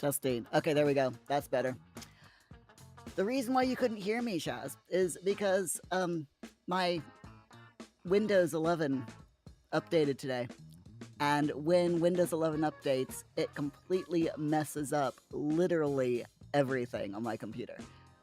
Testing. Okay, there we go. That's better. The reason why you couldn't hear me, Shaz, is because my Windows 11 updated today. And when Windows 11 updates, it completely messes up literally everything on my computer.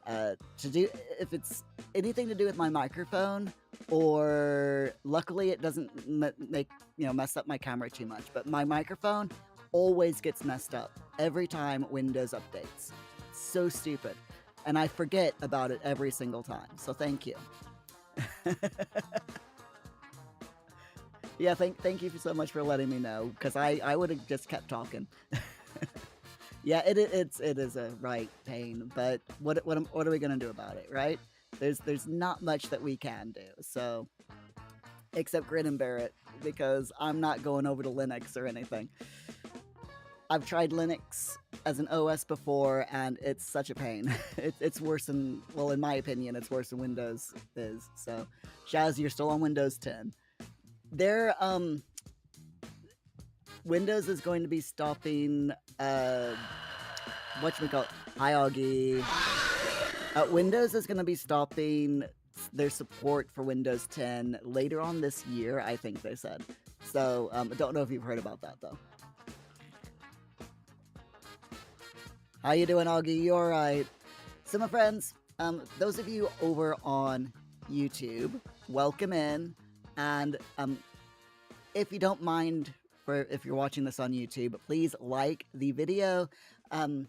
If it's anything to do with my microphone, or luckily it doesn't mess up my camera too much, but my microphone always gets messed up every time Windows updates. So stupid. And I forget about it every single time. So thank you. Yeah, thank you so much for letting me know, because I would have just kept talking. Yeah, it is a right pain, but what are we gonna do about it, right? There's not much that we can do, so except grin and bear it, because I'm not going over to Linux or anything. I've tried Linux as an OS before, and it's such a pain. It's worse than, well, in my opinion, it's worse than Windows is. So, Shaz, you're still on Windows 10. Windows is going to be stopping, whatchamacallit, hi Augie. Windows is going to be stopping their support for Windows 10 later on this year, I think they said. So, I don't know if you've heard about that, though. How you doing, Augie? You alright? So, my friends, those of you over on YouTube, welcome in. And if you don't mind, if you're watching this on YouTube, please like the video, or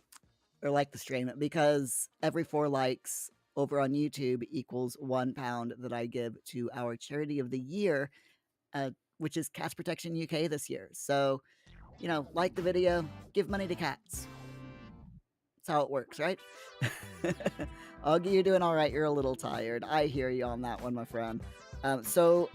like the stream, because every 4 likes over on YouTube equals £1 that I give to our charity of the year, which is Cats Protection UK this year. So, like the video, give money to cats. That's how it works, right? Augie, you're doing all right. You're a little tired. I hear you on that one, my friend. So,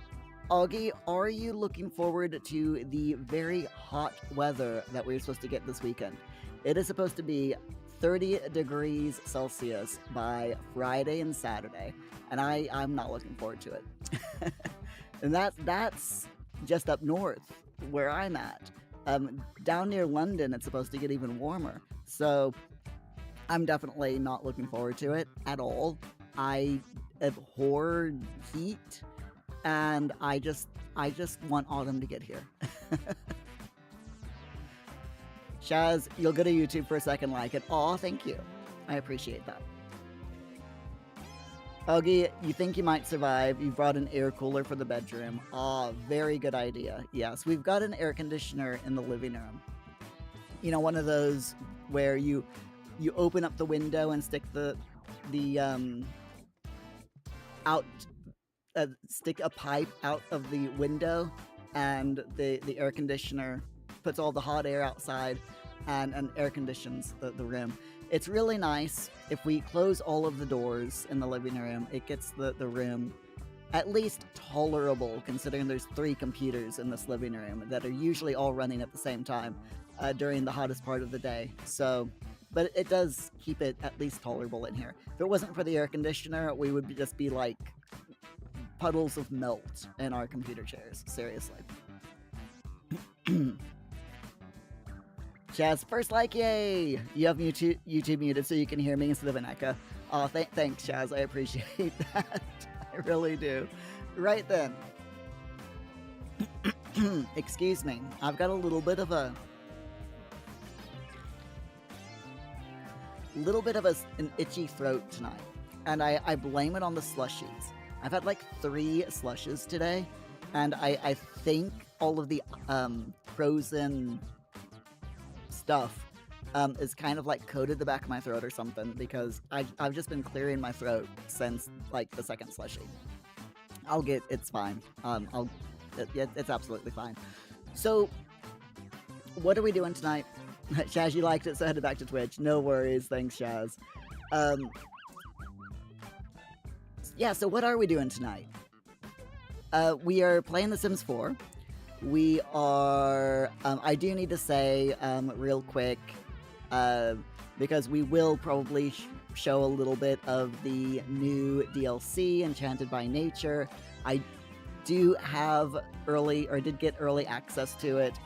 Augie, are you looking forward to the very hot weather that we're supposed to get this weekend? It is supposed to be 30 degrees Celsius by Friday and Saturday, and I'm not looking forward to it. And that's just up north where I'm at. Down near London, it's supposed to get even warmer. So I'm definitely not looking forward to it at all. I abhor heat, and I just want autumn to get here. Shaz, you'll go to YouTube for a second, like it. Aw, thank you. I appreciate that. Augie, you think you might survive. You brought an air cooler for the bedroom. Aw, very good idea. Yes, we've got an air conditioner in the living room. You know, one of those where you open up the window and stick stick a pipe out of the window, and the air conditioner puts all the hot air outside and air conditions the room. It's really nice. If we close all of the doors in the living room, it gets the room at least tolerable, considering there's 3 computers in this living room that are usually all running at the same time during the hottest part of the day. So, but it does keep it at least tolerable in here. If it wasn't for the air conditioner, we would just be like puddles of melt in our computer chairs. Seriously. Chaz, first like, yay! You have YouTube muted so you can hear me instead of an echo. Oh, thanks, Chaz. I appreciate that. I really do. Right then. Excuse me. I've got a little bit of an itchy throat tonight, and I blame it on the slushies. I've had like 3 slushes today, and I think all of the frozen stuff is kind of like coated the back of my throat or something, because I've just been clearing my throat since like the second slushie. It's fine. It's absolutely fine. So, what are we doing tonight? Shaz, you liked it, so headed back to Twitch. No worries, thanks, Shaz. Yeah, so what are we doing tonight? We are playing The Sims 4. We are, I do need to say, real quick, because we will probably show a little bit of the new DLC, Enchanted by Nature. I do have did get early access to it,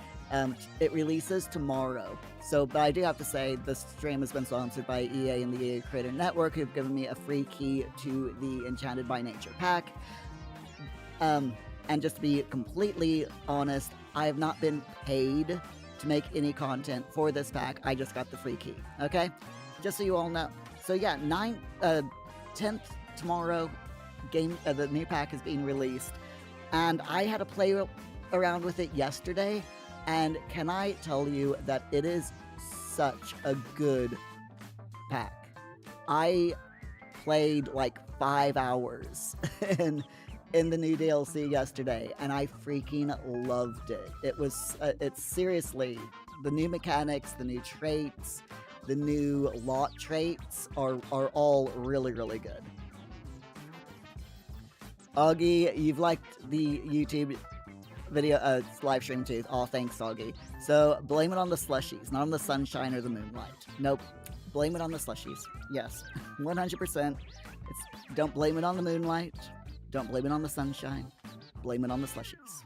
It releases tomorrow. So, but I do have to say, the stream has been sponsored by EA and the EA Creator Network, who've given me a free key to the Enchanted by Nature pack. And just to be completely honest, I have not been paid to make any content for this pack. I just got the free key, okay? Just so you all know. So yeah, 10th tomorrow, the new pack is being released. And I had to play around with it yesterday, and can I tell you that it is such a good pack. I played like 5 hours in the new DLC yesterday, and I freaking loved it. It's seriously, the new mechanics, the new traits, the new lot traits are all really, really good. Augie, you've liked the YouTube video, live stream too. Oh, thanks, Augie. So, blame it on the slushies, not on the sunshine or the moonlight. Nope. Blame it on the slushies. Yes, 100%. Don't blame it on the moonlight. Don't blame it on the sunshine. Blame it on the slushies.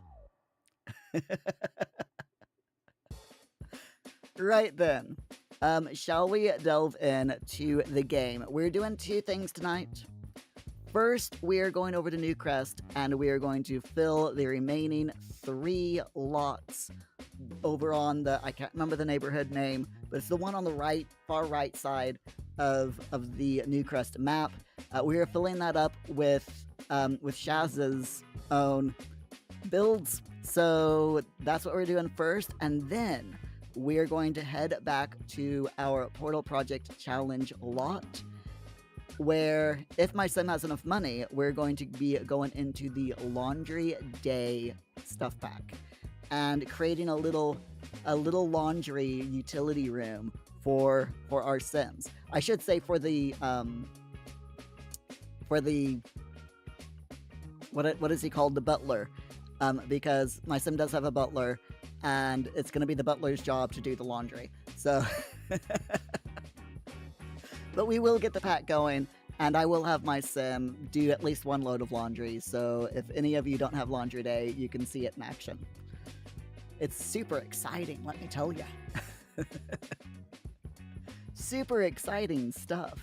Right then. Shall we delve into the game? We're doing 2 things tonight. First, we are going over to Newcrest, and we are going to fill the remaining 3 lots over on the, I can't remember the neighborhood name, but it's the one on the far right side of the Newcrest map. We are filling that up with Shaz's own builds. So that's what we're doing first, and then we're going to head back to our Portal Project Challenge lot, where if my sim has enough money, we're going to be going into the Laundry Day stuff pack and creating a little laundry utility room for our sims. I should say for the what is he called? The butler. Because my sim does have a butler, and it's going to be the butler's job to do the laundry. So, but we will get the pack going, and I will have my sim do at least 1 load of laundry. So if any of you don't have laundry day, you can see it in action. It's super exciting, let me tell you. Super exciting stuff.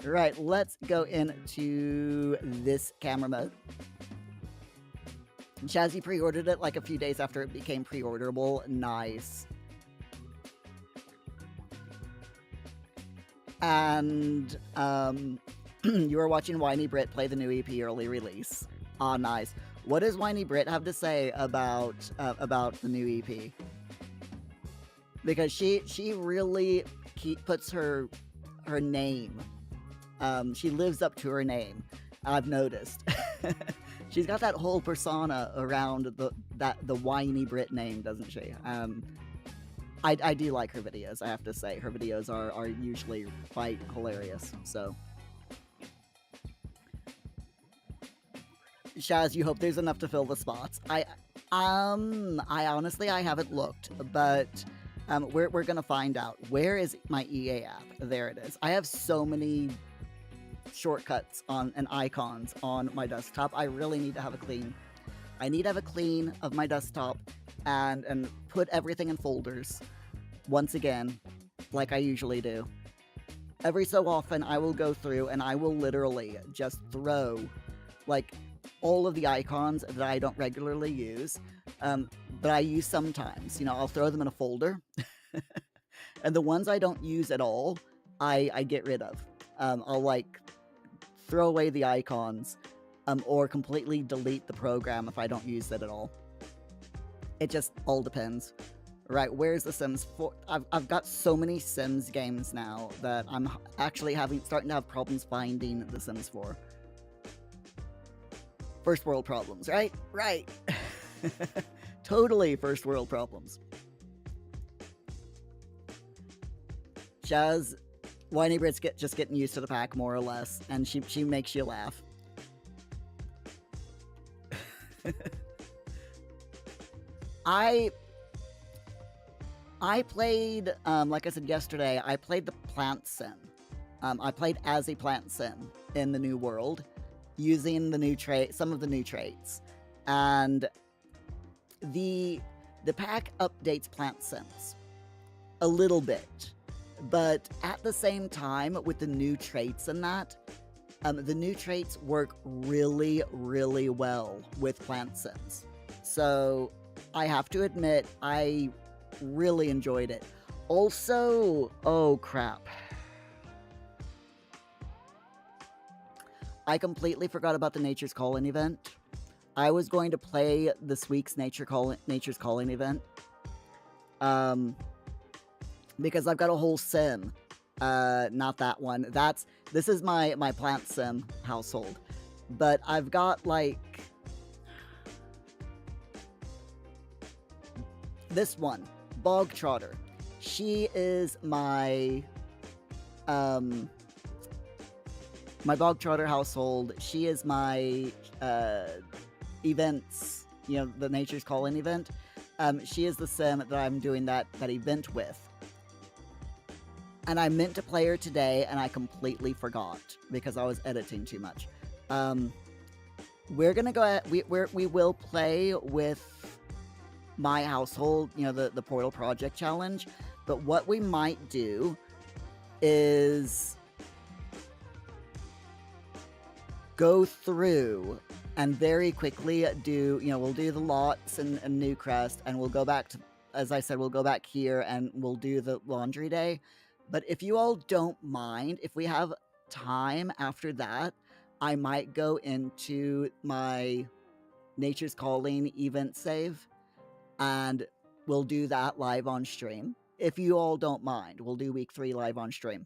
Right, let's go into this camera mode. Shazzy pre-ordered it like a few days after it became pre-orderable. Nice. And you were watching Whiny Brit play the new EP early release. Ah, nice. What does Whiny Brit have to say about the new EP? Because she really puts her name. She lives up to her name. I've noticed. She's got that whole persona around the Whiny Brit name, doesn't she? I do like her videos, I have to say. Her videos are usually quite hilarious, so. Shaz, you hope there's enough to fill the spots. I honestly, I haven't looked, but we're gonna find out. Where is my EA app? There it is. I have so many shortcuts and icons on my desktop. I really need to have a clean. I need to have a clean of my desktop and put everything in folders once again, like I usually do. Every so often, I will go through and I will literally just throw like all of the icons that I don't regularly use, but I use sometimes. You know, I'll throw them in a folder, and the ones I don't use at all, I get rid of. I'll like throw away the icons, or completely delete the program if I don't use it at all. It just all depends. Right, where's the Sims 4? I've got so many Sims games now that I'm actually starting to have problems finding the Sims 4. First world problems, right? Right. Totally first world problems. Shaz, Whiny Brit's just getting used to the pack, more or less, and she makes you laugh. I played, like I said yesterday, I played the plant sim. I played as a plant sim in the new world, using the new some of the new traits. And The pack updates plant sims a little bit, but at the same time, with the new traits and that, the new traits work really, really well with plant sims. So I have to admit, I really enjoyed it. Also, oh crap. I completely forgot about the Nature's Calling event. I was going to play this week's Nature's Calling event. Because I've got a whole sim. Not that one. This is my plant sim household. But I've got like this one, Bog Trotter. She is my my Bog Trotter household. She is my events, the Nature's Calling event. She is the sim that I'm doing that event with. And I meant to play her today, and I completely forgot because I was editing too much. We're gonna go. We will play with my household, the Portal Project Challenge. But what we might do is go through and very quickly do, we'll do the lots and New Crest, and we'll go back to, as I said, we'll go back here and we'll do the laundry day. But if you all don't mind, if we have time after that, I might go into my Nature's Calling event save, and we'll do that live on stream. If you all don't mind, we'll do week 3 live on stream.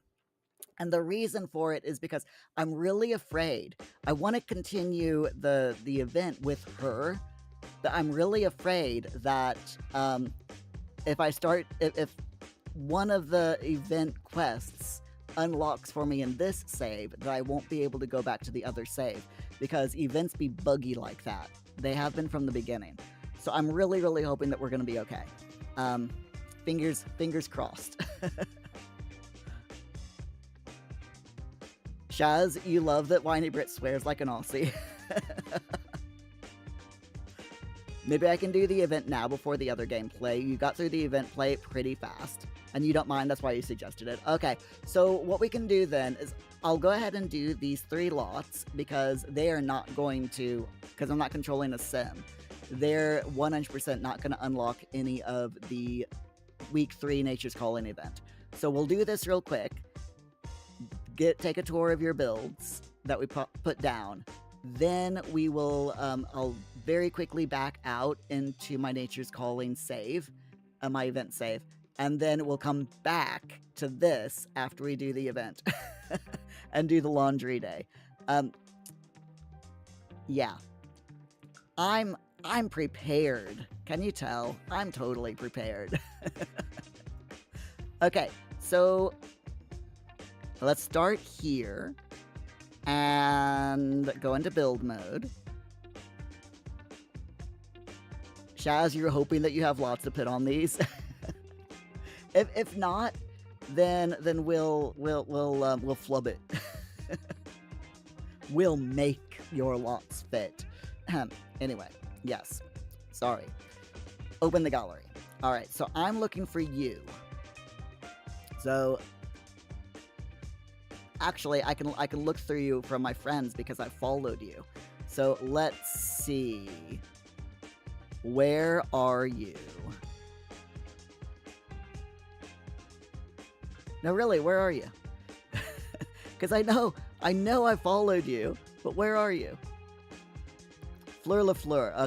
And the reason for it is because I'm really afraid. I want to continue the event with her, but I'm really afraid that if one of the event quests unlocks for me in this save, that I won't be able to go back to the other save, because events be buggy like that. They have been from the beginning. So I'm really, really hoping that we're going to be okay. Fingers crossed. Shaz, you love that Whiny Brit swears like an Aussie. Maybe I can do the event now before the other gameplay. You got through the event play pretty fast, and you don't mind, that's why you suggested it. Okay, so what we can do then is I'll go ahead and do these 3 lots, because they are not going to, because I'm not controlling a sim, they're 100% not going to unlock any of the week 3 Nature's Calling event. So we'll do this real quick. Take a tour of your builds that we put down. Then we will, I'll very quickly back out into my Nature's Calling save, my event save, and then we'll come back to this after we do the event and do the laundry day. Yeah, I'm prepared. Can you tell? I'm totally prepared. Okay, so let's start here and go into build mode. Shaz, you're hoping that you have lots to put on these. If not, then we'll flub it. We'll make your lots fit. Anyway, yes. Sorry. Open the gallery. All right, so I'm looking for you. So actually, I can look through you from my friends because I followed you. So let's see. Where are you? No, really, where are you? Because I know I followed you, but where are you? Fleur LaFleur.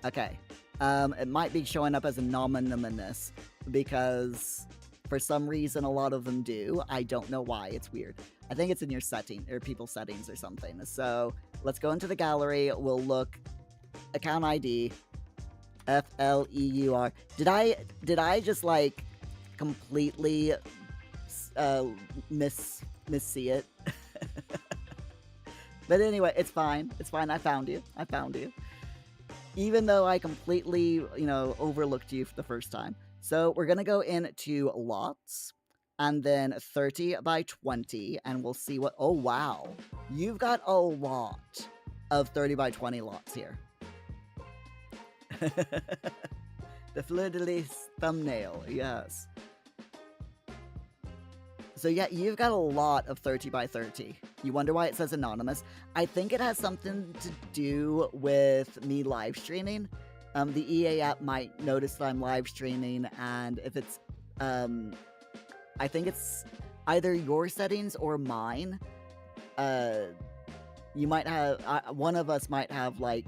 Okay. It might be showing up as anonymous because for some reason a lot of them do. I don't know why. It's weird. I think it's in your setting or people settings or something. So let's go into the gallery. We'll look account ID FLEUR. Did I just like completely see it? But anyway, it's fine. It's fine. I found you. Even though I completely, overlooked you for the first time. So we're going to go into lots and then 30 by 20 and we'll see what, oh wow. You've got a lot of 30 by 20 lots here. The fleur-de-lis thumbnail, yes. So yeah, you've got a lot of 30 by 30. You wonder why it says anonymous? I think it has something to do with me live streaming. The EA app might notice that I'm live streaming, and if it's, I think it's either your settings or mine. You might have, one of us might have, like,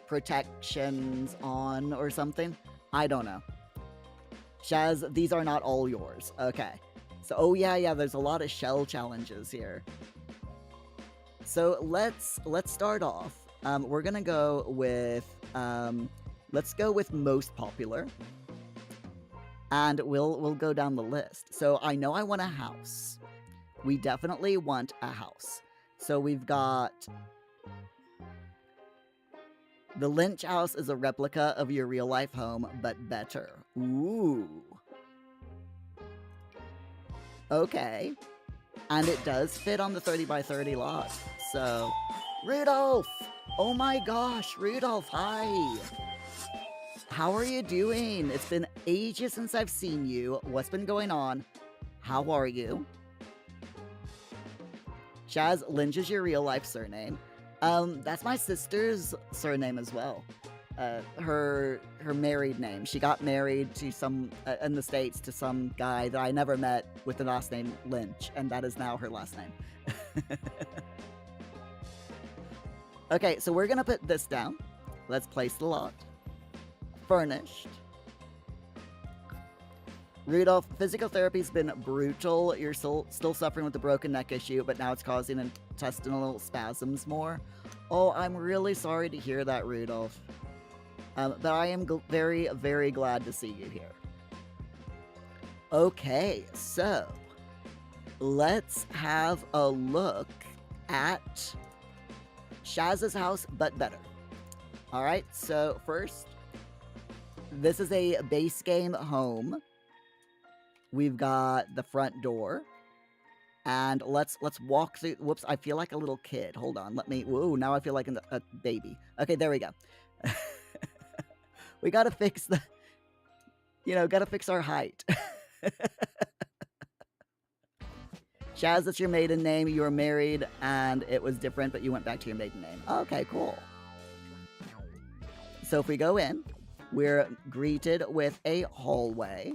protections on or something. I don't know. Shaz, these are not all yours. Okay. So, oh yeah, there's a lot of shell challenges here. So let's start off. We're gonna go with, let's go with most popular. And we'll go down the list. So I know I want a house. We definitely want a house. So we've got... The Lynch house is a replica of your real-life home, but better. Ooh. Okay. And it does fit on the 30 by 30 lot. So... Rudolph! Oh my gosh, Rudolph, hi! How are you doing? It's been ages since I've seen you. What's been going on? How are you? Shaz, Lynch is your real-life surname. That's my sister's surname as well. Her married name. She got married to some, in the States, to some guy that I never met with the last name Lynch, and that is now her last name. Okay, so we're gonna put this down. Let's place the lot. Furnished. Rudolph, physical therapy's been brutal. You're still suffering with the broken neck issue, but now it's causing intestinal spasms more. Oh, I'm really sorry to hear that, Rudolph. But I am very, very glad to see you here. Okay, so let's have a look at Shaz's house, but better. Alright, so first, this is a base game home. We've got the front door. And let's walk through. Whoops, I feel like a little kid. Hold on, let me. Whoa, now I feel like a baby. Okay, there we go. We gotta fix the. Gotta fix our height. Shaz, that's your maiden name. You were married and it was different, but you went back to your maiden name. Okay, cool. So if we go in, we're greeted with a hallway.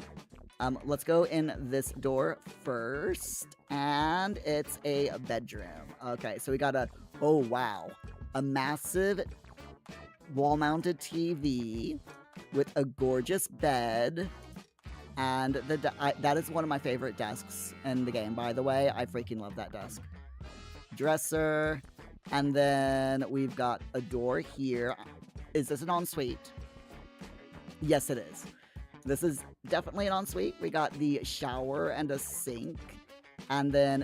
Let's go in this door first, and it's a bedroom. Okay, so we got oh wow, a massive wall-mounted TV with a gorgeous bed, and that is one of my favorite desks in the game, by the way. I freaking love that desk. Dresser, and then we've got a door here. Is this an ensuite? Yes, it is. This is definitely an ensuite. We got the shower and a sink. And then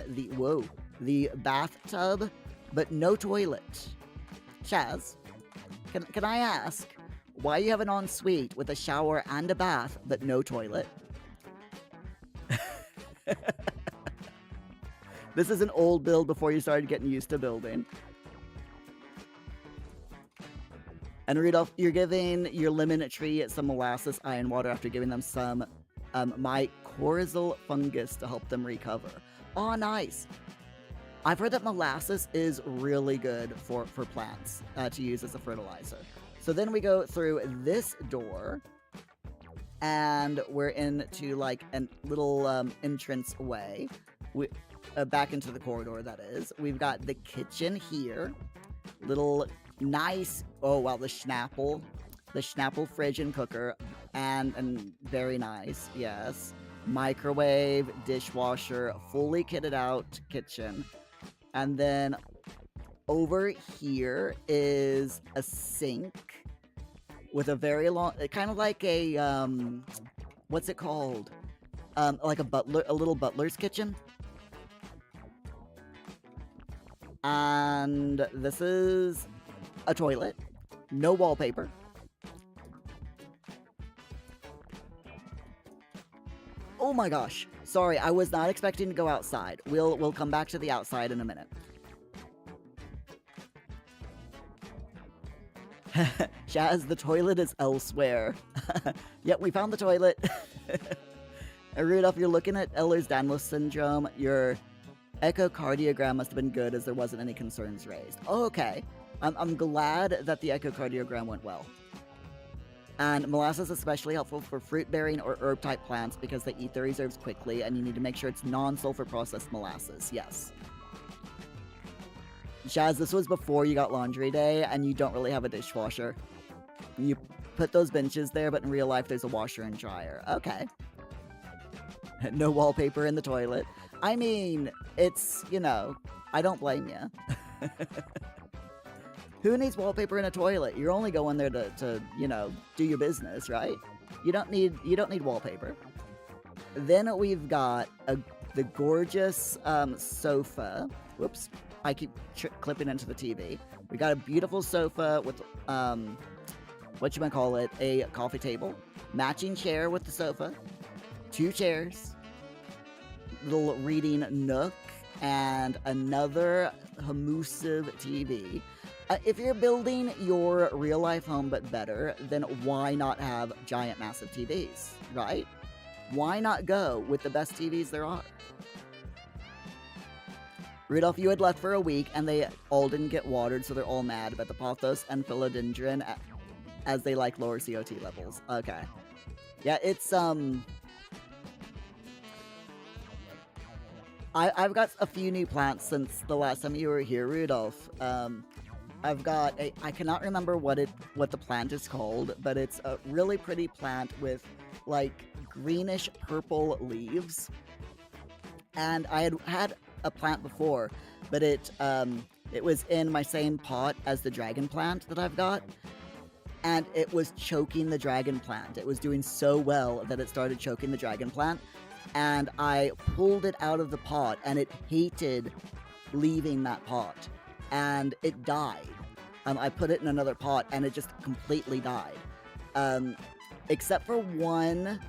the bathtub, but no toilet. Chaz, can I ask why you have an ensuite with a shower and a bath, but no toilet? This is an old build before you started getting used to building. And Rudolph, you're giving your lemon tree some molasses iron water after giving them some mycorrhizal fungus to help them recover. Oh, nice. I've heard that molasses is really good for plants to use as a fertilizer. So then we go through this door, and we're into like a little entrance way. Back into the corridor, that is. We've got the kitchen here. Little nice, oh wow, the Schnapple fridge and cooker, and very nice, yes. Microwave, dishwasher, fully kitted out kitchen. And then over here is a sink with a very long, kind of like a, what's it called? Like a little butler's kitchen. And this is a toilet. No wallpaper. Oh my gosh. Sorry, I was not expecting to go outside. We'll come back to the outside in a minute. Shaz, the toilet is elsewhere. Yep, we found the toilet. Rudolph, you're looking at Ehlers-Danlos syndrome. Your echocardiogram must have been good as there wasn't any concerns raised. Oh, okay. I'm glad that the echocardiogram went well. And molasses is especially helpful for fruit-bearing or herb-type plants because they eat their reserves quickly, and you need to make sure it's non-sulfur processed molasses. Yes. Shaz, this was before you got laundry day, and you don't really have a dishwasher. You put those benches there, but in real life there's a washer and dryer. Okay. No wallpaper in the toilet. I mean, it's, you know, I don't blame you. Who needs wallpaper in a toilet? You're only going there to you know, do your business, right? You don't need wallpaper. Then we've got the gorgeous sofa. Whoops, I keep clipping into the TV. We got a beautiful sofa with whatchamacallit, a coffee table, matching chair with the sofa, 2 chairs, little reading nook, and another hummusive TV. If you're building your real-life home but better, then why not have giant, massive TVs, right? Why not go with the best TVs there are? Rudolph, you had left for a week, and they all didn't get watered, so they're all mad about the pothos and philodendron, as they like lower CO2 levels. Okay. Yeah, it's, I've got a few new plants since the last time you were here, Rudolph. I've got I cannot remember what the plant is called, but it's a really pretty plant with like greenish purple leaves. And I had a plant before, but it was in my same pot as the dragon plant that I've got. And it was choking the dragon plant. It was doing so well that it started choking the dragon plant. And I pulled it out of the pot, and it hated leaving that pot. And it died. I put it in another pot, and it just completely died. Except for one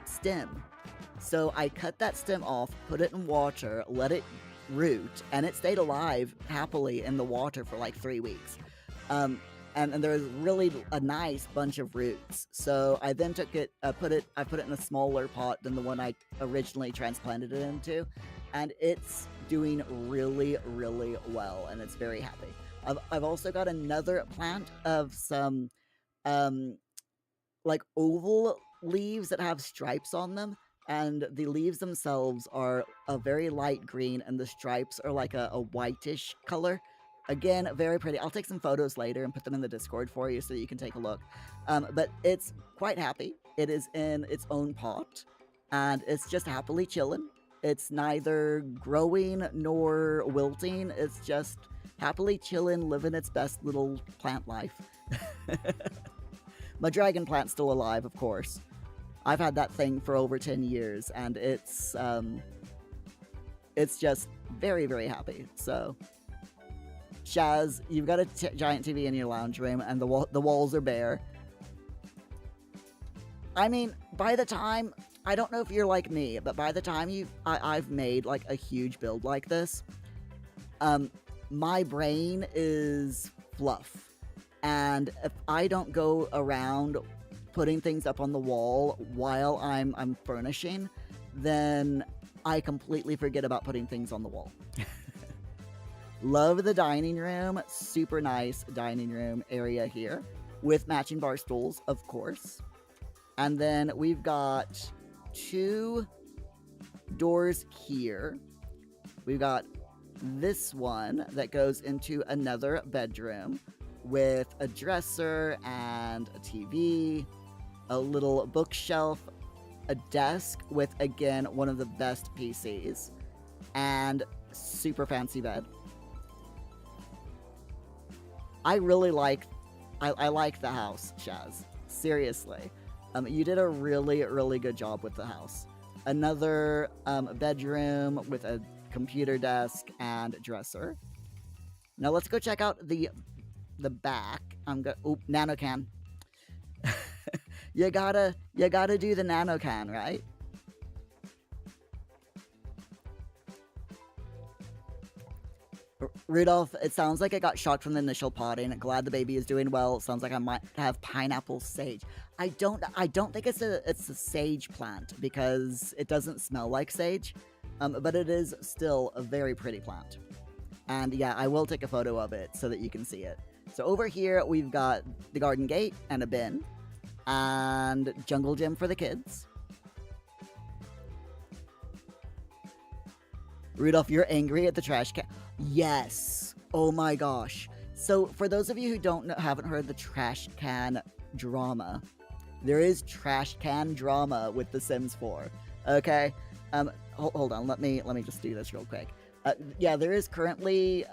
stem. So I cut that stem off, put it in water, let it root, and it stayed alive happily in the water for like 3 weeks. And there was really a nice bunch of roots. So I then took it, I put it in a smaller pot than the one I originally transplanted it into, and it's doing really, really well, and it's very happy. I've also got another plant of some like oval leaves that have stripes on them, and the leaves themselves are a very light green, and the stripes are like a whitish color. Again, very pretty. I'll take some photos later and put them in the Discord for you so you can take a look. But it's quite happy. It is in its own pot, and it's just happily chilling. It's neither growing nor wilting. It's just happily chilling, living its best little plant life. My dragon plant's still alive, of course. I've had that thing for over 10 years, and it's just very, very happy. So, Shaz, you've got a giant TV in your lounge room, and the walls are bare. I mean, by the time, I don't know if you're like me, but by the time I've made like a huge build like this, my brain is fluff. And if I don't go around putting things up on the wall while I'm furnishing, then I completely forget about putting things on the wall. Love the dining room. Super nice dining room area here with matching bar stools, of course. And then we've got 2 doors here. We've got this one that goes into another bedroom with a dresser and a TV, a little bookshelf, a desk with, again, one of the best PCs, and super fancy bed. I really like the house, Shaz. Seriously. You did a really, really good job with the house. Another bedroom with a computer desk and dresser. Now let's go check out the back. Nano can. you gotta do the nano can, right? Rudolph, it sounds like it got shocked from the initial potting. Glad the baby is doing well. Sounds like I might have pineapple sage. I don't think it's a sage plant because it doesn't smell like sage. But it is still a very pretty plant. And yeah, I will take a photo of it so that you can see it. So over here we've got the garden gate and a bin and jungle gym for the kids. Rudolph, you're angry at the trash can? Yes. Oh my gosh. So for those of you who haven't heard the trash can drama, there is trash can drama with The Sims 4. Okay. Hold on. Let me just do this real quick. Yeah, there is currently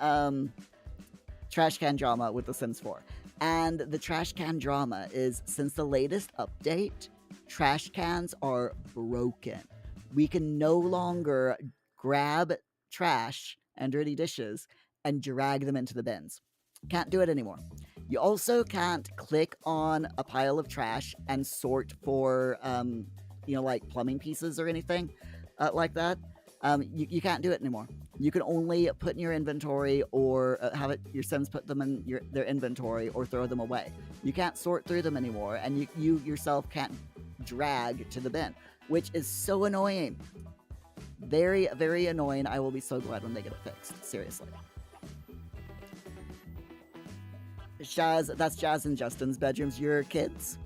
trash can drama with The Sims 4, and the trash can drama is since the latest update, trash cans are broken. We can no longer grab trash and dirty dishes and drag them into the bins. Can't do it anymore. You also can't click on a pile of trash and sort for, like plumbing pieces or anything like that. You can't do it anymore. You can only put in your inventory or have your Sims put them in their inventory or throw them away. You can't sort through them anymore, and you yourself can't drag to the bin, which is so annoying. Very, very annoying. I will be so glad when they get it fixed. Seriously. Shaz, that's Jazz and Justin's bedrooms. Your kids?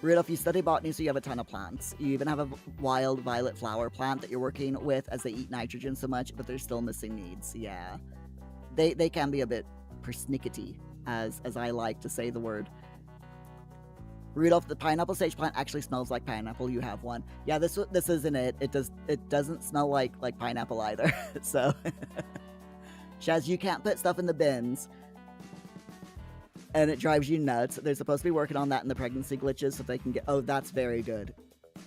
Rudolph, you study botany, so you have a ton of plants. You even have a wild violet flower plant that you're working with as they eat nitrogen so much, but they're still missing needs. Yeah. They can be a bit persnickety, as I like to say the word. Rudolph, the pineapple sage plant actually smells like pineapple. You have one. Yeah, this isn't it. It doesn't smell like pineapple either. So, Shaz, you can't put stuff in the bins, and it drives you nuts. They're supposed to be working on that in the pregnancy glitches so they can get. Oh, that's very good.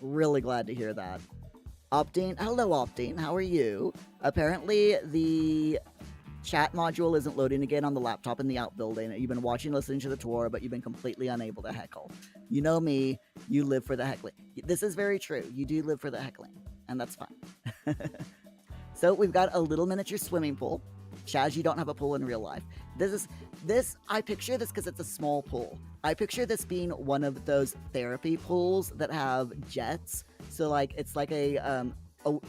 Really glad to hear that. Optine, hello Optine. How are you? Apparently the chat module isn't loading again on the laptop in the outbuilding. You've been watching, listening to the tour, but you've been completely unable to heckle. You know me, you live for the heckling. This is very true. You do live for the heckling, and that's fine. So we've got a little miniature swimming pool. Shaz, you don't have a pool in real life. I picture this because it's a small pool. I picture this being one of those therapy pools that have jets. So like it's like a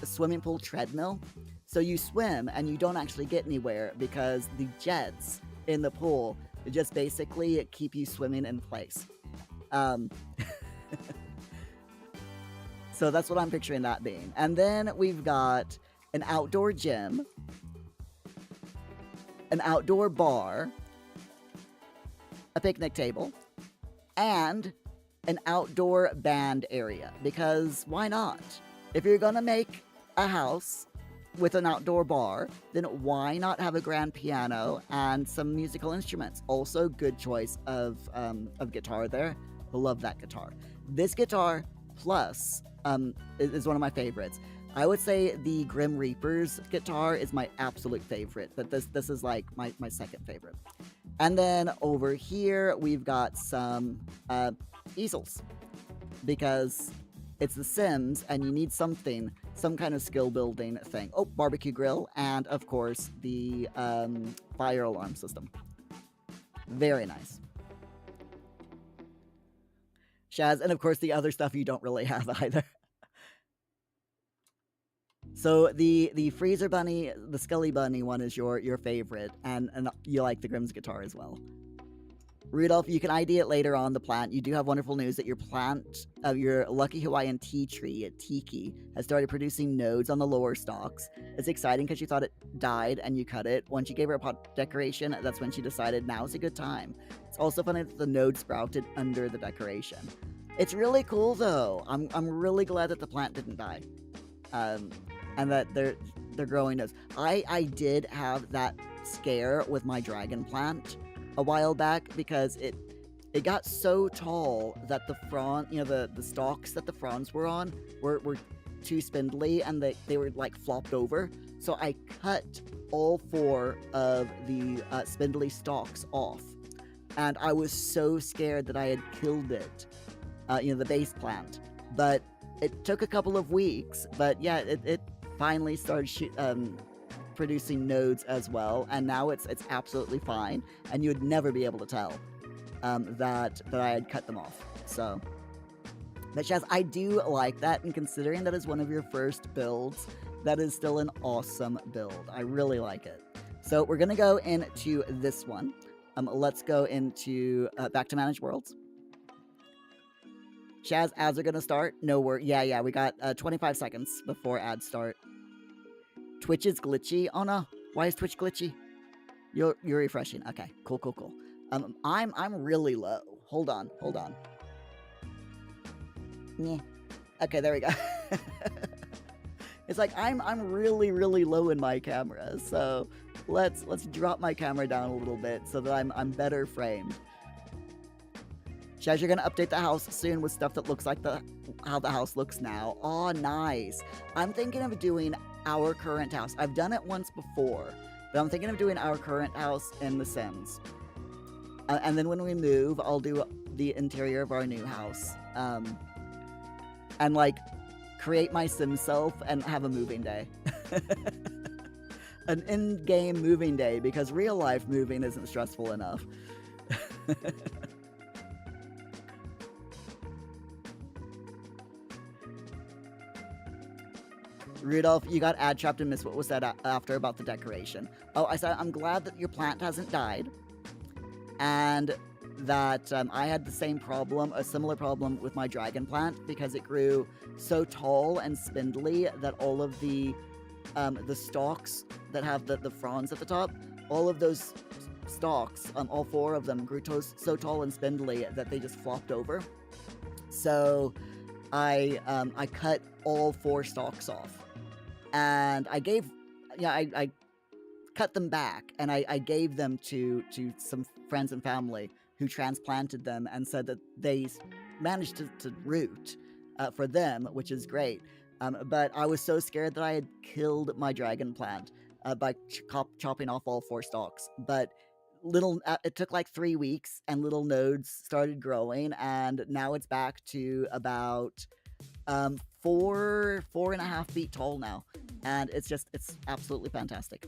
swimming pool treadmill. So you swim and you don't actually get anywhere because the jets in the pool just basically keep you swimming in place. So that's what I'm picturing that being. And then we've got an outdoor gym, an outdoor bar, a picnic table, and an outdoor band area. Because why not? If you're gonna make a house with an outdoor bar, then why not have a grand piano and some musical instruments? Also, good choice of guitar there. Love that guitar. This guitar plus is one of my favorites. I would say the Grim Reaper's guitar is my absolute favorite, but this is like my second favorite. And then over here we've got some easels because it's The Sims and you need some kind of skill building thing. Oh, barbecue grill and of course the fire alarm system. Very nice. Shaz, and of course the other stuff you don't really have either. So the Freezer Bunny, the Scully Bunny one is your favorite, and you like the Grimm's guitar as well. Rudolph, you can ID it later on the plant. You do have wonderful news that your plant of your Lucky Hawaiian tea tree at Tiki has started producing nodes on the lower stalks. It's exciting because you thought it died and you cut it. Once you gave her a pot decoration, that's when she decided now's a good time. It's also funny that the node sprouted under the decoration. It's really cool though. I'm really glad that the plant didn't die. And that they're growing nodes. I did have that scare with my dragon plant a while back because it got so tall that the frond, the stalks that the fronds were on were too spindly and they were like flopped over. So I cut all 4 of the spindly stalks off, and I was so scared that I had killed it, the base plant. But it took a couple of weeks, but yeah, it finally started producing nodes as well, and now it's absolutely fine, and you would never be able to tell that I had cut them off. So, but Shaz, I do like that, and considering that is one of your first builds, that is still an awesome build. I really like it. So we're gonna go into this one. Let's go into back to manage worlds. Shaz, ads are gonna start. No worries. Yeah. We got 25 seconds before ads start. Twitch is glitchy. Oh no, why is Twitch glitchy? You're refreshing. Okay, cool. I'm really low. Hold on. Yeah. Okay, there we go. It's like I'm really low in my camera, so let's drop my camera down a little bit so that I'm better framed. Shaz, you're gonna update the house soon with stuff that looks like how the house looks now. Oh, nice. I'm thinking of doing our current house. I've done it once before, but I'm thinking of doing our current house in The Sims. And then when we move, I'll do the interior of our new house. And like create my Sim self and have a moving day. An in-game moving day, because real life moving isn't stressful enough. Rudolph, you got ad trapped and missed what was said after about the decoration. Oh, I said I'm glad that your plant hasn't died, and that I had the same problem, a similar problem with my dragon plant, because it grew so tall and spindly that all of the stalks that have the fronds at the top, all of those stalks, all 4 of them grew so tall and spindly that they just flopped over. So I cut all 4 stalks off. And I cut them back, and I gave them to some friends and family who transplanted them and said that they managed to root for them, which is great. But I was so scared that I had killed my dragon plant by chopping off all 4 stalks. But it took like 3 weeks, and little nodes started growing, and now it's back to about 4.5 feet tall now, and it's absolutely fantastic.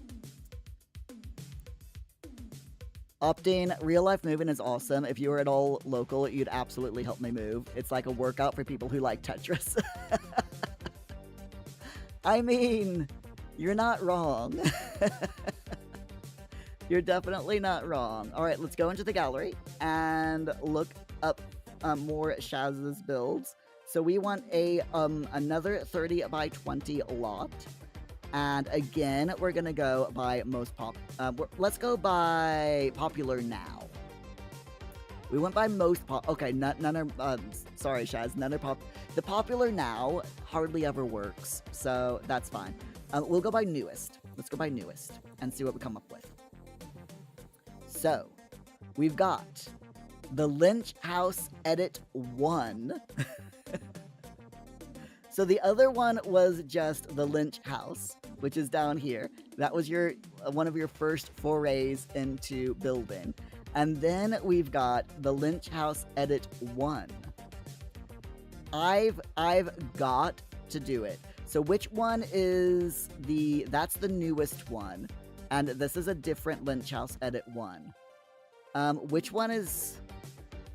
Opting real life moving is awesome. If you were at all local, you'd absolutely help me move. It's like a workout for people who like Tetris. I mean, you're not wrong. You're definitely not wrong. All right, let's go into the gallery and look up more Shaz's builds. So we want another 30 by 20 lot. And again, we're going to go by most let's go by popular now. We went by most okay, none are, sorry Shaz, none are the popular now hardly ever works, so that's fine. We'll go by newest. Let's go by newest and see what we come up with. So, we've got the Lynch House Edit 1. So the other one was just the Lynch House, which is down here. That was one of your first forays into building. And then we've got the Lynch House Edit 1. I've got to do it. So which one is that's the newest one. And this is a different Lynch House Edit 1. Which one is...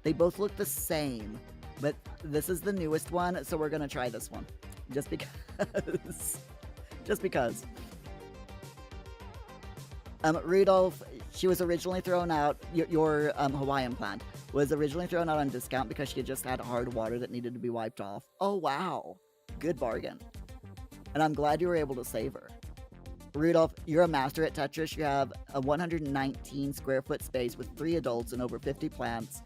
They both look the same. But this is the newest one, so we're gonna try this one. Just because. Just because. Rudolph, she was originally thrown out, your Hawaiian plant was originally thrown out on discount because she just had hard water that needed to be wiped off. Oh, wow. Good bargain. And I'm glad you were able to save her. Rudolph, you're a master at Tetris. You have a 119 square foot space with 3 adults and over 50 plants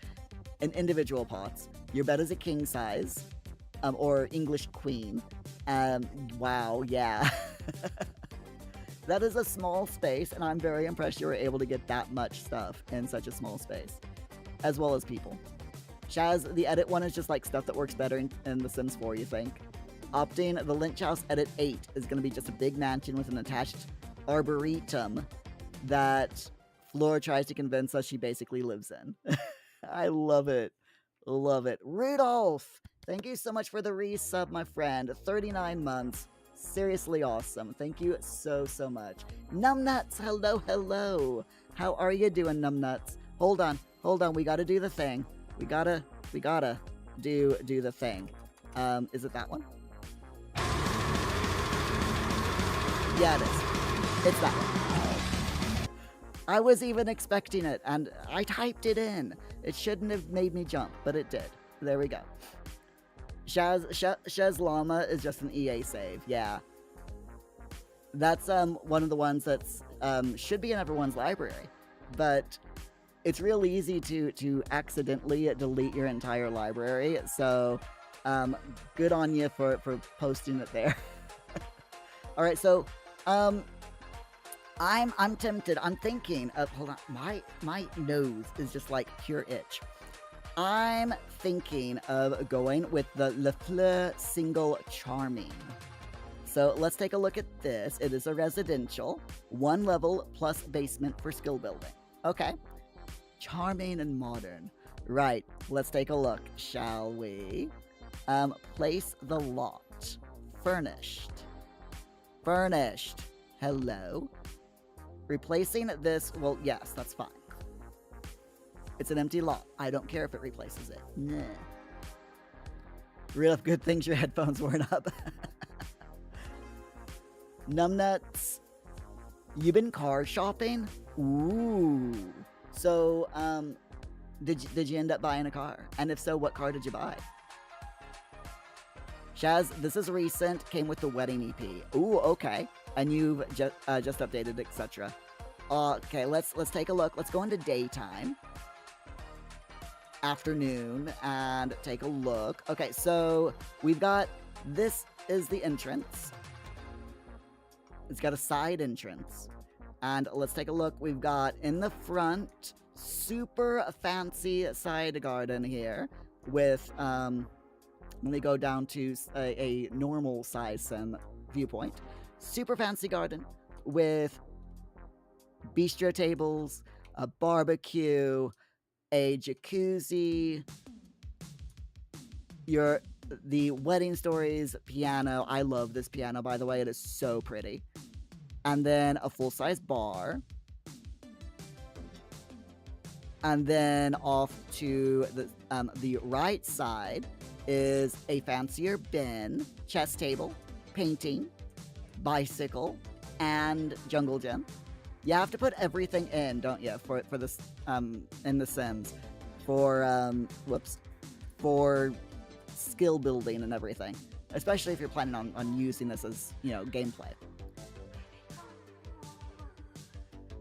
in individual pots. Your bed is a king size, or English queen. Wow, yeah. That is a small space, and I'm very impressed you were able to get that much stuff in such a small space, as well as people. Shaz, the edit one is just like stuff that works better in The Sims 4, you think? Opting the Lynch House Edit 8 is going to be just a big mansion with an attached arboretum that Flora tries to convince us she basically lives in. I love it. Love it. Rudolph, thank you so much for the resub, my friend. 39 months. Seriously awesome. Thank you so, so much. Numbnuts, hello, hello. How are you doing, Numbnuts? Hold on, hold on. We gotta do the thing. We gotta do the thing. Is it that one? Yeah, it is. It's that one. I was even expecting it, and I typed it in. It shouldn't have made me jump, but it did. There we go. Shaz Llama is just an EA save, yeah. That's one of the ones that's should be in everyone's library, but it's real easy to accidentally delete your entire library. So good on you for posting it there. All right, so I'm tempted. I'm thinking of, hold on, my nose is just like pure itch. I'm thinking of going with the Le Fleur Single Charming. So let's take a look at this. It is a residential, 1 level plus basement for skill building. Okay. Charming and modern. Right, let's take a look, shall we? Place the lot. Furnished. Furnished. Hello. Replacing this, well, yes, that's fine. It's an empty lot. I don't care if it replaces it. Nah. Real good things your headphones weren't up. Numbnuts, you been car shopping? Ooh. So, did you end up buying a car? And if so, what car did you buy? Shaz, this is recent. Came with the wedding EP. Ooh, okay. And you've just updated, etc. Okay, let's take a look. Let's go into daytime. Afternoon and take a look. Okay, so we've got, this is the entrance. It's got a side entrance. And let's take a look. We've got in the front, super fancy side garden here with, let me go down to a normal size viewpoint. Super fancy garden with bistro tables, a barbecue, a jacuzzi, the Wedding Stories piano. I love this piano, by the way. It is so pretty. And then a full-size bar. And then off to the right side is a fancier bin, chess table, painting, bicycle, and jungle gym. You have to put everything in, don't you, for this in The Sims, for for skill building and everything, especially if you're planning on using this as, you know, gameplay.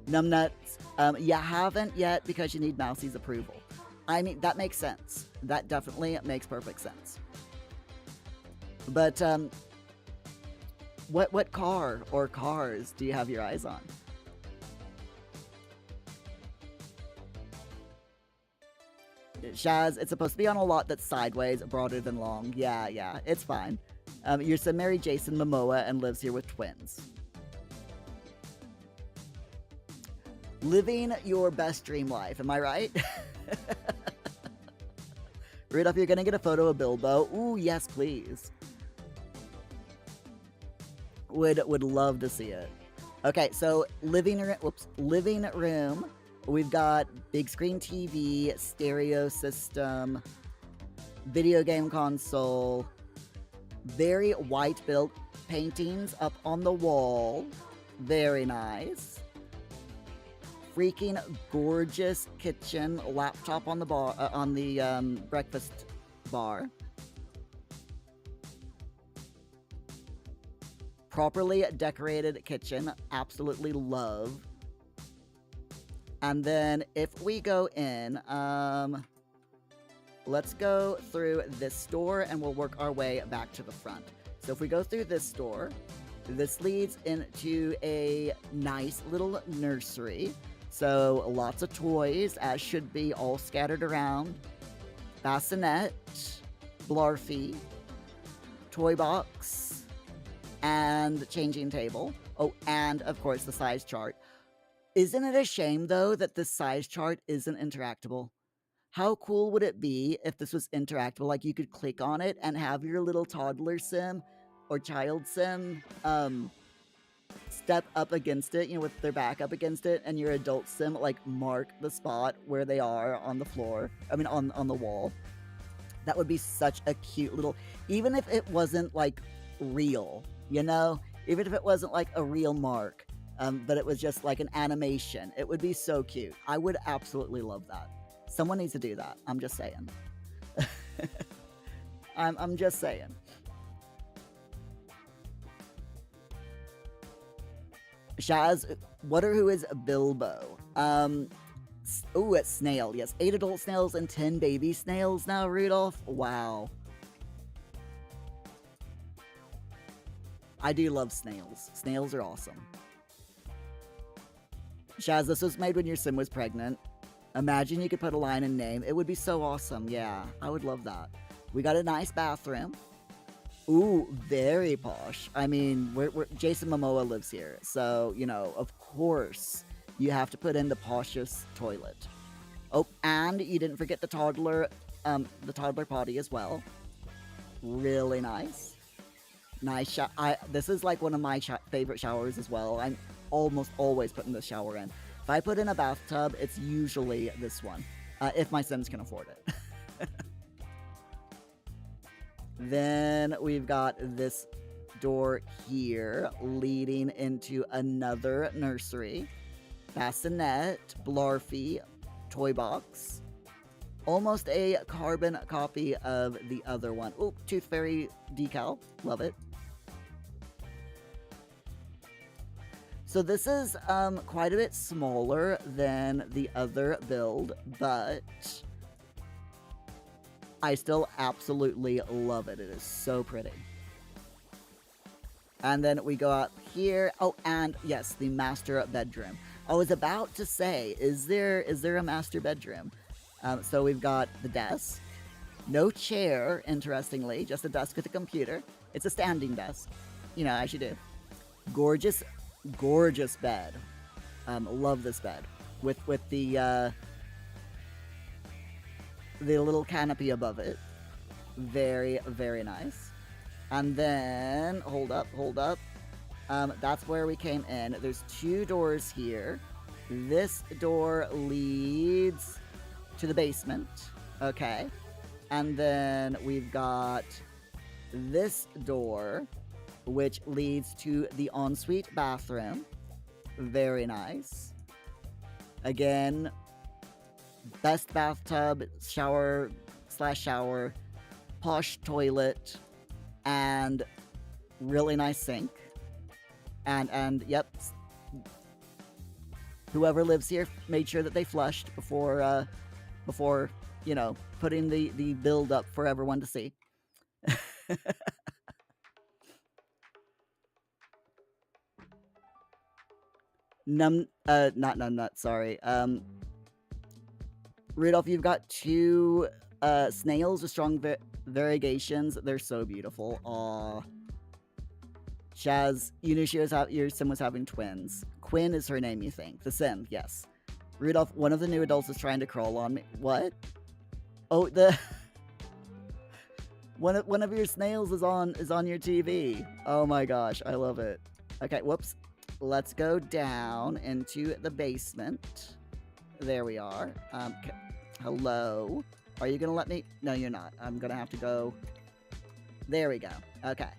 Numbnuts, you haven't yet because you need Mousie's approval. I mean, that makes sense. That definitely makes perfect sense. But what car or cars do you have your eyes on? Shaz, it's supposed to be on a lot that's sideways, broader than long. Yeah, it's fine. Your son married Jason Momoa and lives here with twins. Living your best dream life, am I right? Rudolph, you're gonna get a photo of Bilbo. Ooh, yes, please. Would love to see it. Okay, so living room. We've got big screen TV, stereo system, video game console, very white built paintings up on the wall. Very nice. Freaking gorgeous kitchen, laptop on the bar, on the breakfast bar. Properly decorated kitchen, absolutely love. And then if we go in, let's go through this store and we'll work our way back to the front. So if we go through this store, this leads into a nice little nursery. So lots of toys, as should be, all scattered around. Bassinet, Blarfy, toy box, and changing table. Oh, and of course the size chart. Isn't it a shame, though, that the size chart isn't interactable? How cool would it be if this was interactable? Like, you could click on it and have your little toddler sim or child sim step up against it, with their back up against it, and your adult sim like mark the spot where they are on the floor. I mean, on the wall. That would be such a cute little, even if it wasn't like real, even if it wasn't like a real mark, but it was just like an animation. It would be so cute. I would absolutely love that. Someone needs to do that. I'm just saying. I'm just saying. Shaz, what or who is Bilbo? Oh, it's snail. Yes, 8 adult snails and 10 baby snails now, Rudolph. Wow. I do love snails. Snails are awesome. Shaz, this was made when your sim was pregnant. Imagine you could put a line and name. It would be so awesome. Yeah, I would love that. We got a nice bathroom. Ooh, very posh. I mean, Jason Momoa lives here, so, of course, you have to put in the poshest toilet. Oh, and you didn't forget the toddler potty as well. Really nice. Nice this is like one of my favorite showers as well. I'm almost always putting this shower in. If I put in a bathtub, it's usually this one, if my Sims can afford it. Then we've got this door here leading into another nursery. Bassinet, Blarfy, toy box. Almost a carbon copy of the other one. Oh, Tooth Fairy decal. Love it. So this is quite a bit smaller than the other build, but I still absolutely love it. It is so pretty. And then we go out here. Oh, and yes, the master bedroom. I was about to say, is there a master bedroom? So we've got the desk. No chair, interestingly, just a desk with a computer. It's a standing desk, as you do. Gorgeous, gorgeous bed. Love this bed. With the little canopy above it. Very, very nice. And then, hold up. That's where we came in. There's 2 doors here. This door leads to the basement. Okay. And then we've got this door, which leads to the ensuite bathroom. Very nice. Again, best bathtub, shower, posh toilet, and really nice sink. And yep, whoever lives here made sure that they flushed before putting the build up for everyone to see. Not numbnut, sorry. Rudolph, you've got 2 snails with strong variegations. They're so beautiful. Aww. Shaz, you knew your sim was having twins. Quinn is her name, you think? The sim, yes. Rudolph, one of the new adults is trying to crawl on me. What? Oh, one of your snails is on your TV. Oh my gosh, I love it. Okay, whoops. Let's go down into the basement. There we are. Hello. Are you gonna let me? No, you're not. I'm gonna have to go. There we go. Okay.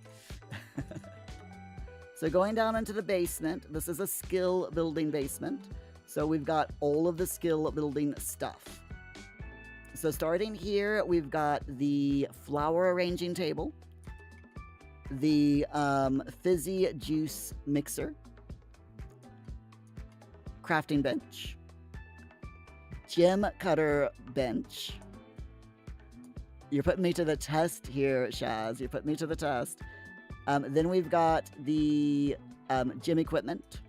So going down into the basement, this is a skill building basement. So we've got all of the skill building stuff. So starting here, we've got the flower arranging table, the fizzy juice mixer, crafting bench, gem cutter bench. You're putting me to the test here, Shaz. You're putting me to the test. Then we've got the gym equipment,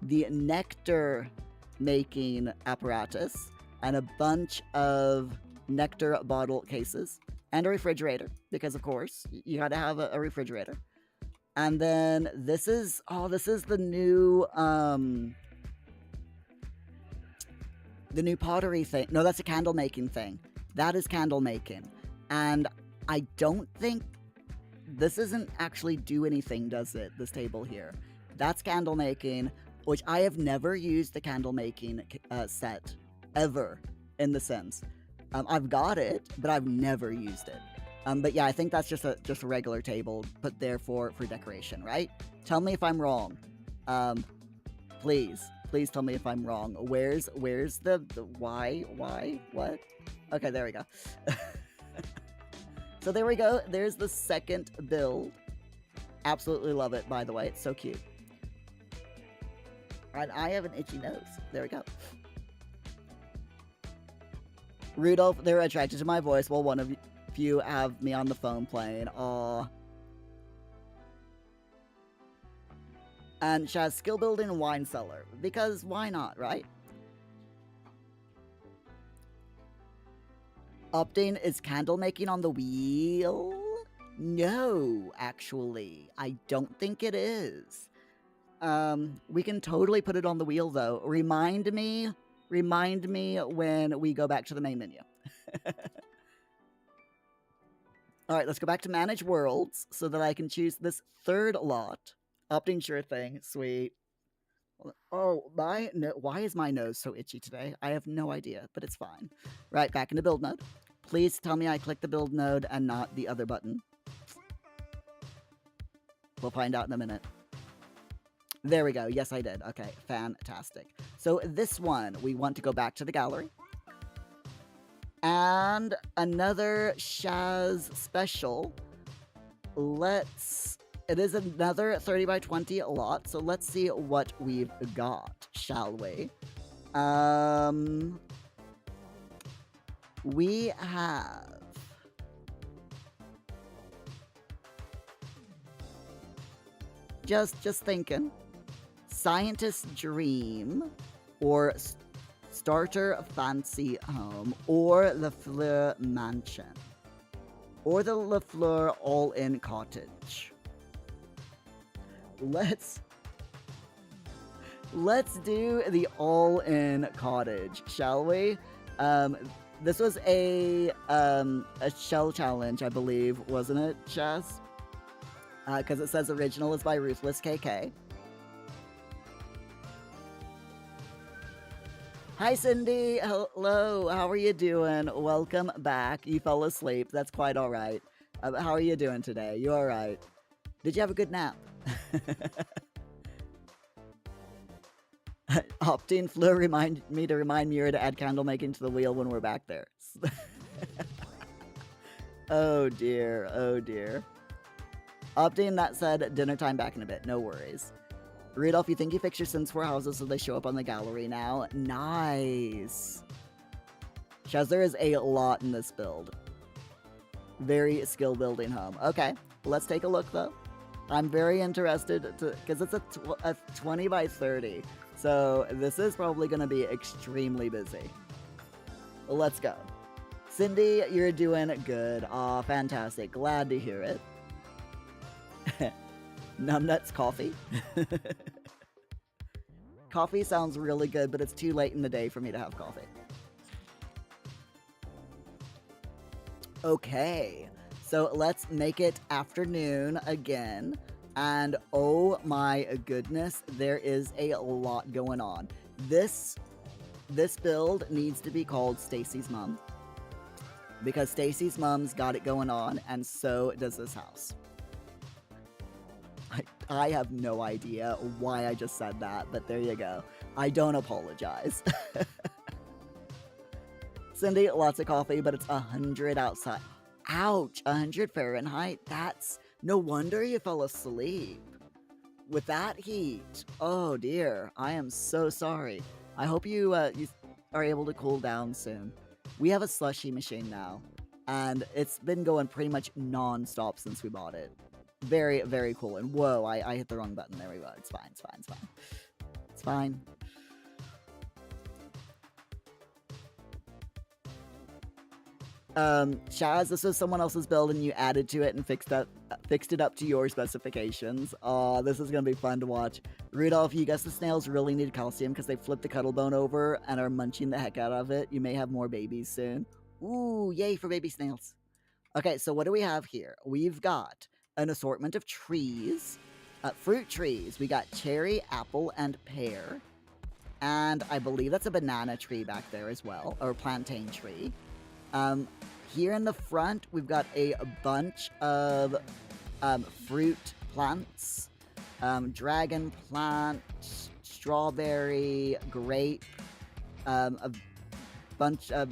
the nectar making apparatus, and a bunch of nectar bottle cases, and a refrigerator, because of course, you gotta have a refrigerator. And then this is the new pottery thing. No, that's a candle making thing. That is candle making. And I don't think this doesn't actually do anything, does it? This table here. That's candle making, which I have never used the candle making set ever in The Sims. I've got it, but I've never used it. But yeah, I think that's just a regular table put there for decoration, right? Tell me if I'm wrong. Please tell me if I'm wrong. Where's the why what? Okay, there we go. So there we go. There's the second build. Absolutely love it, by the way. It's so cute. And I have an itchy nose. There we go. Rudolph, they're attracted to my voice while one of you have me on the phone playing. Aww. And she has skill building and wine cellar. Because why not, right? Opting is candle making on the wheel? No, actually. I don't think it is. We can totally put it on the wheel, though. Remind me when we go back to the main menu. All right, let's go back to Manage Worlds so that I can choose this third lot. Opting, sure thing. Sweet. Oh, why is my nose so itchy today? I have no idea, but it's fine. Right, back into build node. Please tell me I clicked the build node and not the other button. We'll find out in a minute. There we go. Yes, I did. Okay, fantastic. So this one, we want to go back to the gallery. And another Shaz special. It is another 30 by 20 lot, so let's see what we've got, shall we? We have... Just thinking. Scientist's Dream, or Starter Fancy Home, or the Fleur Mansion, or the LaFleur All-In Cottage. Let's do the All-In Cottage, shall we? This was a shell challenge, I believe, wasn't it, Shaz? Because it says original is by Ruthless KK. Hi, Cindy. Hello. How are you doing? Welcome back. You fell asleep. That's quite all right. How are you doing today? You all right? Did you have a good nap? Opting Fleur remind Muir to add candle making to the wheel when we're back there. Oh dear. Oh dear. Opting, that said, dinner time back in a bit. No worries. Rudolph, you think you fixed your Sims 4 houses so they show up on the gallery now? Nice. Shaz, there is a lot in this build. Very skill building home. Okay, let's take a look though. I'm very interested because it's a 20 by 30. So this is probably going to be extremely busy. Let's go. Cindy, you're doing good. Aw, fantastic. Glad to hear it. Numbnuts coffee. Coffee sounds really good, but it's too late in the day for me to have coffee. Okay, so let's make it afternoon again. And oh my goodness, there is a lot going on. This build needs to be called Stacy's Mom, because Stacy's mom's got it going on, and so does this house. I have no idea why I just said that, but there you go. I don't apologize. Cindy, lots of coffee, but it's 100 outside. Ouch, 100 Fahrenheit? That's... No wonder you fell asleep. With that heat. Oh dear, I am so sorry. I hope you are able to cool down soon. We have a slushy machine now, and it's been going pretty much non-stop since we bought it. Very, very cool. And whoa, I hit the wrong button. There we go. It's fine, it's fine, it's fine. It's fine. Shaz, this was someone else's build and you added to it and fixed it up to your specifications. Aw, this is gonna be fun to watch. Rudolph, you guess the snails really need calcium because they flipped the cuddle bone over and are munching the heck out of it. You may have more babies soon. Ooh, yay for baby snails. Okay, so what do we have here? We've got an assortment of trees. Fruit trees. We got cherry, apple, and pear. And I believe that's a banana tree back there as well, or plantain tree. Here in the front, we've got a bunch of fruit plants. Dragon plant, strawberry, grape, a bunch of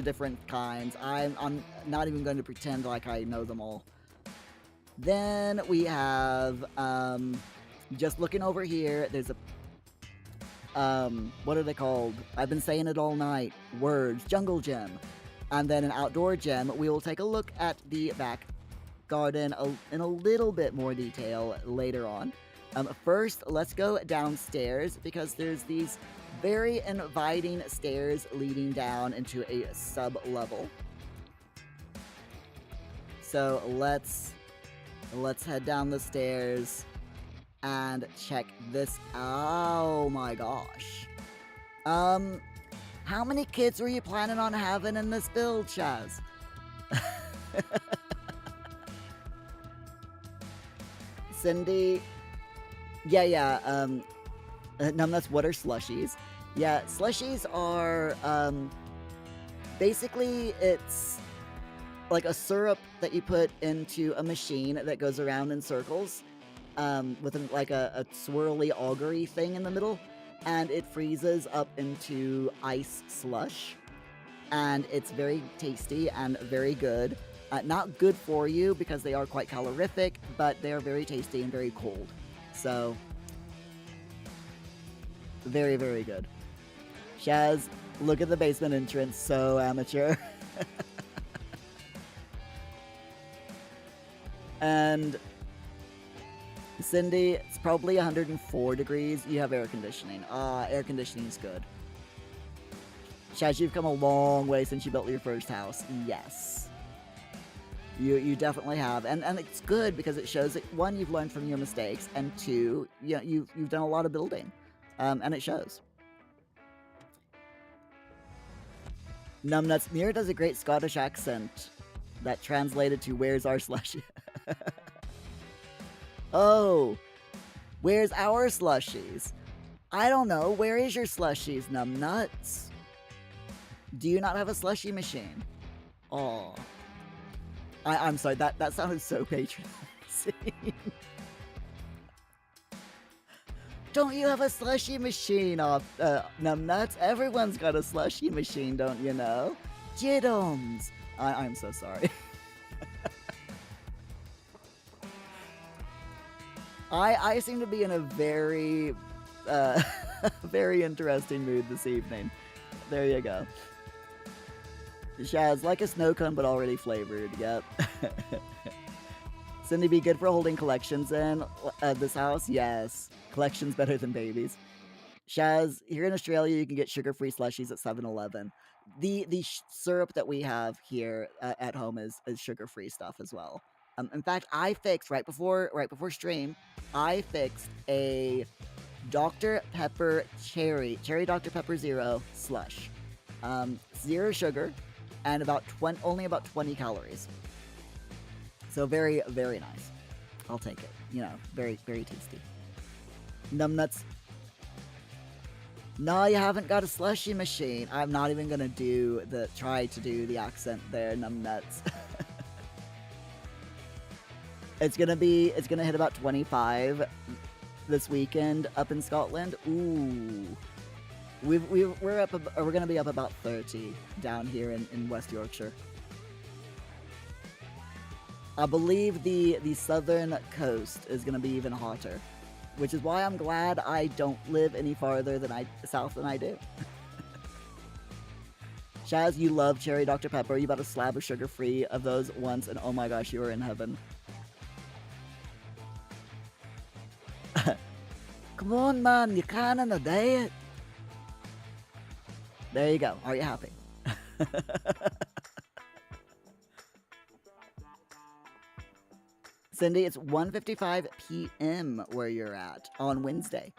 different kinds. I'm not even going to pretend like I know them all. Then we have just looking over here. There's a what are they called? I've been saying it all night. Words. Jungle gym. And then an outdoor gym. We will take a look at the back garden in a little bit more detail later on. First, let's go downstairs because there's these very inviting stairs leading down into a sub-level. So let's head down the stairs and check this. Oh my gosh. How many kids were you planning on having in this build, Chaz? Cindy. Yeah. Numbnuts, what are slushies? Yeah, slushies are, basically it's like a syrup that you put into a machine that goes around in circles, with like a swirly augury thing in the middle, and it freezes up into ice slush, and it's very tasty and very good. Not good for you because they are quite calorific, but they are very tasty and very cold. So, very, very good. Shaz, look at the basement entrance, so amateur. And Cindy, it's probably 104 degrees. You have air conditioning. Air conditioning is good. Shaz, you've come a long way since you built your first house. Yes. You definitely have, and it's good because it shows that, one, you've learned from your mistakes, and two, you've done a lot of building, and it shows. Numbnuts, Muir does a great Scottish accent that translated to "Where's our slushy?" Oh, where's our slushies? I don't know. Where is your slushies, Numbnuts? Do you not have a slushie machine? Oh. I'm sorry, that sounded so patronizing. Don't you have a slushie machine, Numbnuts? Everyone's got a slushie machine, don't you know? Jiddums! I'm so sorry. I seem to be in a very, very interesting mood this evening. There you go. Shaz, like a snow cone, but already flavored. Yep. Cindy, be good for holding collections in this house? Yes. Collections better than babies. Shaz, here in Australia, you can get sugar-free slushies at 7-Eleven. The syrup that we have here at home is sugar-free stuff as well. In fact, I fixed right before stream. I fixed a Dr. Pepper cherry Dr. Pepper Zero slush. 0 sugar. And only about 20 calories. So very, very nice. I'll take it. You know, very, very tasty. Numbnuts. No, you haven't got a slushie machine. I'm not even gonna try to do the accent there, Numbnuts. It's gonna hit about 25 this weekend up in Scotland. Ooh. We're gonna be up about 30 down here in West Yorkshire. I believe the southern coast is gonna be even hotter, which is why I'm glad I don't live any farther south than I do. Shaz, you love cherry Dr. Pepper. You bought a slab of sugar-free of those once, and oh my gosh, you were in heaven. Come on, man, you can't on a diet. There you go. Are you happy? Cindy, it's 1:55 p.m. where you're at on Wednesday.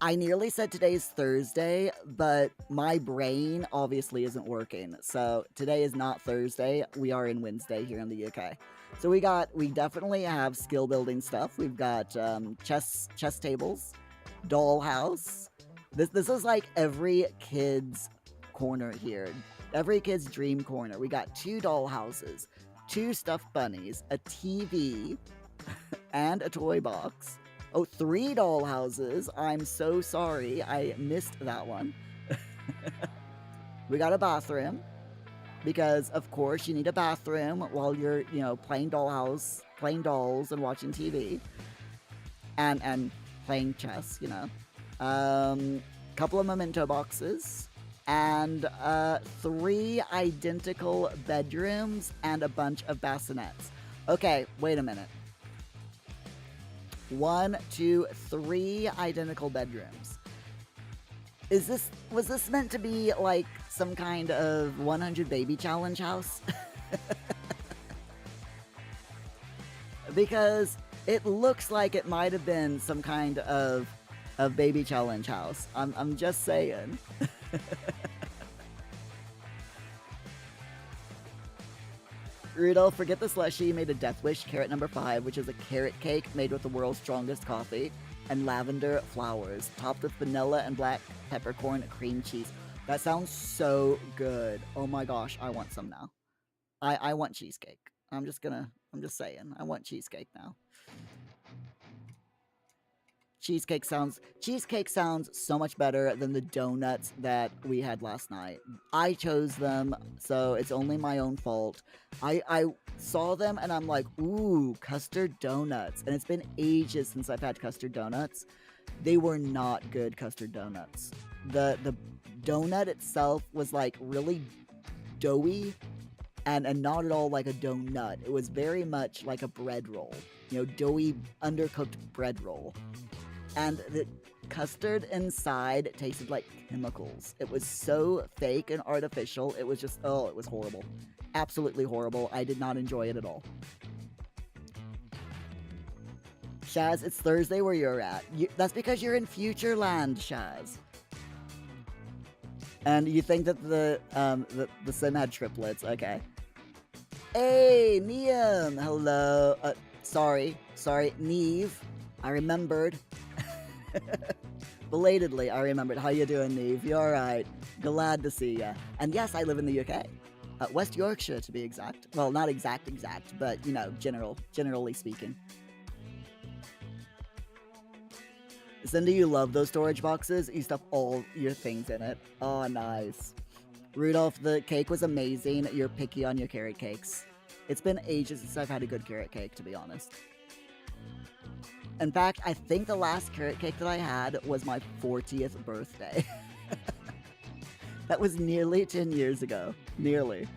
I nearly said today's Thursday, but my brain obviously isn't working. So today is not Thursday. We are in Wednesday here in the UK. So we definitely have skill building stuff. We've got chess tables, dollhouse. This is like every kid's corner here. Every kid's dream corner. We got two dollhouses, two stuffed bunnies, a TV, and a toy box. Oh, three dollhouses. I'm so sorry. I missed that one. We got a bathroom because, of course, you need a bathroom while you're, playing dollhouse, playing dolls, and watching TV, and playing chess. Couple of memento boxes, and three identical bedrooms and a bunch of bassinets. Okay, wait a minute. 1, 2, 3 identical bedrooms. Was this meant to be like some kind of 100 baby challenge house? Because it looks like it might have been some kind of baby challenge house. I'm just saying. Rudolph, forget the slushy, made a Death Wish carrot number 5, which is a carrot cake made with the world's strongest coffee and lavender flowers, topped with vanilla and black peppercorn cream cheese. That sounds so good. Oh my gosh, I want some now. I want cheesecake. I'm just saying, I want cheesecake now. Cheesecake sounds so much better than the donuts that we had last night. I chose them, so it's only my own fault. I saw them and I'm like, ooh, custard donuts. And it's been ages since I've had custard donuts. They were not good custard donuts. The donut itself was like really doughy and not at all like a donut. It was very much like a bread roll. Doughy, undercooked bread roll. And the custard inside tasted like chemicals. It was so fake and artificial. It was just, it was horrible. Absolutely horrible. I did not enjoy it at all. Shaz, it's Thursday where you're at. That's because you're in future land, Shaz. And you think that the sim had triplets. Okay. Hey, Niam. Hello. Sorry, Neve. I remembered. Belatedly, I remembered. How you doing, Neve? You alright? Glad to see ya. And yes, I live in the UK. West Yorkshire, to be exact. Well, not exact, but, generally speaking. Cindy, you love those storage boxes? You stuff all your things in it. Oh, nice. Rudolph, the cake was amazing. You're picky on your carrot cakes. It's been ages since I've had a good carrot cake, to be honest. In fact, I think the last carrot cake that I had was my 40th birthday. That was nearly 10 years ago. Nearly.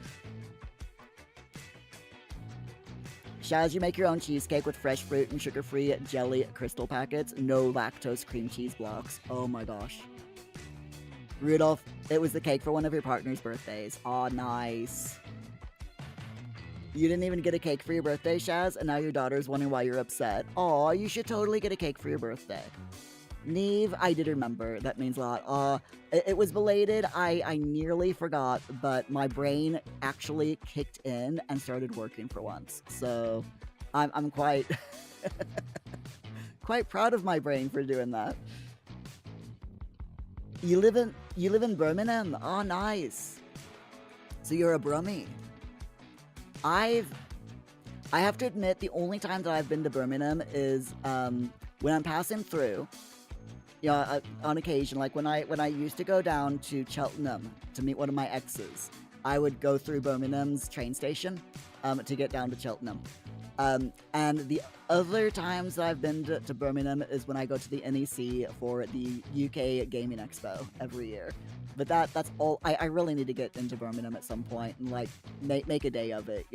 Shaz, you make your own cheesecake with fresh fruit and sugar-free jelly crystal packets. No lactose cream cheese blocks. Oh my gosh. Rudolph, it was the cake for one of your partner's birthdays. Aw, nice. You didn't even get a cake for your birthday, Shaz, and now your daughter's wondering why you're upset. Aw, you should totally get a cake for your birthday. Neve, I did remember. That means a lot. It was belated. I nearly forgot, but my brain actually kicked in and started working for once. So I'm quite quite proud of my brain for doing that. You live in Birmingham. Oh, nice. So you're a Brummie. I have to admit, the only time that I've been to Birmingham is when I'm passing through. On occasion, like when I used to go down to Cheltenham to meet one of my exes, I would go through Birmingham's train station to get down to Cheltenham. And the other times that I've been to Birmingham is when I go to the NEC for the UK Gaming Expo every year. But that's all. I really need to get into Birmingham at some point and like make a day of it,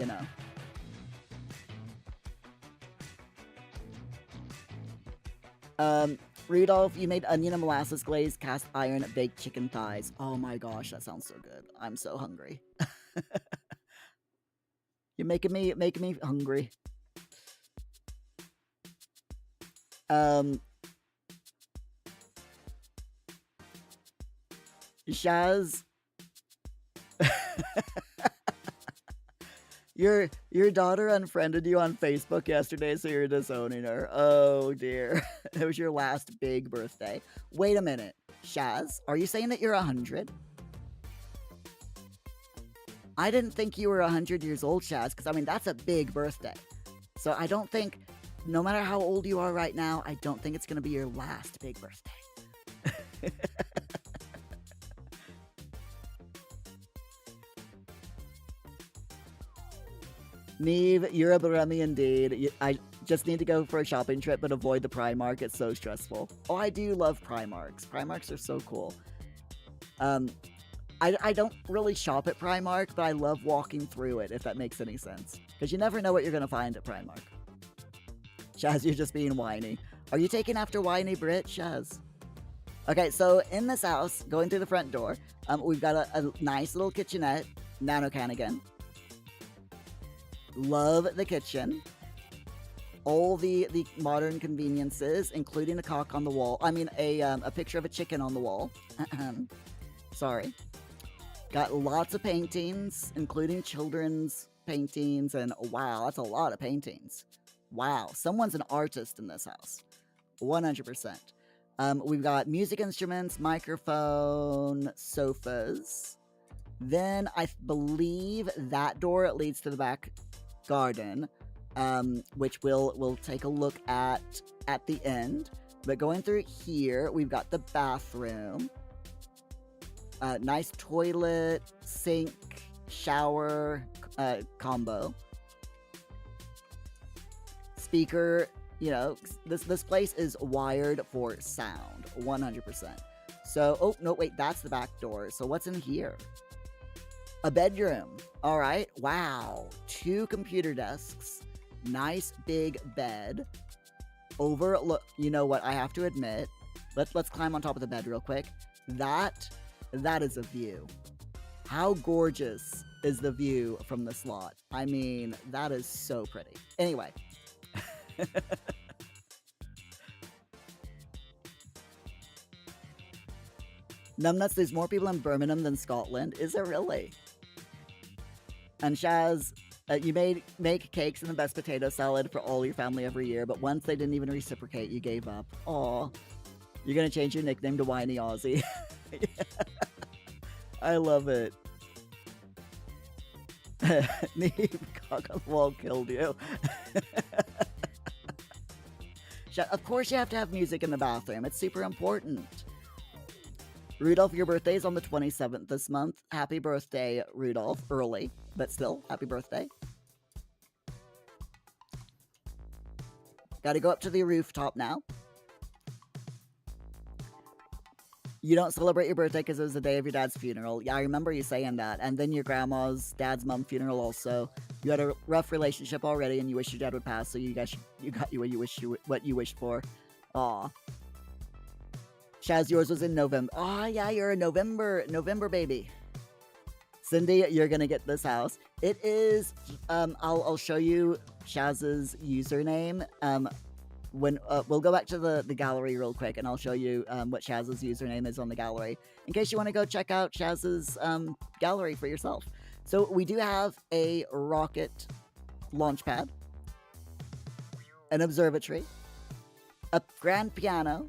Rudolph, you made onion and molasses glazed cast iron baked chicken thighs. Oh my gosh, that sounds so good. I'm so hungry. You're making me hungry. Shaz, your daughter unfriended you on Facebook yesterday, so you're disowning her. Oh dear. It was your last big birthday. Wait a minute. Shaz, are you saying that you're 100? I didn't think you were 100 years old, Shaz, because I mean, that's a big birthday. So I don't think, no matter how old you are right now, I don't think it's going to be your last big birthday. Neve, you're a Baremi indeed. I just need to go for a shopping trip, but avoid the Primark. It's so stressful. Oh, I do love Primarks. Primarks are so cool. Um, I don't really shop at Primark, but I love walking through it, if that makes any sense. Because you never know what you're going to find at Primark. Shaz, you're just being whiny. Are you taking after whiny Brit, Shaz? Okay, so in this house, going through the front door, we've got a nice little kitchenette. Nano can again. Love the kitchen. All the modern conveniences, including a cock on the wall. I mean, a picture of a chicken on the wall. Sorry. Got lots of paintings, including children's paintings, and wow, that's a lot of paintings. Wow, someone's an artist in this house. 100%. We've got music instruments, microphone, sofas. Then I believe that door leads to the back garden, which we'll take a look at the end. But going through here, we've got the bathroom. Nice toilet, sink, shower combo. Speaker, you know, this place is wired for sound, 100%. So, oh, no, wait, that's the back door. So what's in here? A bedroom. All right. Wow. 2 computer desks. Nice big bed. Overlook. You know what? I have to admit. Let's climb on top of the bed real quick. That is a view. How gorgeous is the view from this lot? I mean, that is so pretty. Anyway. Numbnuts, there's more people in Birmingham than Scotland. Is there really? And Shaz, you make cakes and the best potato salad for all your family every year, but once they didn't even reciprocate, you gave up. Aw. You're gonna change your nickname to Whiny Aussie. I love it. Neve, cock on the wall killed you. Of course you have to have music in the bathroom. It's super important. Rudolph, your birthday is on the 27th this month. Happy birthday, Rudolph. Early, but still, happy birthday. Gotta go up to the rooftop now. You don't celebrate your birthday because it was the day of your dad's funeral. Yeah, I remember you saying that. And then your grandma's dad's mom funeral also. You had a rough relationship already, and you wish your dad would pass, so you got what you wished for. Aw. Shaz, yours was in November. Oh yeah, you're a November baby. Cindy, you're gonna get this house. It is. I'll show you Shaz's username. When we'll go back to the gallery real quick, and I'll show you what Shaz's username is on the gallery, in case you want to go check out Shaz's gallery for yourself. So we do have a rocket launch pad, an observatory, a grand piano,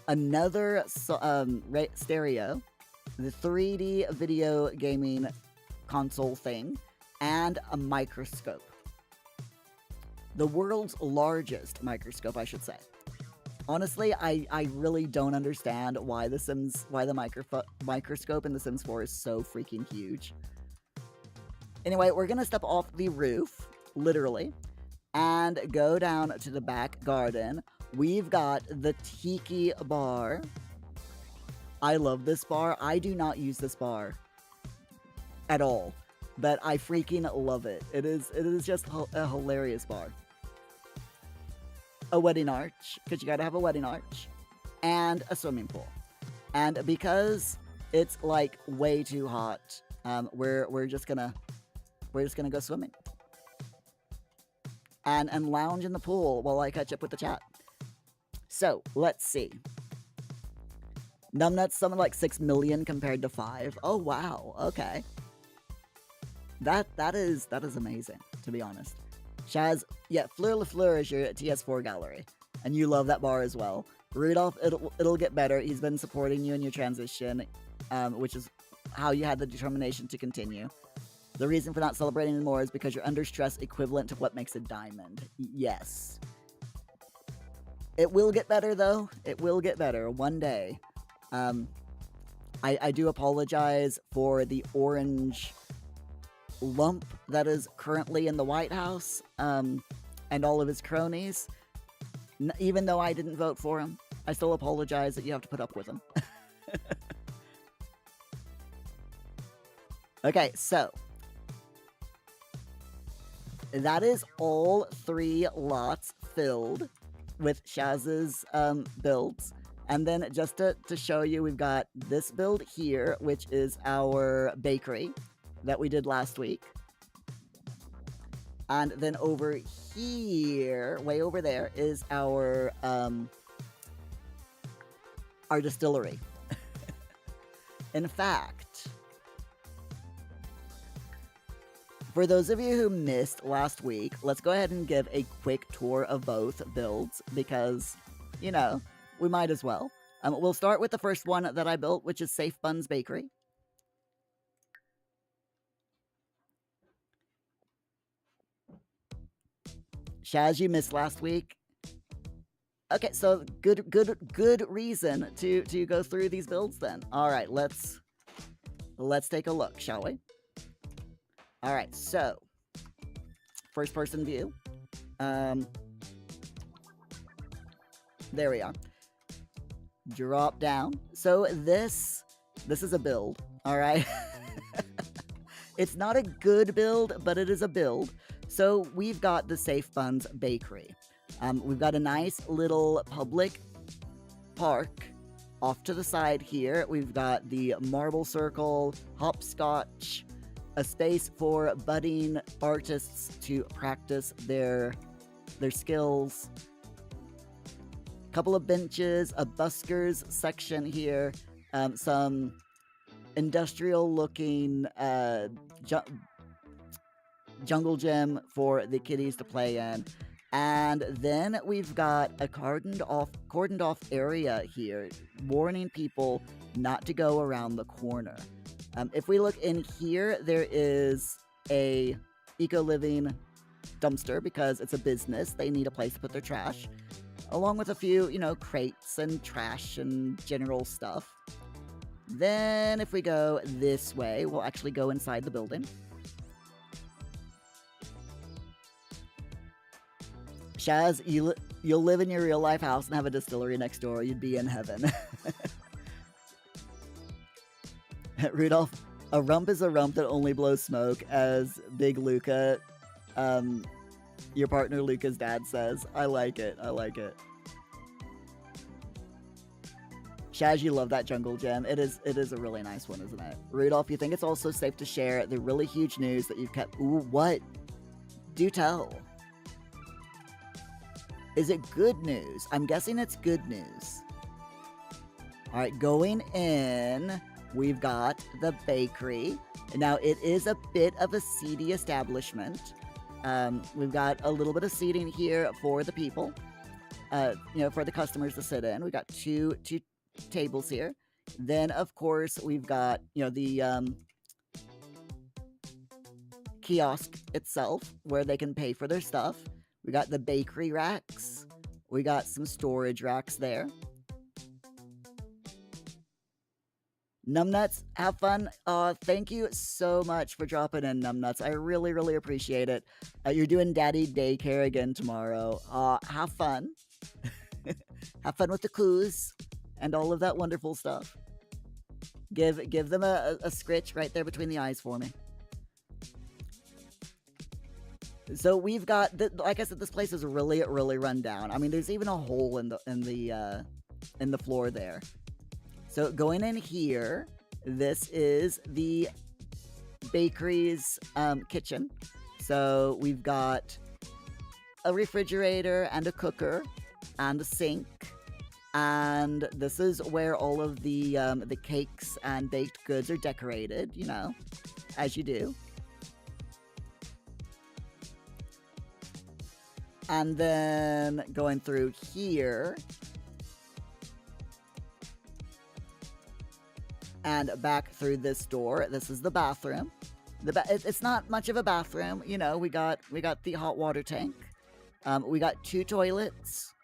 another stereo, the 3D video gaming console thing, and a microscope. The world's largest microscope, I should say. Honestly, I really don't understand why the microscope in The Sims 4 is so freaking huge. Anyway, we're gonna step off the roof, literally, and go down to the back garden. We've got the Tiki bar. I love this bar. I do not use this bar at all, but I freaking love it. It is just a hilarious bar. A wedding arch, because you gotta have a wedding arch, and a swimming pool. And because it's like way too hot, we're just gonna go swimming and lounge in the pool while I catch up with the chat. So let's see. Numbnuts, something like 6 million compared to 5. Oh, wow. Okay. That is amazing, to be honest. Shaz, yeah, Fleur LeFleur is your TS4 gallery. And you love that bar as well. Rudolph, it'll get better. He's been supporting you in your transition, which is how you had the determination to continue. The reason for not celebrating anymore is because you're under stress equivalent to what makes a diamond. Yes. It will get better, though. It will get better one day. I do apologize for the orange lump that is currently in the White House, and all of his cronies. Even though I didn't vote for him, I still apologize that you have to put up with him. Okay, so that is all 3 lots filled with Shaz's builds. And then just to show you, we've got this build here, which is our bakery that we did last week. And then over here, way over there, is our distillery. In fact, for those of you who missed last week, let's go ahead and give a quick tour of both builds because, you know, we might as well. We'll start with the first one that I built, which is Safe Buns Bakery. Shaz, you missed last week. Okay, so good reason to go through these builds then. All right, let's take a look, shall we? All right, so first person view. There we are. Drop down. So this is a build, all right? It's not a good build, but it is a build. So we've got the Safe Buns Bakery. We've got a nice little public park off to the side here. We've got the marble circle, hopscotch, a space for budding artists to practice their skills. A couple of benches, a buskers section here, some industrial-looking jungle gym for the kiddies to play in. And then we've got a cordoned off area here, warning people not to go around the corner. If we look in here, there is a eco-living dumpster because it's a business. They need a place to put their trash, along with a few, you know, crates and trash and general stuff. Then if we go this way, we'll actually go inside the building. Shaz, you'll live in your real life house and have a distillery next door. You'd be in heaven. Rudolph, a rump is a rump that only blows smoke, as Big Luca, your partner Luca's dad says. I like it. I like it. Shaz, you love that jungle gem. It is a really nice one, isn't it? Rudolph, you think it's also safe to share the really huge news that you've kept... Ooh, what? Do tell. Is it good news? I'm guessing it's good news. All right, going in, we've got the bakery. Now, it is a bit of a seedy establishment. We've got a little bit of seating here for the people, you know, for the customers to sit in. We've got two tables here. Then, of course, we've got, you know, the kiosk itself where they can pay for their stuff. We got the bakery racks. We got some storage racks there. Numbnuts, have fun. Thank you so much for dropping in, Numbnuts. I really, really appreciate it. You're doing daddy daycare again tomorrow. Have fun. Have fun with the coos and all of that wonderful stuff. Give them a scritch right there between the eyes for me. So we've got, like I said, this place is really, really run down. I mean, there's even a hole in the floor there. So going in here, this is the bakery's kitchen. So we've got a refrigerator and a cooker and a sink. And this is where all of the cakes and baked goods are decorated, you know, as you do. And then going through here and back through this door. This is the bathroom. It's not much of a bathroom, you know. We got the hot water tank. We got 2 toilets,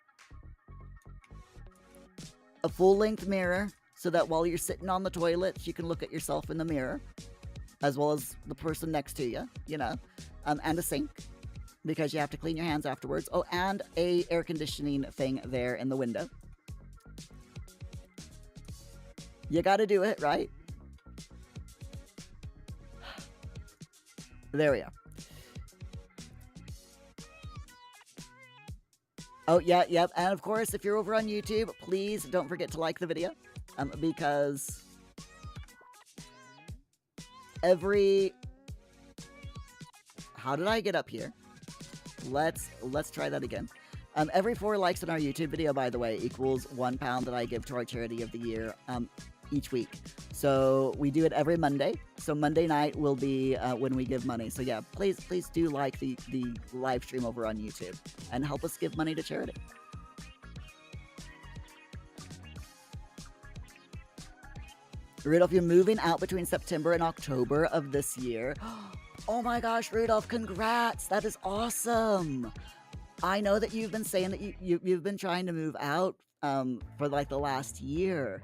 a full-length mirror, so that while you're sitting on the toilet, you can look at yourself in the mirror, as well as the person next to you, you know, and a sink, because you have to clean your hands afterwards. Oh, and a air conditioning thing there in the window. You gotta do it, right? There we are. Oh, yeah, yep. And of course, if you're over on YouTube, please don't forget to like the video, because every... How did I get up here? Let's try that again. Every 4 likes on our YouTube video, by the way, equals £1 that I give to our charity of the year each week. So we do it every Monday. So Monday night will be when we give money. So yeah, please do like the live stream over on YouTube and help us give money to charity. Rudolph, you're moving out between September and October of this year. Oh my gosh, Rudolph, congrats! That is awesome! I know that you've been saying that you've been trying to move out for like the last year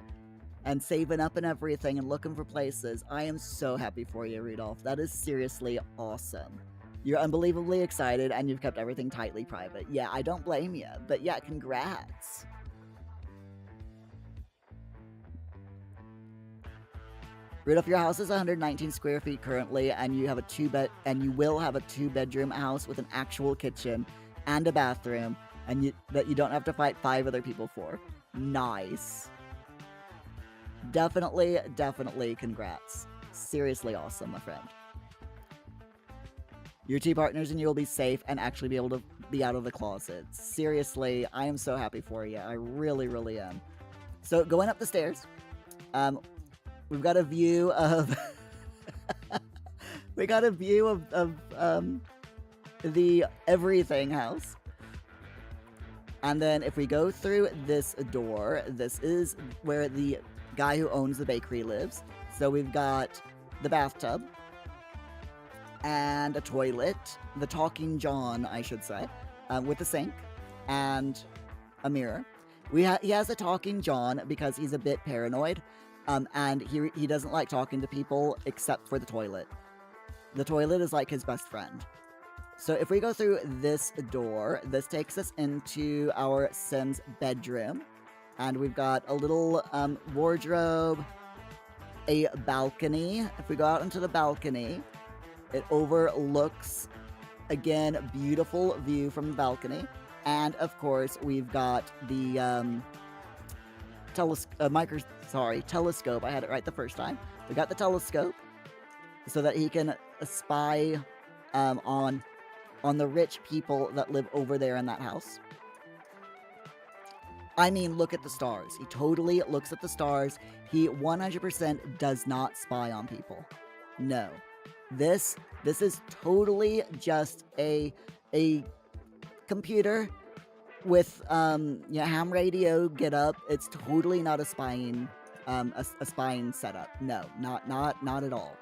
and saving up and everything and looking for places. I am so happy for you, Rudolph. That is seriously awesome. You're unbelievably excited and you've kept everything tightly private. Yeah, I don't blame you, but yeah, congrats. Rudolph, your house is 119 square feet currently, and you have you will have a 2-bedroom house with an actual kitchen and a bathroom, and that you don't have to fight 5 other people for. Nice. Definitely congrats. Seriously awesome, my friend. Your 2 partners and you will be safe and actually be able to be out of the closet. Seriously, I am so happy for you. I really am. So going up the stairs, we've got a view of the everything house. And then if we go through this door, this is where the guy who owns the bakery lives. So we've got the bathtub and a toilet, the Talking John, I should say, with a sink and a mirror. He has a Talking John because he's a bit paranoid, and he doesn't like talking to people except for the toilet. The toilet is like his best friend. So if we go through this door, this takes us into our Sim's bedroom. And we've got a little wardrobe, a balcony. If we go out into the balcony, it overlooks, again, beautiful view from the balcony. And of course, we've got the telescope. I had it right the first time. We got the telescope so that he can spy on the rich people that live over there in that house. I mean, look at the stars. He totally looks at the stars. He 100% does not spy on people. No. This is totally just a computer with ham radio get up. It's totally not a spying spying setup. No, not at all.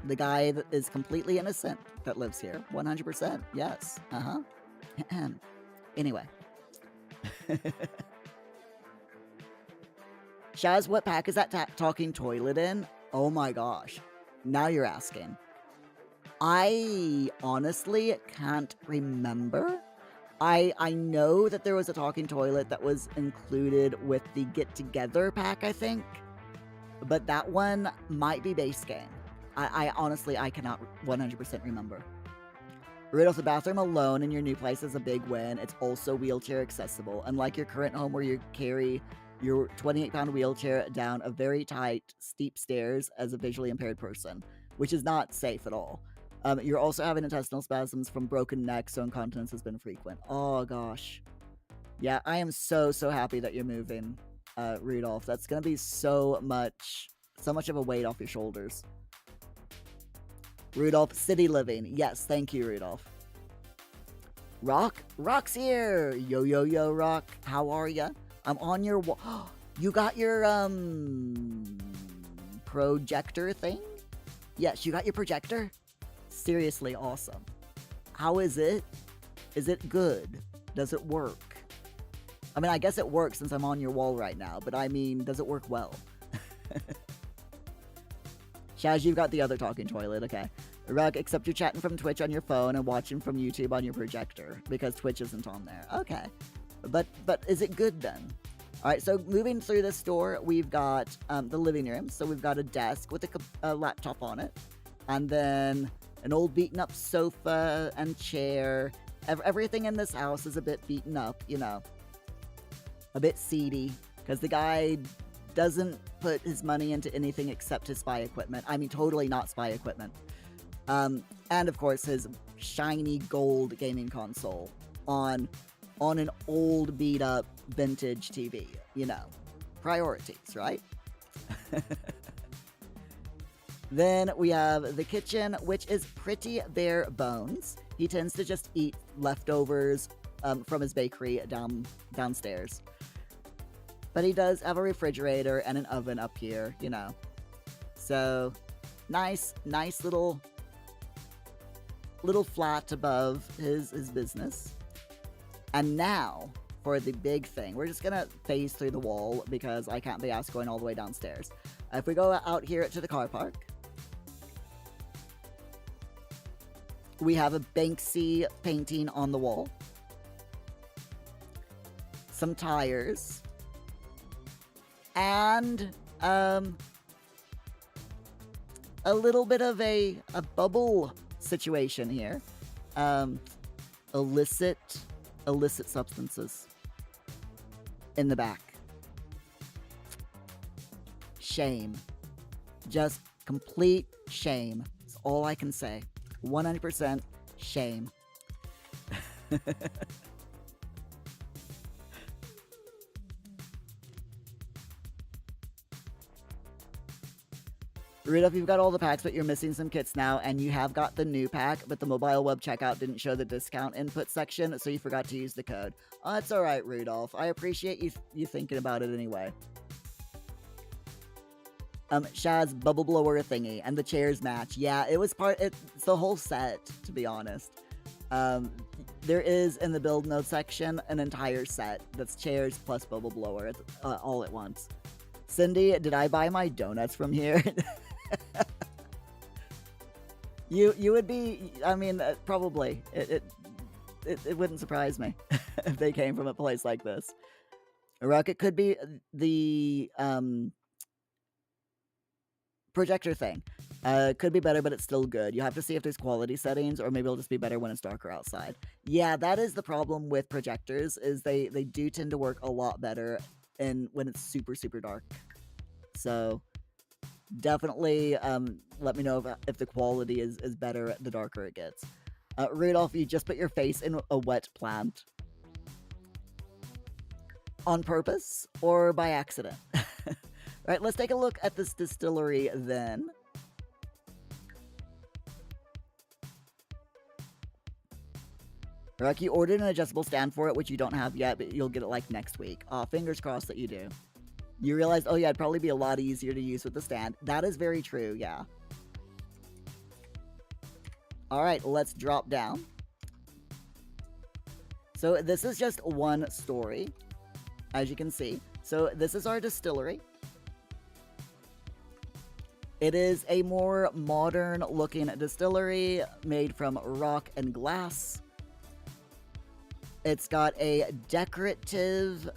The guy that is completely innocent that lives here. 100%. Yes. Anyway. Shaz, what pack is that talking toilet in? Oh my gosh. Now you're asking. I honestly can't remember. I know that there was a talking toilet that was included with the Get Together pack, I think. But that one might be base game. I honestly, I cannot 100% remember. Rudolph, the bathroom alone in your new place is a big win. It's also wheelchair accessible. Unlike your current home where you carry your 28-pound wheelchair down a very tight, steep stairs as a visually impaired person, which is not safe at all. You're also having intestinal spasms from broken neck, so incontinence has been frequent. Oh, gosh. Yeah, I am so happy that you're moving, Rudolph. That's gonna be so much of a weight off your shoulders. Rudolph, city living. Yes, thank you, Rudolph. Rock's here. Yo, Rock. How are ya? I'm on your wall. You got your projector thing? Yes, you got your projector. Seriously awesome. How is it? Is it good? Does it work? I mean, I guess it works since I'm on your wall right now, but I mean, does it work well? Shaz, you've got the other talking toilet, okay. Rug, except you're chatting from Twitch on your phone and watching from YouTube on your projector, because Twitch isn't on there. Okay. But is it good then? Alright, so moving through the store, we've got the living room. So we've got a desk with a laptop on it. And then an old beaten up sofa and chair. Everything in this house is a bit beaten up, you know. A bit seedy, because the guy doesn't put his money into anything except his spy equipment. I mean, totally not spy equipment. And of course, his shiny gold gaming console on an old beat up vintage TV. You know, priorities, right? Then we have the kitchen, which is pretty bare bones. He tends to just eat leftovers from his bakery downstairs. But he does have a refrigerator and an oven up here, you know. So, nice little flat above his business. And now, for the big thing. We're just gonna phase through the wall because I can't be asked going all the way downstairs. If we go out here to the car park, we have a Banksy painting on the wall. Some tires. And a little bit of a bubble situation here. Illicit substances in the back. Shame. Just complete shame. That's all I can say. 100% shame. Rudolph, you've got all the packs, but you're missing some kits now, and you have got the new pack, but the mobile web checkout didn't show the discount input section, so you forgot to use the code. Oh, that's alright, Rudolph. I appreciate you thinking about it anyway. Shaz bubble blower thingy, and the chairs match. Yeah, it's the whole set, to be honest. There is, in the build node section, an entire set that's chairs plus bubble blower all at once. Cindy, did I buy my donuts from here? You would be, I mean, probably. It wouldn't surprise me if they came from a place like this. Rocket could be the projector thing. Could be better, but it's still good. You have to see if there's quality settings, or maybe it'll just be better when it's darker outside. Yeah, that is the problem with projectors, is they do tend to work a lot better when it's super dark. So definitely let me know if the quality is better the darker it gets. Rudolph, you just put your face in a wet plant. On purpose or by accident? Right, let's take a look at this distillery then. Rocky ordered an adjustable stand for it, which you don't have yet, but you'll get it like next week. Fingers crossed that you do. You realized, oh yeah, it'd probably be a lot easier to use with the stand. That is very true, yeah. Alright, let's drop down. So this is just one story, as you can see. So this is our distillery. It is a more modern looking distillery made from rock and glass. It's got a decorative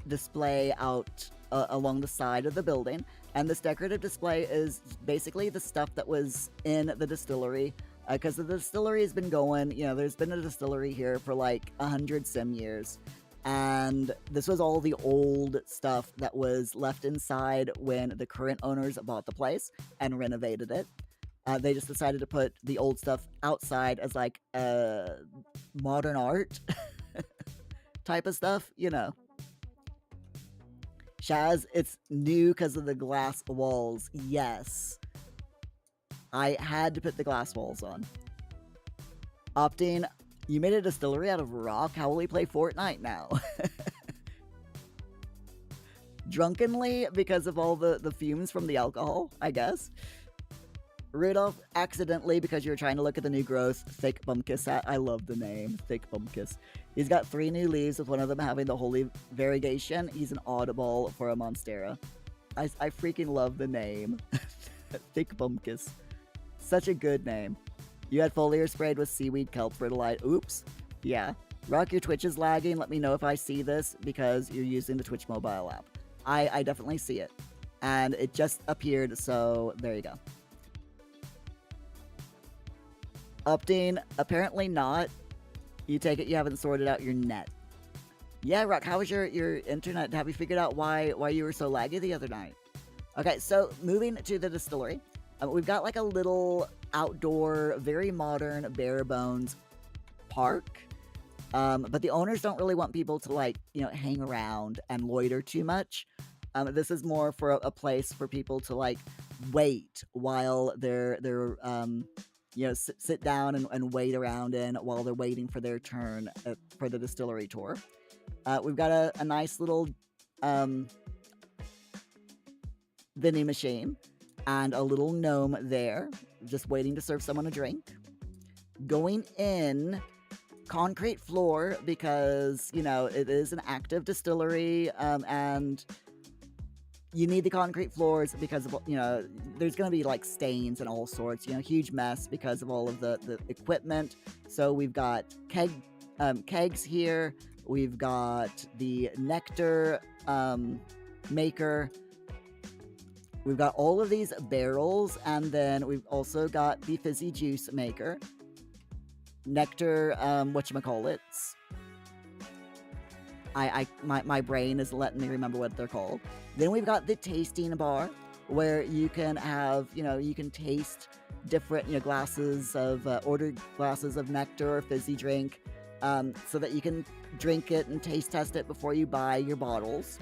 display out along the side of the building, and this decorative display is basically the stuff that was in the distillery, because the distillery has been going, you know, there's been a distillery here for like 100 some years, and this was all the old stuff that was left inside when the current owners bought the place and renovated it. They just decided to put the old stuff outside as like modern art type of stuff, you know. Shaz, it's new because of the glass walls. Yes. I had to put the glass walls on. Opting, you made a distillery out of rock? How will we play Fortnite now? Drunkenly, because of all the fumes from the alcohol, I guess. Rudolph, accidentally, because you were trying to look at the new growth, Thick Bumkus hat. I love the name, Thick Bumkus. He's got 3 new leaves, with one of them having the holy variegation. He's an oddball for a Monstera. I freaking love the name. Thick Bumkus. Such a good name. You had foliar sprayed with seaweed kelp fertilized. Oops. Yeah. Rock, your Twitch is lagging. Let me know if I see this, because you're using the Twitch mobile app. I definitely see it. And it just appeared, so there you go. Opting, apparently not. You take it you haven't sorted out your net. Yeah, Rock, how was your internet? Have you figured out why you were so laggy the other night? Okay, so moving to the distillery. We've got like a little outdoor, very modern, bare bones park. But the owners don't really want people to, like, you know, hang around and loiter too much. This is more for a place for people to, like, wait while they're you know, sit down and wait around in while they're waiting for their turn for the distillery tour. We've got a nice little vending machine and a little gnome there, just waiting to serve someone a drink. Going in, concrete floor, because, you know, it is an active distillery, and you need the concrete floors because of, you know, there's going to be like stains and all sorts, you know, huge mess because of all of the equipment. So we've got kegs here. We've got the nectar maker. We've got all of these barrels, and then we've also got the fizzy juice maker. Nectar, whatchamacallits. My brain is letting me remember what they're called. Then we've got the tasting bar, where you can have, you know, you can taste different, you know, glasses of, ordered glasses of nectar or fizzy drink, so that you can drink it and taste test it before you buy your bottles.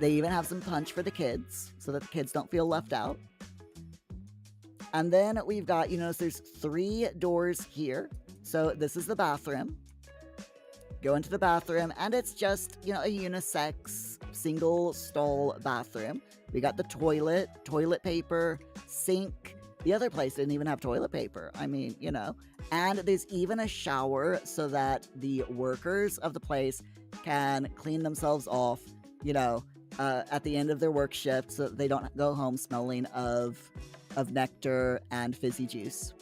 They even have some punch for the kids, so that the kids don't feel left out. And then we've got, you notice there's 3 doors here. So this is the bathroom. Go into the bathroom, and it's just, you know, a unisex single stall bathroom. We got the toilet paper, sink. The other place didn't even have toilet paper. I mean, you know. And there's even a shower so that the workers of the place can clean themselves off, you know, at the end of their work shift, so that they don't go home smelling of nectar and fizzy juice.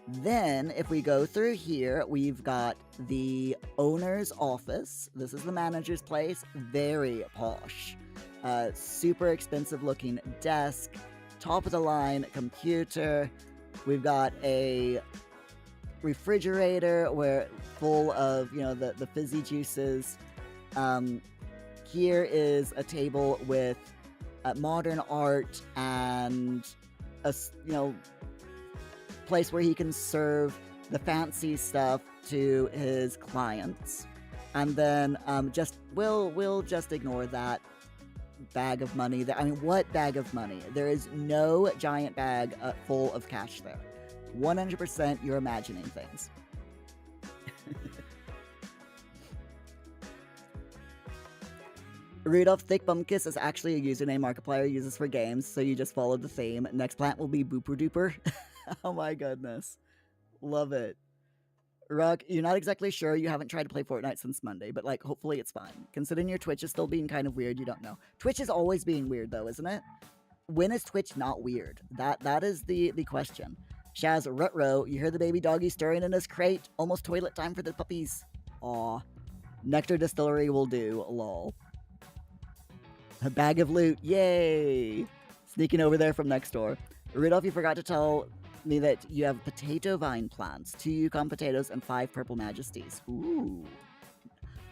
Then, if we go through here, we've got the owner's office. This is the manager's place. Very posh. Super expensive looking desk. Top of the line computer. We've got a refrigerator full of, you know, the fizzy juices. Here is a table with modern art and a, you know, place where he can serve the fancy stuff to his clients. And then we'll just ignore that bag of money. I mean, what bag of money? There is no giant bag full of cash there. 100% you're imagining things. Rudolph Thick Bumkus is actually a username Markiplier uses for games, so you just followed the theme. Next plant will be Booper Duper. Oh my goodness. Love it. Rug, you're not exactly sure. You haven't tried to play Fortnite since Monday, but, like, hopefully it's fine. Considering your Twitch is still being kind of weird, you don't know. Twitch is always being weird, though, isn't it? When is Twitch not weird? That is the question. Shaz, Rutro, you hear the baby doggy stirring in his crate? Almost toilet time for the puppies. Aw. Nectar Distillery will do, lol. A bag of loot, yay! Sneaking over there from next door. Rudolph, you forgot to tell me that you have potato vine plants, 2 Yukon potatoes, and 5 purple majesties. Ooh.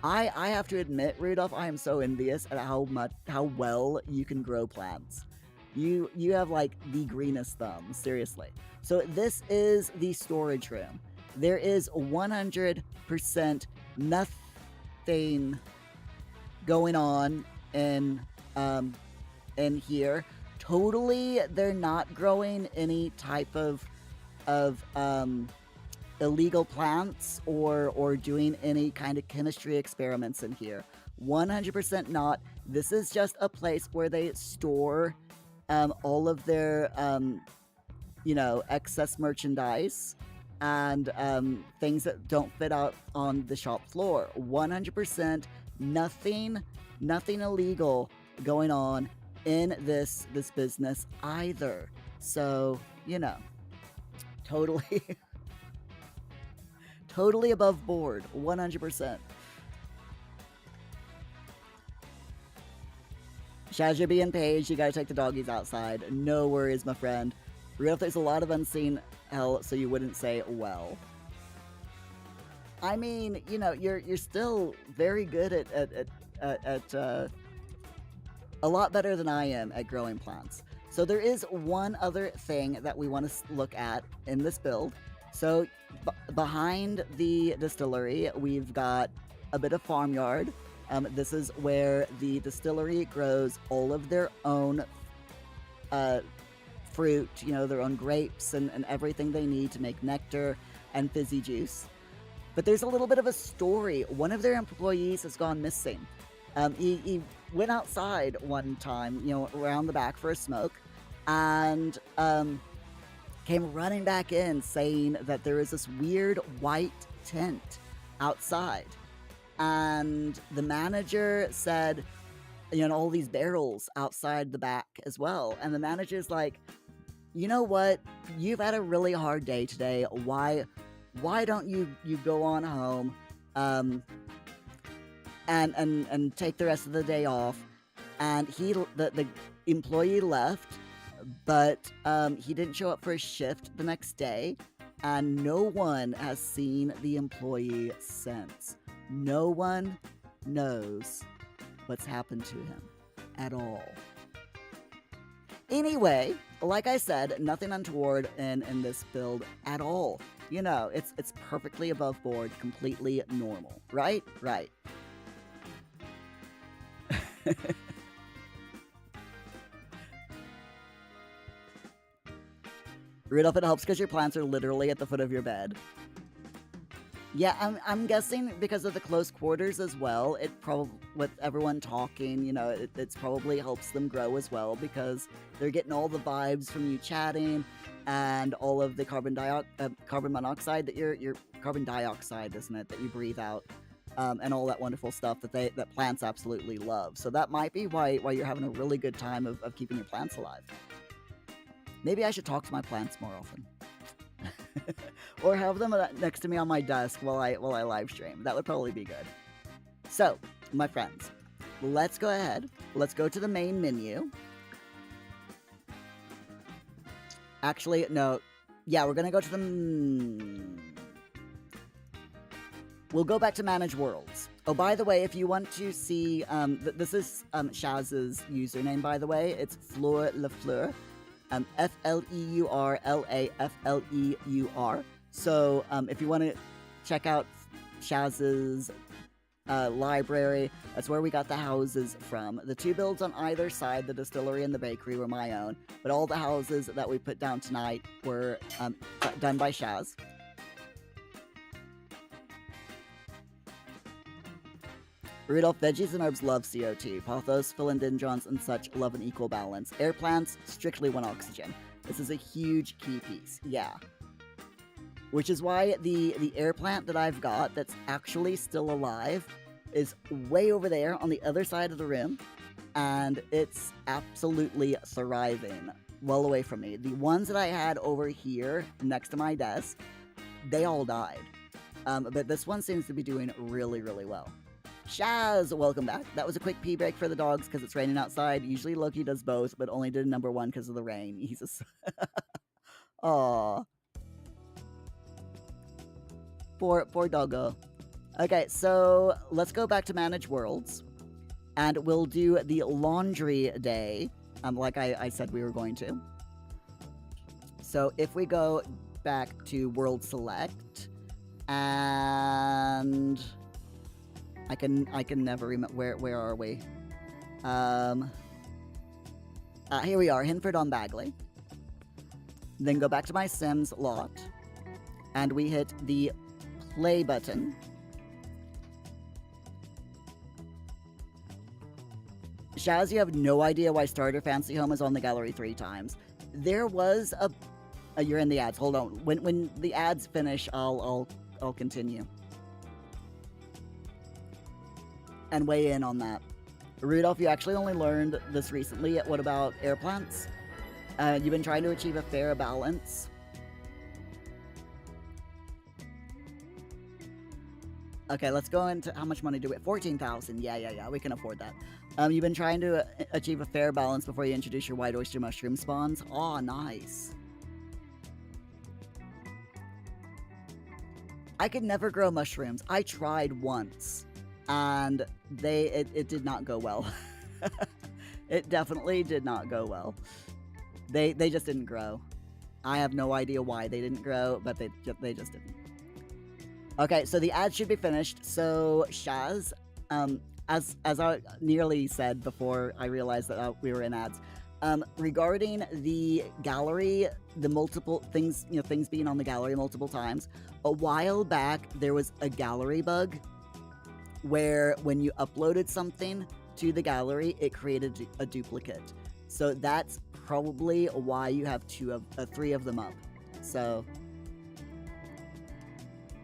I have to admit, Rudolph, I am so envious at how well you can grow plants. You have, like, the greenest thumb, seriously. So this is the storage room. There is 100% nothing going on in here. Totally, they're not growing any type of illegal plants or doing any kind of chemistry experiments in here. 100% not. This is just a place where they store all of their excess merchandise and things that don't fit out on the shop floor. 100% nothing illegal going on in this business either. So, totally totally above board, 100%. Shaz, you're being paged. You gotta take the doggies outside. No worries, my friend. Real, there's a lot of unseen hell, so you wouldn't say well. I mean, you're still very good at a lot better than I am at growing plants. So there is one other thing that we want to look at in this build. So behind the distillery, we've got a bit of farmyard. This is where the distillery grows all of their own fruit, their own grapes and everything they need to make nectar and fizzy juice. But there's a little bit of a story. One of their employees has gone missing. He went outside one time, around the back for a smoke, and came running back in saying that there is this weird white tent outside. And the manager said, all these barrels outside the back as well. And the manager's like, you know what? You've had a really hard day today. Why don't you go on home and take the rest of the day off? And the employee left, but he didn't show up for his shift the next day, and no one has seen the employee since. No one knows what's happened to him at all. Anyway, like I said, nothing untoward in this build at all. It's perfectly above board, completely normal. Right? Right. Rudolph, it helps because your plants are literally at the foot of your bed. Yeah, I'm guessing because of the close quarters as well. It probably, with everyone talking, it's probably helps them grow as well because they're getting all the vibes from you chatting and all of the carbon monoxide that your carbon dioxide, isn't it, that you breathe out, and all that wonderful stuff that plants absolutely love. So that might be why you're having a really good time of keeping your plants alive. Maybe I should talk to my plants more often. Or have them next to me on my desk while I live stream. That would probably be good. So, my friends, let's go ahead. Let's go to the main menu. Actually, no. Yeah, we're going to go to the... We'll go back to Manage Worlds. Oh, by the way, if you want to see... this is Shaz's username, by the way. It's Fleur Lafleur. FLEUR. So if you want to check out Shaz's library, that's where we got the houses from. The two builds on either side, the distillery and the bakery, were my own, but all the houses that we put down tonight were done by Shaz. Rudolph, veggies and herbs love CO2. Pothos, philodendrons, and such love an equal balance. Air plants strictly want oxygen. This is a huge key piece. Yeah. Which is why the air plant that I've got that's actually still alive is way over there on the other side of the room. And it's absolutely thriving well away from me. The ones that I had over here next to my desk, they all died. But this one seems to be doing really, really well. Shaz, welcome back. That was a quick pee break for the dogs because it's raining outside. Usually Loki does both, but only did number one because of the rain. He's a... Aww. Poor doggo. Okay, so let's go back to Manage Worlds. And we'll do the laundry day, like I said we were going to. So if we go back to World Select, And I can never remember where are we? Here we are, Hinford on Bagley. Then go back to my Sims lot, and we hit the play button. Shaz, you have no idea why Starter Fancy Home is on the gallery 3 times. There was a you're in the ads. Hold on. When the ads finish, I'll continue and weigh in on that. Rudolph, you actually only learned this recently. What about air plants? You've been trying to achieve a fair balance. Okay, let's go into how much money do we have? 14,000. Yeah, we can afford that. You've been trying to achieve a fair balance before you introduce your white oyster mushroom spawns. Aw, nice. I could never grow mushrooms. I tried once, and it did not go well. It definitely did not go well. They just didn't grow. I have no idea why they didn't grow, but they just didn't. Okay, so the ad should be finished. So Shaz, as I nearly said before I realized that we were in ads, regarding the gallery, the multiple things, things being on the gallery multiple times, a while back there was a gallery bug where when you uploaded something to the gallery, it created a duplicate. So that's probably why you have 3 of them up. So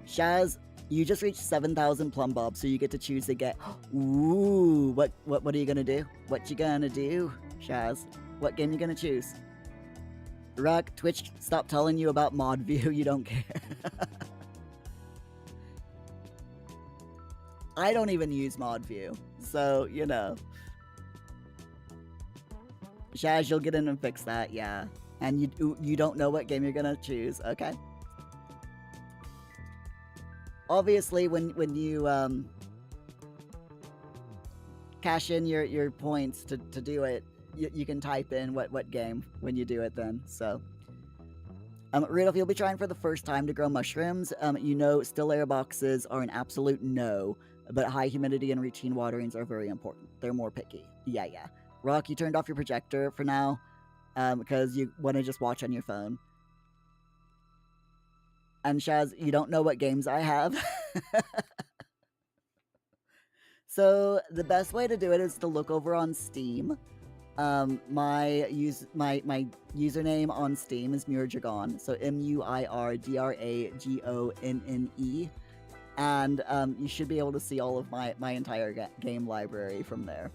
Shaz, you just reached 7,000 plum bobs, so you get to choose to get. Ooh, what are you gonna do? What you gonna do, Shaz? What game you gonna choose? Ruck, Twitch, stop telling you about mod view. You don't care. I don't even use mod view, so Shaz, you'll get in and fix that, yeah. And you don't know what game you're gonna choose, okay? Obviously, when you cash in your points to do it, you can type in what game when you do it then. So, Rudolph, you'll be trying for the first time to grow mushrooms. Still air boxes are an absolute no, but high humidity and routine waterings are very important. They're more picky. Yeah. Rock, you turned off your projector for now because you want to just watch on your phone. And Shaz, you don't know what games I have. So the best way to do it is to look over on Steam. My username on Steam is Muir, so MUIRDRAGONNE, and you should be able to see all of my entire game library from there.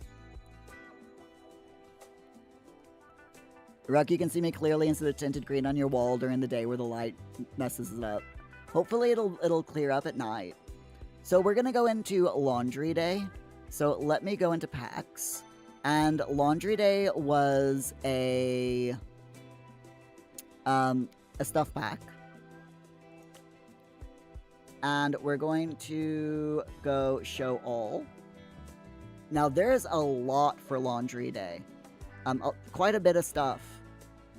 Ruck, you can see me clearly instead of tinted green on your wall during the day where the light messes it up. Hopefully it'll clear up at night. So we're gonna go into Laundry Day. So let me go into packs. And Laundry Day was a stuff pack. And we're going to go show all. Now there's a lot for Laundry Day. Quite a bit of stuff.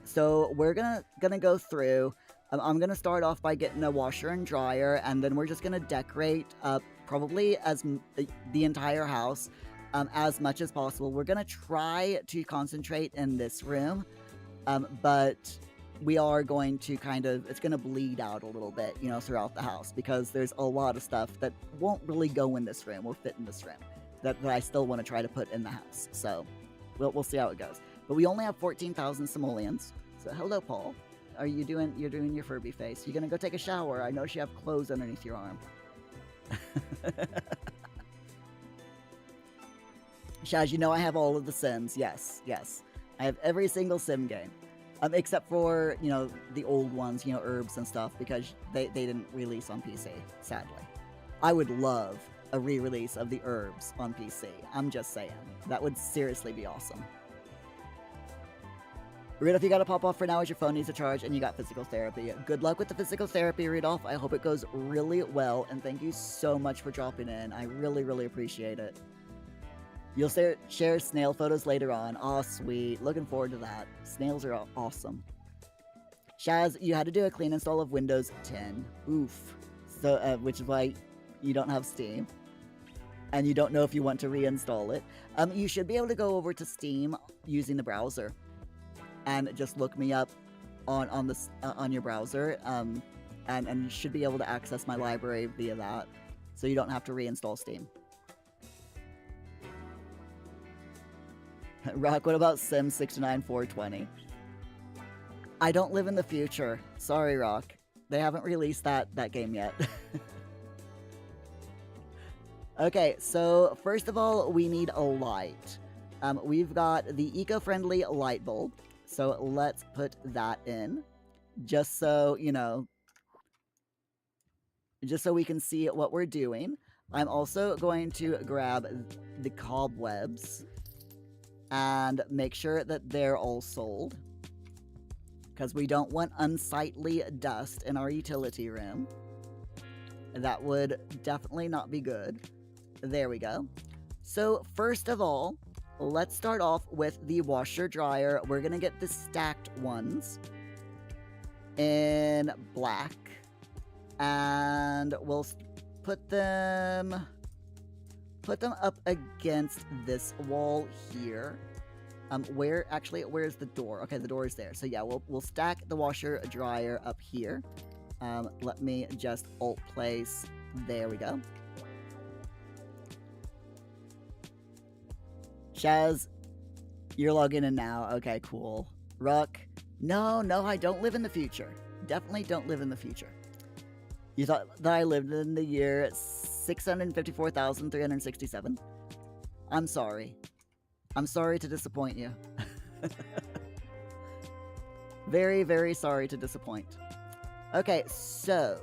So we're gonna go through. I'm gonna start off by getting a washer and dryer, and then we're just gonna decorate probably the entire house as much as possible. We're gonna try to concentrate in this room, but we are going to it's gonna bleed out a little bit, throughout the house, because there's a lot of stuff that won't really go in this room or fit in this room that I still want to try to put in the house. So we'll see how it goes. But we only have 14,000 simoleons. So hello, Paul. You're doing your Furby face. You gonna go take a shower? I know you have clothes underneath your arm. Shaz, I have all of the Sims. Yes. I have every single Sim game. Except for, the old ones, herbs and stuff, because they didn't release on PC, sadly. I would love a re-release of the herbs on PC. I'm just saying. That would seriously be awesome. Rudolph, you gotta pop off for now as your phone needs a charge and you got physical therapy. Good luck with the physical therapy, Rudolph. I hope it goes really well, and thank you so much for dropping in. I really, really appreciate it. You'll share snail photos later on. Aw, sweet. Looking forward to that. Snails are awesome. Shaz, you had to do a clean install of Windows 10. Oof. So, which is why you don't have Steam, and you don't know if you want to reinstall it. You should be able to go over to Steam using the browser, and just look me up on your browser. And you should be able to access my library via that, so you don't have to reinstall Steam. Rock, what about Sim 69420? I don't live in the future. Sorry, Rock. They haven't released that game yet. Okay, so first of all, we need a light. We've got the eco-friendly light bulb, so let's put that in, just so, you know, just so we can see what we're doing. I'm also going to grab the cobwebs and make sure that they're all sold, because we don't want unsightly dust in our utility room. That would definitely not be good. There we go. So first of all, let's start off with the washer dryer. We're gonna get the stacked ones in black, and we'll put them up against this wall here. Where's the door? Okay, the door is there. So yeah, we'll stack the washer dryer up here. Let me just alt place. There we go. Shaz, you're logging in now. Okay, cool. Ruck, no, I don't live in the future. Definitely don't live in the future. You thought that I lived in the year 654,367? I'm sorry. I'm sorry to disappoint you. Very, very sorry to disappoint. Okay, so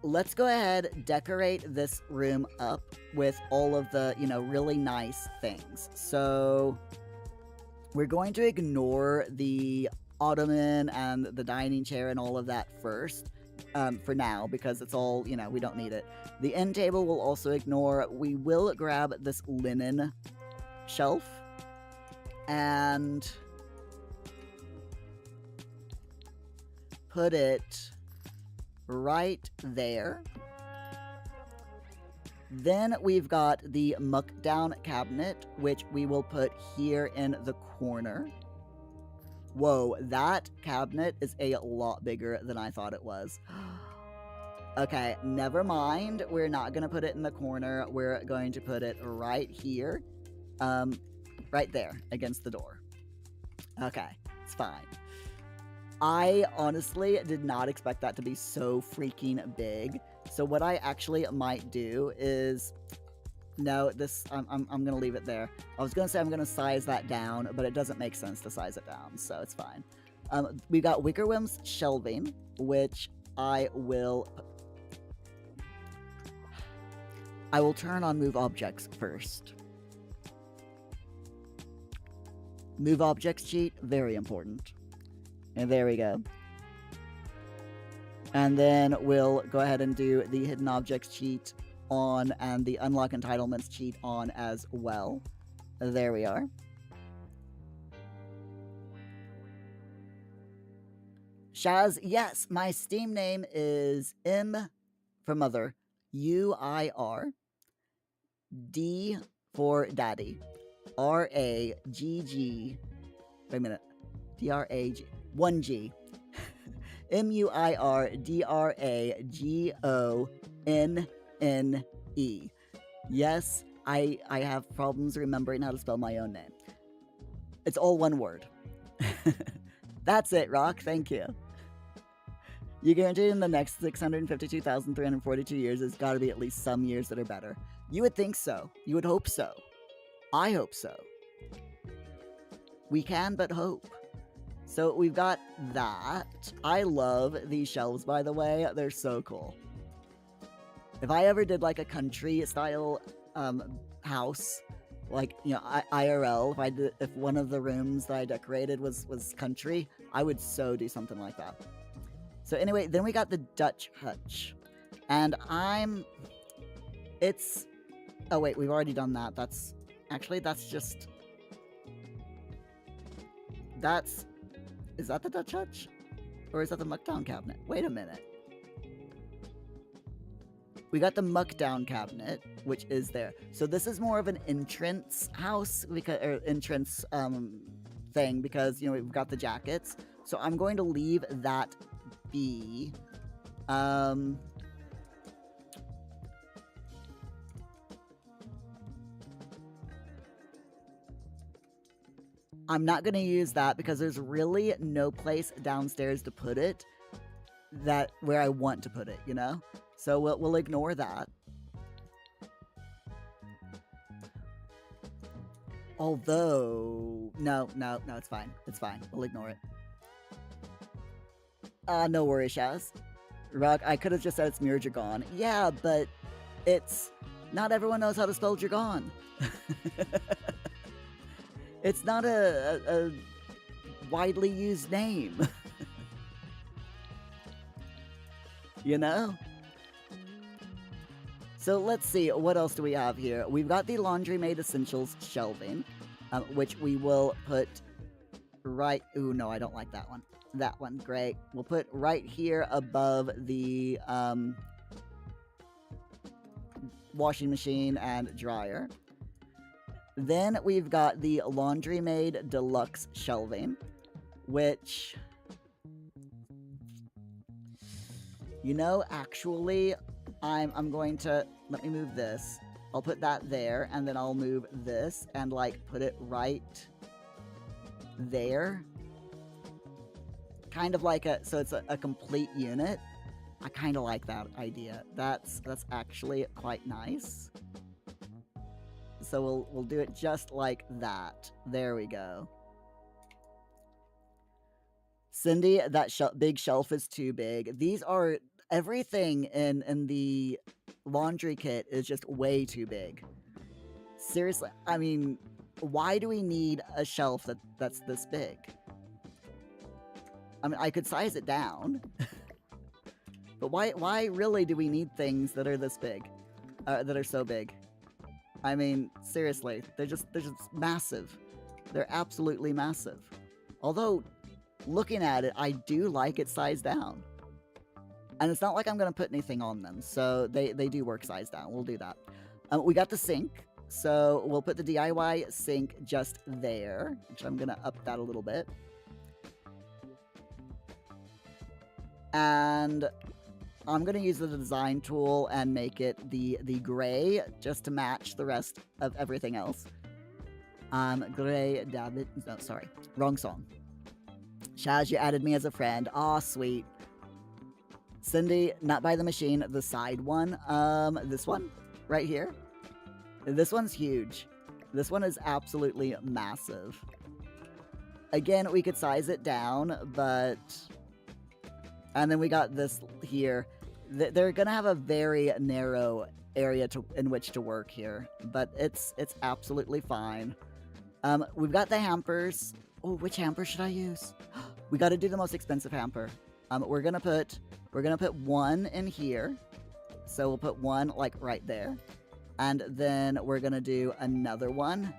let's go ahead, decorate this room up with all of the, really nice things. So we're going to ignore the ottoman and the dining chair and all of that first. For now, because it's all, we don't need it. The end table we'll also ignore. We will grab this linen shelf and put it right there. Then we've got the muck down cabinet, which we will put here in the corner. Whoa, that cabinet is a lot bigger than I thought it was. Okay, never mind. We're not going to put it in the corner. We're going to put it right here. Right there, against the door. Okay, it's fine. I honestly did not expect that to be so freaking big. So what I actually might do is... No, I'm gonna leave it there. I was gonna say I'm gonna size that down, but it doesn't make sense to size it down, so it's fine. We got Wickerwim's shelving, which I will turn on move objects first. Move objects cheat, very important. And there we go. And then we'll go ahead and do the hidden objects cheat on, and the unlock entitlements cheat on as well. There we are. Shaz, yes, my Steam name is M for mother, UIR, D for daddy, RAGG, wait a minute, DRAG, 1G, MUIRDRAGONNE. Yes, I have problems remembering how to spell my own name. It's all one word. That's it, Rock. Thank you. You guaranteed in the next 652,342 years there's got to be at least some years that are better. You would think so. You would hope so. I hope so. We can but hope. So we've got that. I love these shelves, by the way. They're so cool. If I ever did like a country style house, like, you know, IRL, if one of the rooms that I decorated was country, I would so do something like that. So anyway, then we got the Dutch hutch. And oh wait, we've already done that. That's is that the Dutch hutch? Or is that the muckdown cabinet? Wait a minute. We got the muck down cabinet, which is there. So this is more of an entrance house, because or entrance thing, because we've got the jackets. So I'm going to leave that be. I'm not going to use that because there's really no place downstairs to put it where I want to put it, So we'll ignore that. Although, no, it's fine. It's fine. We'll ignore it. No worries, Shaz. Rock, I could have just said it's Muir Jargon. Yeah, but it's... Not everyone knows how to spell Jargon. It's not a widely used name. So let's see, what else do we have here? We've got the Laundry Maid Essentials shelving, which we will put right... Ooh, no, I don't like that one. That one, great. We'll put right here above the washing machine and dryer. Then we've got the Laundry Maid Deluxe shelving, which... actually, I'm going to... Let me move this. I'll put that there, and then I'll move this and, put it right there. Kind of like so it's a complete unit. I kind of like that idea. That's actually quite nice. So we'll do it just like that. There we go. Cindy, that big shelf is too big. These are... Everything in the laundry kit is just way too big. Seriously, I mean, why do we need a shelf that's this big? I mean, I could size it down. But why really do we need things that are this big? That are so big? I mean, seriously, they're just massive. They're absolutely massive. Although, looking at it, I do like it sized down. And it's not like I'm going to put anything on them, so they do work sized down. We'll do that. We got the sink, so we'll put the DIY sink just there, which I'm going to up that a little bit. And I'm going to use the design tool and make it the gray, just to match the rest of everything else. Gray, David, no, sorry, wrong song. Shaz, you added me as a friend. Aw, sweet. Cindy, not by the machine, the side one. This one, right here. This one's huge. This one is absolutely massive. Again, we could size it down, but... And then we got this here. They're gonna have a very narrow area in which to work here, but it's absolutely fine. We've got the hampers. Oh, which hamper should I use? We got to do the most expensive hamper. We're gonna put one in here, so we'll put one right there, and then we're gonna do another one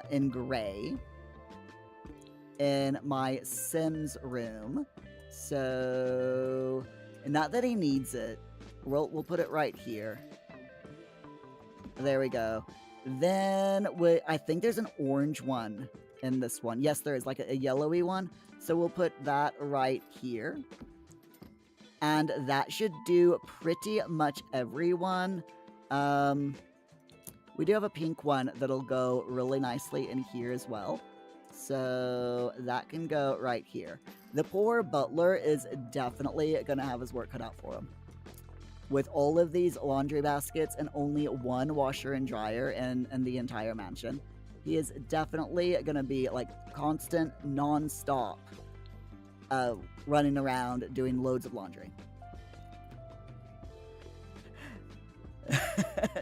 in gray in my Sims room. So, not that he needs it. We'll put it right here. There we go. Then I think there's an orange one in this one. Yes, there is, like a yellowy one. So we'll put that right here. And that should do pretty much everyone. We do have a pink one that'll go really nicely in here as well. So that can go right here. The poor butler is definitely going to have his work cut out for him. With all of these laundry baskets and only one washer and dryer in the entire mansion, he is definitely going to be constant, non-stop running around doing loads of laundry.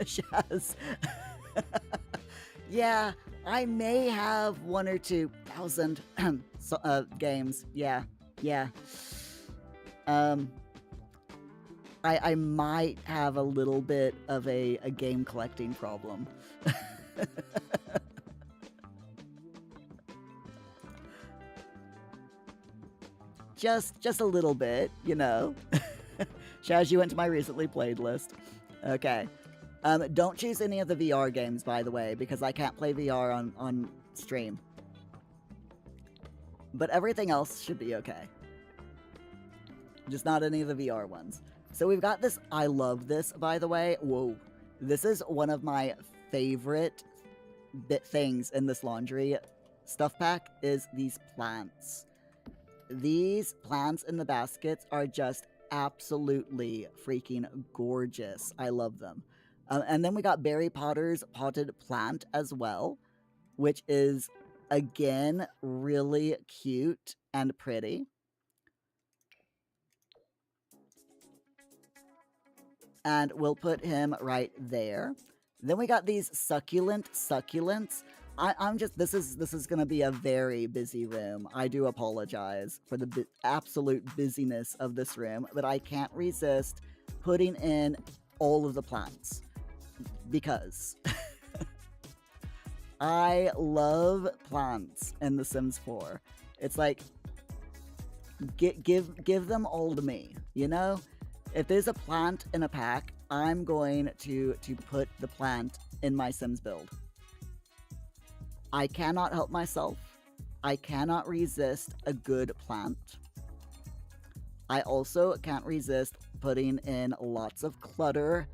Shaz. Yeah, I may have 1 or 2,000 games. Yeah. I might have a little bit of a game collecting problem. Just a little bit, you know. Shaz, you went to my recently played list. Okay. Don't choose any of the VR games, by the way, because I can't play VR on stream. But everything else should be okay. Just not any of the VR ones. So we've got this, I love this, by the way. Whoa. This is one of my favorite things in this laundry stuff pack is these plants. These plants in the baskets are just absolutely freaking gorgeous. I love them. And then we got Barry Potter's potted plant as well, which is, again, really cute and pretty. And we'll put him right there. Then we got these succulents. I'm just, this is gonna be a very busy room. I do apologize for the absolute busyness of this room, but I can't resist putting in all of the plants because I love plants in The Sims 4. It's like, give them all to me, you know? If there's a plant in a pack, I'm going to put the plant in my Sims build. I cannot help myself. I cannot resist a good plant. I also can't resist putting in lots of clutter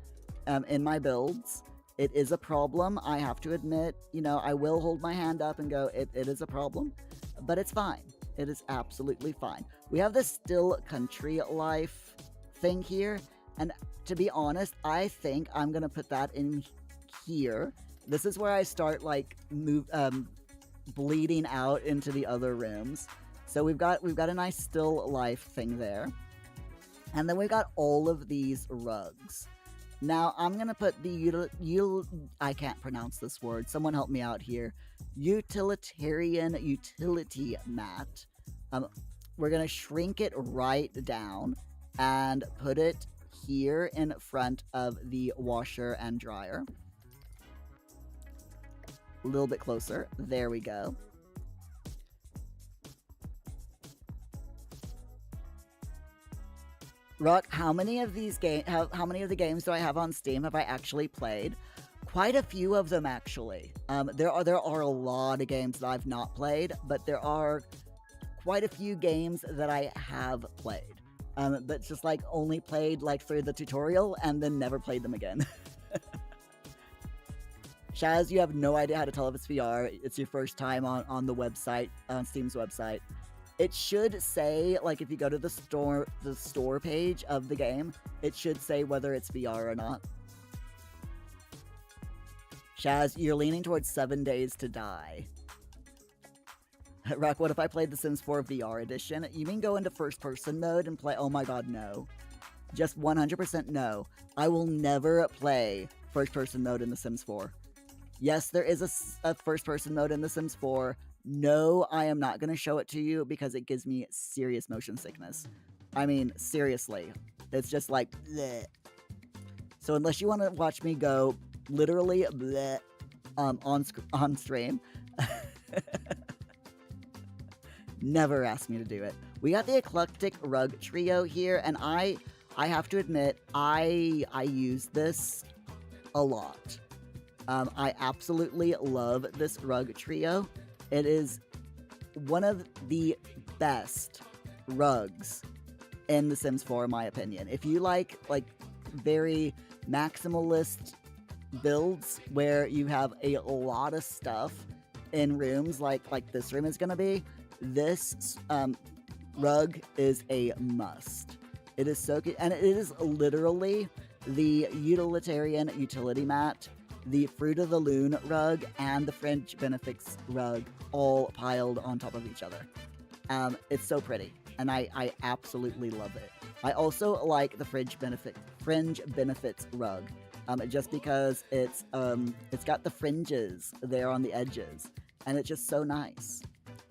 in my builds. It is a problem, I have to admit. You know, I will hold my hand up and go, it is a problem, but it's fine. It is absolutely fine. We have this still country life thing here, and to be honest, I think I'm gonna put that in here. This is where I start like bleeding out into the other rooms. So we've got a nice still life thing there, and then we've got all of these rugs. Now I'm gonna put the I can't pronounce this word. Someone help me out here. Utilitarian utility mat. We're gonna shrink it right down and put it here in front of the washer and dryer. A little bit closer. There we go. Rock, how many of these how many of the games do I have on Steam have I actually played? Quite a few of them, actually. There are a lot of games that I've not played, but there are quite a few games that I have played. But just like only played like through the tutorial and then never played them again. Shaz, you have no idea how to tell if it's VR. It's your first time on the website, on Steam's website. It should say, like, if you go to the store page of the game, it should say whether it's VR or not. Shaz, you're leaning towards 7 Days to Die. Rock, what if I played The Sims 4 VR edition? You mean go into first-person mode and play? Oh my god, no. Just 100% no. I will never play first-person mode in The Sims 4. Yes, there is a first-person mode in The Sims 4. No, I am not going to show it to you because it gives me serious motion sickness. I mean, seriously. It's just like, bleh. So unless you want to watch me go literally bleh, on stream, never ask me to do it. We got the eclectic rug trio here, and I have to admit, I use this a lot. I absolutely love this rug trio. It is one of the best rugs in The Sims 4, in my opinion. If you like very maximalist builds where you have a lot of stuff in rooms like this room is gonna be, this rug is a must. It is so good, and it is literally the utilitarian utility mat, the Fruit of the Loon rug, and the Fringe Benefits rug all piled on top of each other. It's so pretty, and I absolutely love it. I also like the Fringe Benefits rug, just because it's got the fringes there on the edges, and it's just so nice.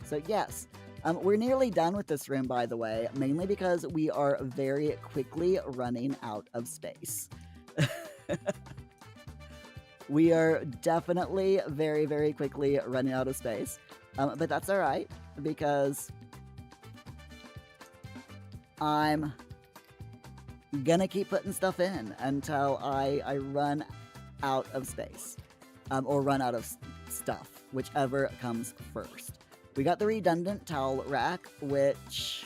So yes, we're nearly done with this room, by the way, mainly because we are very quickly running out of space. We are definitely very, very quickly running out of space, but that's all right because I'm gonna keep putting stuff in until I run out of space. Or run out of stuff, whichever comes first. We got the redundant towel rack, which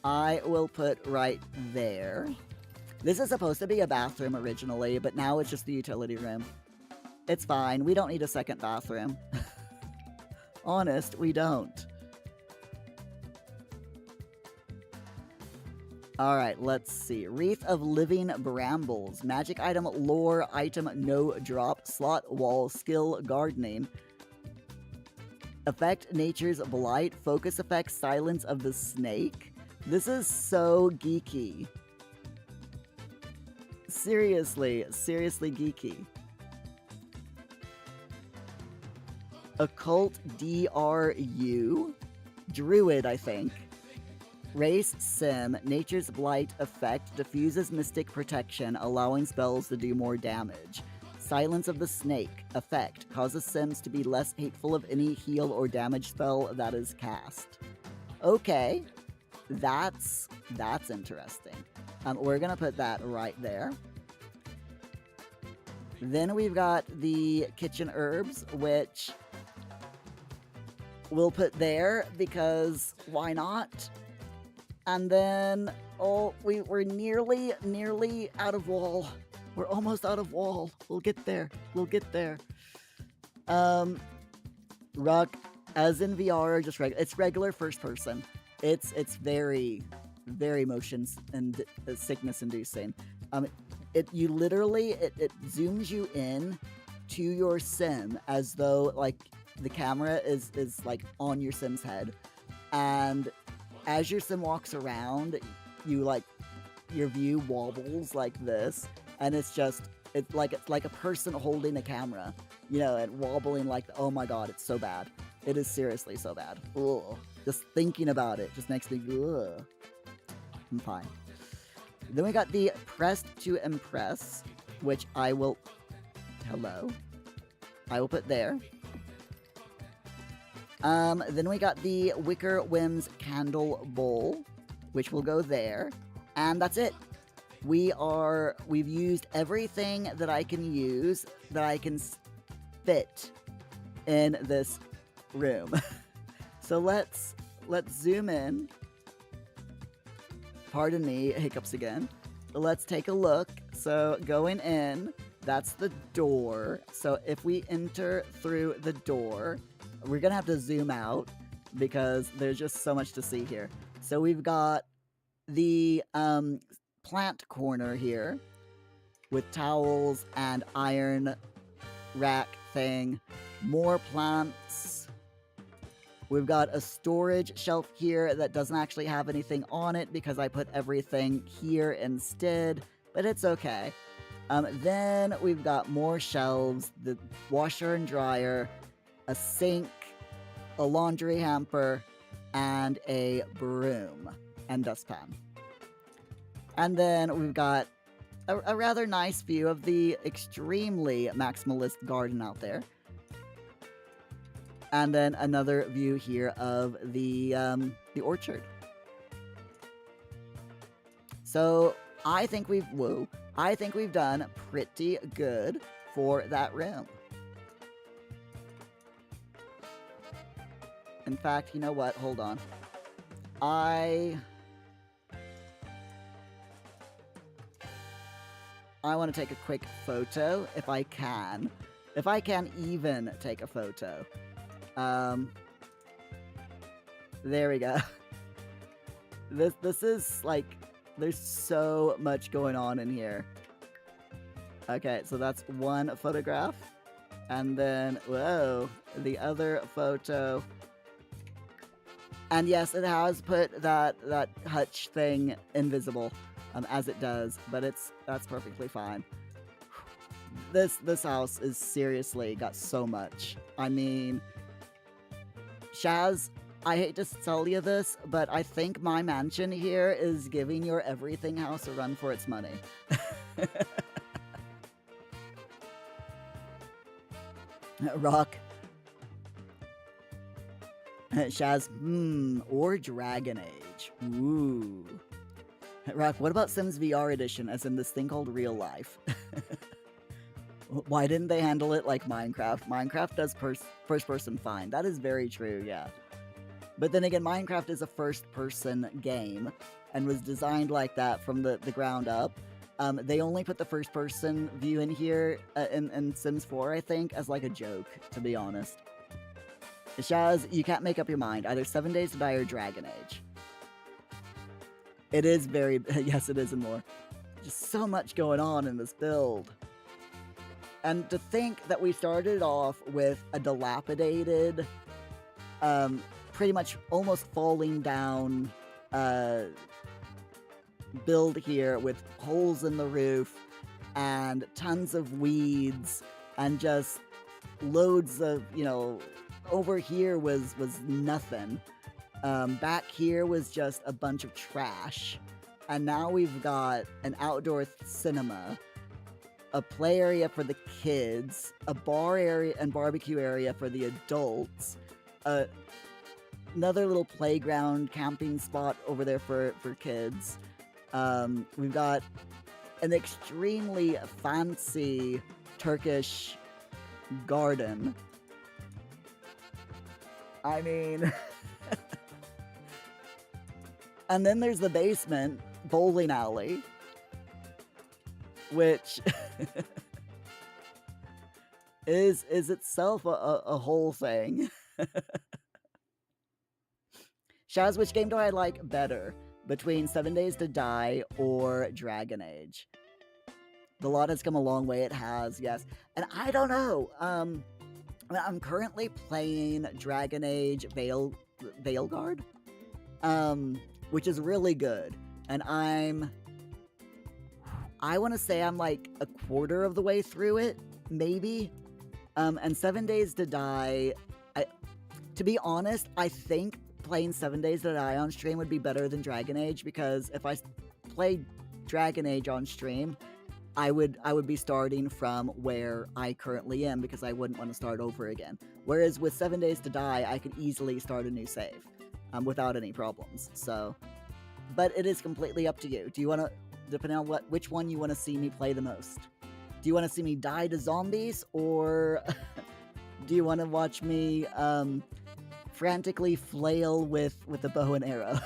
I will put right there. This is supposed to be a bathroom originally, but now it's just the utility room. It's fine. We don't need a second bathroom. Honest, we don't. Alright, let's see. Wreath of Living Brambles. Magic item, lore, item, no drop, slot, wall, skill, gardening. Effect, Nature's Blight. Focus effect, Silence of the Snake. This is so geeky. Seriously geeky. Occult DRU. Druid, I think. Race Sim, Nature's Blight effect, diffuses mystic protection, allowing spells to do more damage. Silence of the Snake effect, causes Sims to be less hateful of any heal or damage spell that is cast. Okay, that's interesting. We're gonna put that right there. Then we've got the kitchen herbs, which we'll put there because why not? And then, oh, we're nearly out of wall. We're almost out of wall. We'll get there. We'll get there. Ruck, as in VR, just it's regular first person. It's very motion and sickness inducing. It zooms you in to your sim as though like the camera is like on your sim's head, and as your sim walks around, your view wobbles like this, and it's like a person holding a camera, you know, and wobbling like, oh my god, it's so bad. It is seriously so bad. Ugh. Just thinking about it just makes me, ugh. I'm fine. Then we got the Pressed to Impress, which I will put there. Then we got the Wicker Whims Candle Bowl, which will go there. And that's it. We've used everything that I can use, that I can fit in this room. So let's zoom in. Pardon me, hiccups again. Let's take a look. So going in, that's the door. So if we enter through the door, we're gonna have to zoom out because there's just so much to see here. So we've got the plant corner here with towels and iron rack thing, more plants. We've got a storage shelf here that doesn't actually have anything on it because I put everything here instead, but it's okay. Then we've got more shelves, the washer and dryer, a sink, a laundry hamper, and a broom and dustpan. And then we've got a rather nice view of the extremely maximalist garden out there. And then another view here of the orchard. So I think we've done pretty good for that room. In fact, you know what? Hold on. I want to take a quick photo if I can. If I can even take a photo. There we go. This is like, there's so much going on in here. Okay, so that's one photograph. And then, whoa, the other photo. And yes, it has put that hutch thing invisible, as it does, but that's perfectly fine. This house is seriously got so much. I mean, Shaz, I hate to tell you this, but I think my mansion here is giving your everything house a run for its money. Rock. Shaz, or Dragon Age. Ooh. Rock, what about Sims VR Edition, as in this thing called real life? Why didn't they handle it like Minecraft? Minecraft does first person fine. That is very true, yeah. But then again, Minecraft is a first person game and was designed like that from the ground up. They only put the first person view in here in Sims 4, I think, as like a joke, to be honest. Shaz, you can't make up your mind. Either 7 Days to Die or Dragon Age. It is very... yes, it is and more. Just so much going on in this build. And to think that we started off with a dilapidated, pretty much almost falling down build here with holes in the roof and tons of weeds and just loads of, you know, over here was nothing. Back here was just a bunch of trash. And now we've got an outdoor cinema, a play area for the kids, a bar area and barbecue area for the adults, another little playground camping spot over there for kids. We've got an extremely fancy Turkish garden. I mean... and then there's the basement bowling alley, which is itself a whole thing. Shaz, which game do I like better between 7 Days to Die or Dragon Age? The lot has come a long way, it has, yes. And I don't know, I'm currently playing Dragon Age Veilguard, which is really good. And I want to say I'm like a quarter of the way through it, maybe. And 7 Days to Die, to be honest, I think playing 7 Days to Die on stream would be better than Dragon Age, because if I played Dragon Age on stream, I would be starting from where I currently am, because I wouldn't want to start over again. Whereas with 7 Days to Die, I could easily start a new save without any problems. So, but it is completely up to you. Do you want to, depending on which one you want to see me play the most? Do you want to see me die to zombies, or do you want to watch me frantically flail with a bow and arrow?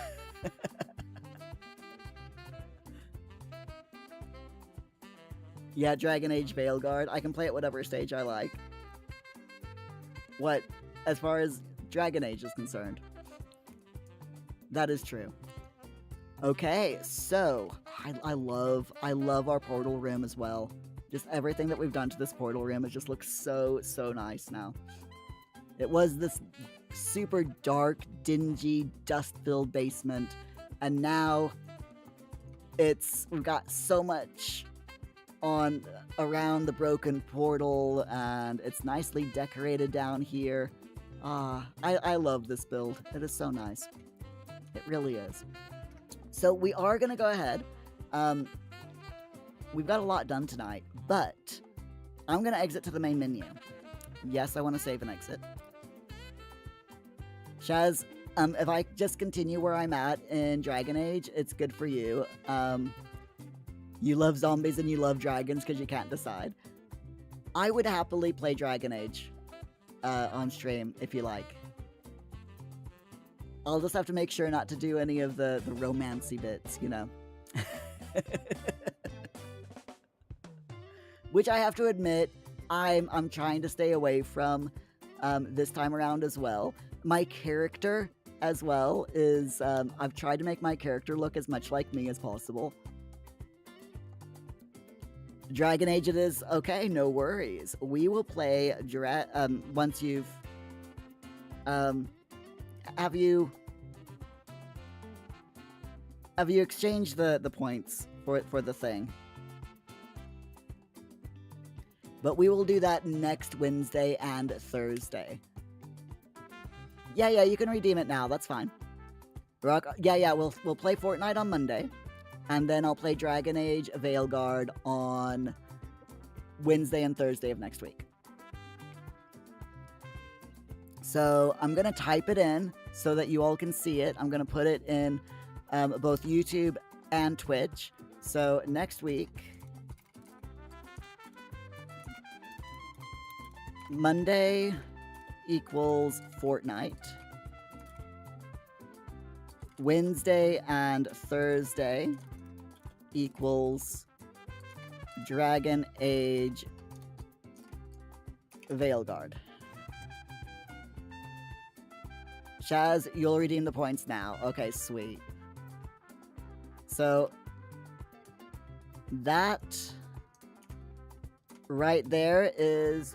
Yeah, Dragon Age Veilguard. I can play it whatever stage I like. What, as far as Dragon Age is concerned. That is true. Okay, so I love our portal room as well. Just everything that we've done to this portal room, it just looks so nice now. It was this super dark, dingy, dust-filled basement, and now we've got so much on around the broken portal, and it's nicely decorated down here. I love this build. It is so nice. It really is. So we are gonna go ahead. We've got a lot done tonight, but I'm gonna exit to the main menu. Yes, I want to save and exit. Shaz, if I just continue where I'm at in Dragon Age, it's good for you. You love zombies and you love dragons because you can't decide. I would happily play Dragon Age on stream if you like. I'll just have to make sure not to do any of the romancy bits, you know. Which I have to admit, I'm trying to stay away from this time around as well. My character as well is, I've tried to make my character look as much like me as possible. Dragon Age it is. Okay, no worries. We will play once you've have you exchanged the points for the thing? But we will do that next Wednesday and Thursday. Yeah, you can redeem it now. That's fine. Rock. Yeah. We'll play Fortnite on Monday. And then I'll play Dragon Age Veilguard on Wednesday and Thursday of next week. So I'm going to type it in so that you all can see it. I'm going to put it in both YouTube and Twitch. So next week, Monday equals Fortnite. Wednesday and Thursday equals Dragon Age Veilguard. Shaz, you'll redeem the points now. Okay, sweet. So that right there is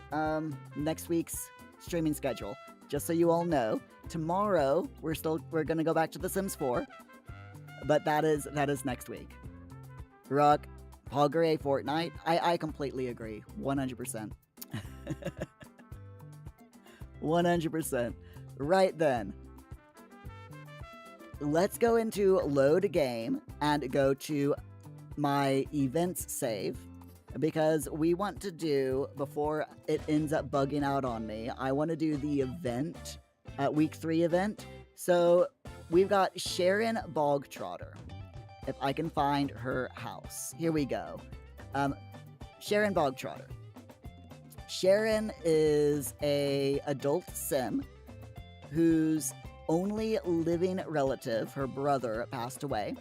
next week's streaming schedule. Just so you all know, tomorrow we're gonna go back to The Sims 4, but that is next week. Rock, Pogare Fortnite. I completely agree. 100%. 100%. Right then. Let's go into load a game and go to my events save, because we want to do, before it ends up bugging out on me, I want to do the event, week 3 event. So we've got Sharon Bogtrotter. If I can find her house. Here we go. Sharon Bogtrotter. Sharon is a adult sim whose only living relative, her brother, passed away.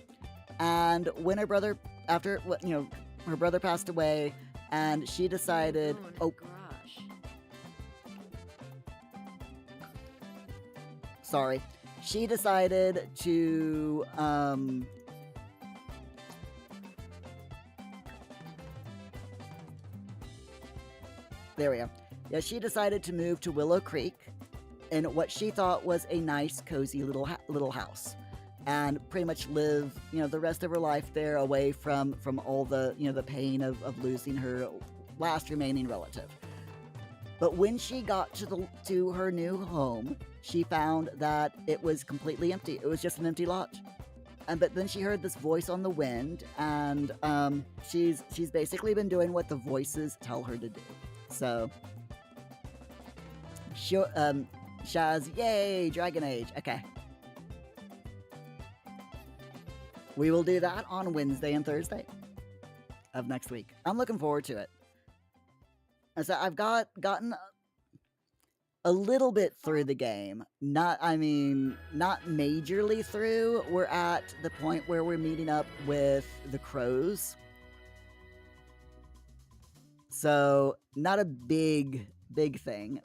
And when her brother, her brother passed away, and she decided, sorry. She decided to, there we go. Yeah, she decided to move to Willow Creek in what she thought was a nice, cozy little house, and pretty much live, the rest of her life there, away from all the, the pain of losing her last remaining relative. But when she got to her new home, she found that it was completely empty. It was just an empty lot. But then she heard this voice on the wind, and she's basically been doing what the voices tell her to do. So, Shaz, yay, Dragon Age. Okay. We will do that on Wednesday and Thursday of next week. I'm looking forward to it. So I've gotten a little bit through the game. Not majorly through. We're at the point where we're meeting up with the crows. So not a big thing.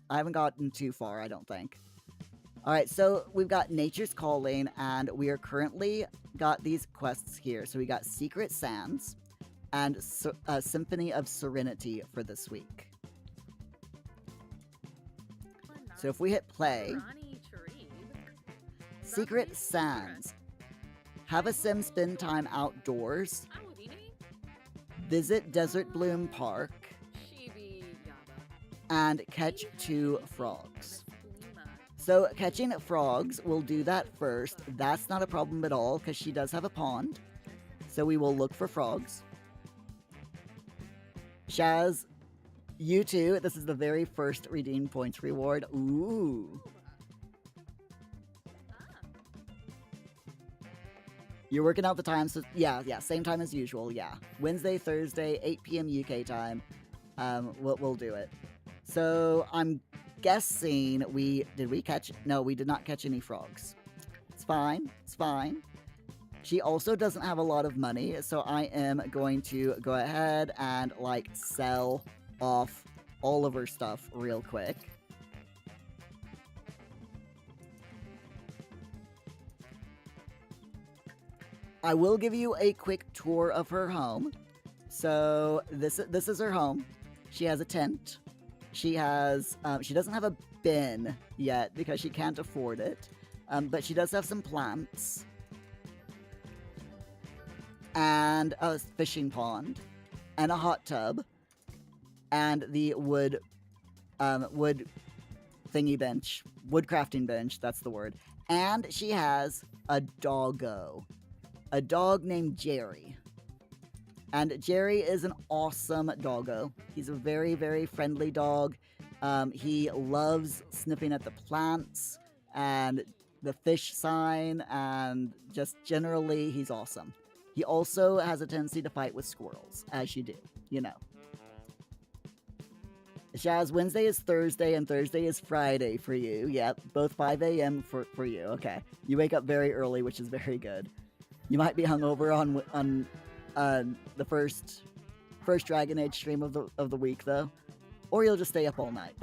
I haven't gotten too far, I don't think. Alright, so we've got Nature's Calling, and we are currently got these quests here. So we got Secret Sands and Symphony of Serenity for this week. So if we hit play, Secret Sands. Have a sim spend time outdoors. Visit Desert Bloom Park. And catch 2 frogs. So catching frogs, we'll do that first. That's not a problem at all, because she does have a pond. So we will look for frogs. Shaz, you too. This is the very first redeem points reward. Ooh. You're working out the time, so yeah, same time as usual, yeah. Wednesday, Thursday, 8 p.m. UK time. We'll do it. So I'm guessing no, we did not catch any frogs. It's fine. She also doesn't have a lot of money, so I am going to go ahead and sell off all of her stuff real quick. I will give you a quick tour of her home. So this is her home. She has a tent. She doesn't have a bin yet because she can't afford it, but she does have some plants and a fishing pond and a hot tub and the wood thingy bench, wood crafting bench. That's the word. And she has a doggo, a dog named Jerry. And Jerry is an awesome doggo. He's a very, very friendly dog. He loves sniffing at the plants and the fish sign, and just generally, he's awesome. He also has a tendency to fight with squirrels, as you do, you know. Shaz, Wednesday is Thursday and Thursday is Friday for you. Yep, both 5 a.m. for you. Okay. You wake up very early, which is very good. You might be hungover on the first Dragon Age stream of the week though, or you'll just stay up all night.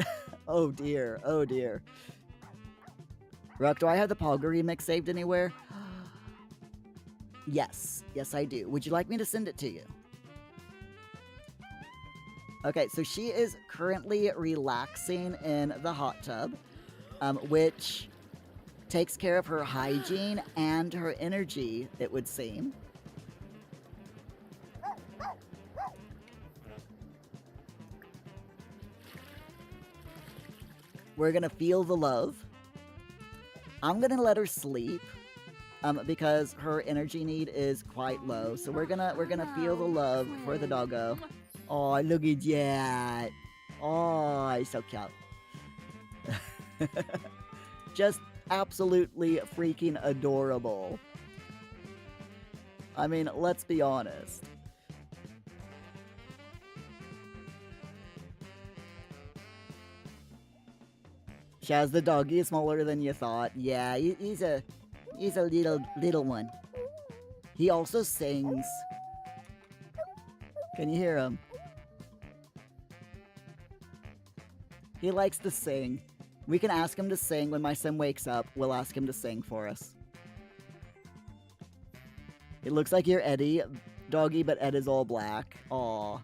Oh dear, oh dear. Ruck, do I have the Pogger remix saved anywhere? Yes, yes I do. Would you like me to send it to you? Okay, so she is currently relaxing in the hot tub, which takes care of her hygiene and her energy, it would seem. We're gonna feel the love. I'm gonna let her sleep, because her energy need is quite low. So we're gonna feel the love for the doggo. Oh, look at that. Oh, he's so cute. Just absolutely freaking adorable. I mean, let's be honest. Shaz, the doggy is smaller than you thought. Yeah, he's a little one. He also sings. Can you hear him? He likes to sing. We can ask him to sing when my sim wakes up. We'll ask him to sing for us. It looks like you're Eddie, doggy, but Ed is all black. Aww.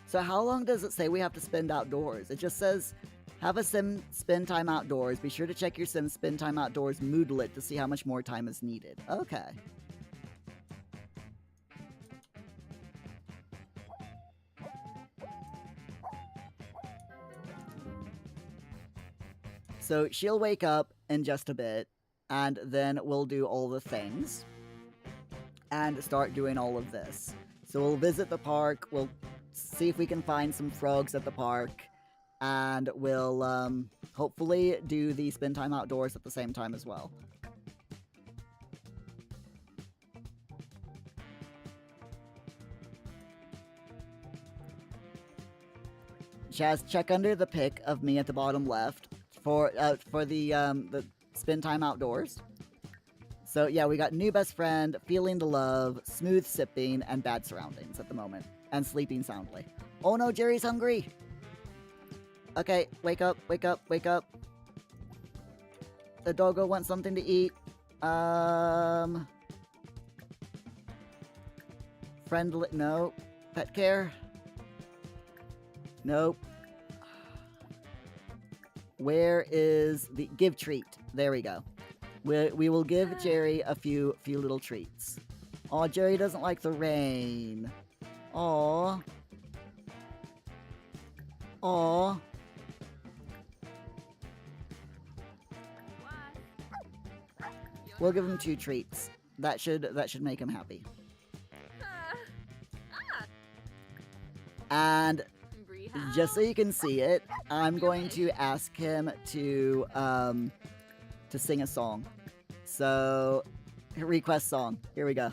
So how long does it say we have to spend outdoors? It just says, have a sim spend time outdoors. Be sure to check your sim spend time outdoors moodlet to see how much more time is needed. Okay. So she'll wake up in just a bit, and then we'll do all the things and start doing all of this. So we'll visit the park, we'll see if we can find some frogs at the park, and we'll hopefully do the spend time outdoors at the same time as well. Chaz, check under the pic of me at the bottom left for the spend time outdoors. So yeah, we got new best friend, feeling the love, smooth sipping, and bad surroundings at the moment, and sleeping soundly. Oh no, Jerry's hungry. Okay, wake up, wake up, wake up. The doggo wants something to eat. Friendly, no. Pet care? Nope. Where is the give treat? There we go. We will give Jerry a few little treats. Aw, Jerry doesn't like the rain. Aw. Aw. We'll give him 2 treats. That should make him happy. And just so you can see it, I'm going to ask him to sing a song. So, request song. Here we go.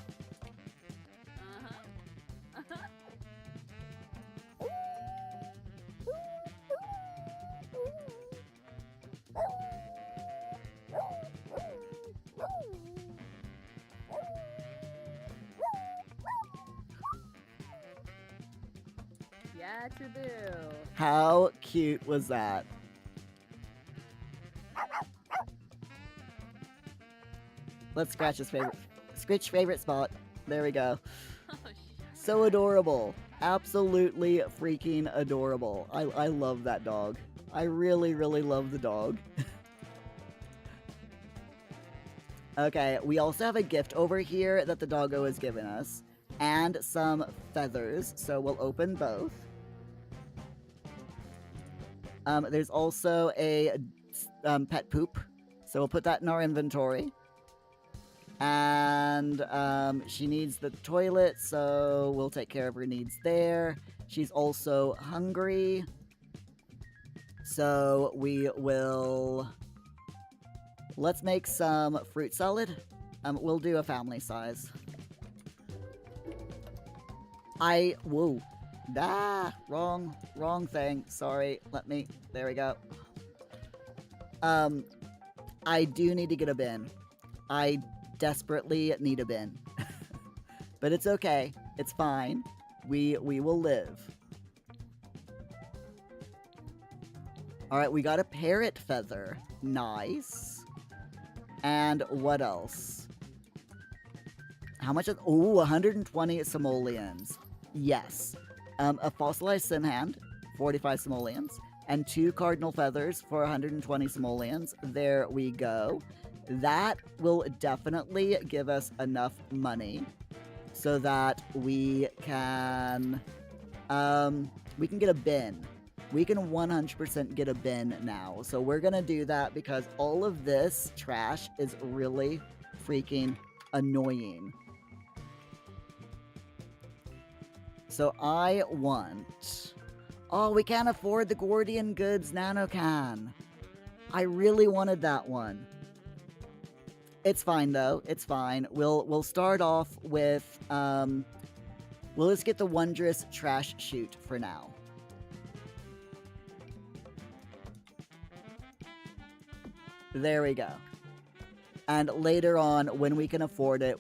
Yeah, to do. How cute was that? Let's scratch his favorite spot. There we go. So adorable. Absolutely freaking adorable. I love that dog. I really, really love the dog. Okay, we also have a gift over here that the doggo has given us. And some feathers, so we'll open both. There's also a pet poop, so we'll put that in our inventory. And she needs the toilet, so we'll take care of her needs there. She's also hungry, so we will Let's make some fruit salad. We'll do a family size. Whoa. Wrong thing. Sorry. There we go. I do need to get a bin. I desperately need a bin. But it's okay. It's fine. We will live. Alright, we got a parrot feather. Nice. And what else? How much is... Oh, 120 simoleons. Yes. A fossilized sim hand, 45 simoleons. And 2 cardinal feathers for 120 simoleons. There we go. That will definitely give us enough money so that we can get a bin. We can 100% get a bin now. So we're gonna do that because all of this trash is really freaking annoying. So I want... Oh, we can't afford the Gordian Goods Nano Can. I really wanted that one. It's fine though. It's fine. We'll start off with we'll just get the Wondrous Trash Chute for now. There we go. And later on, when we can afford it,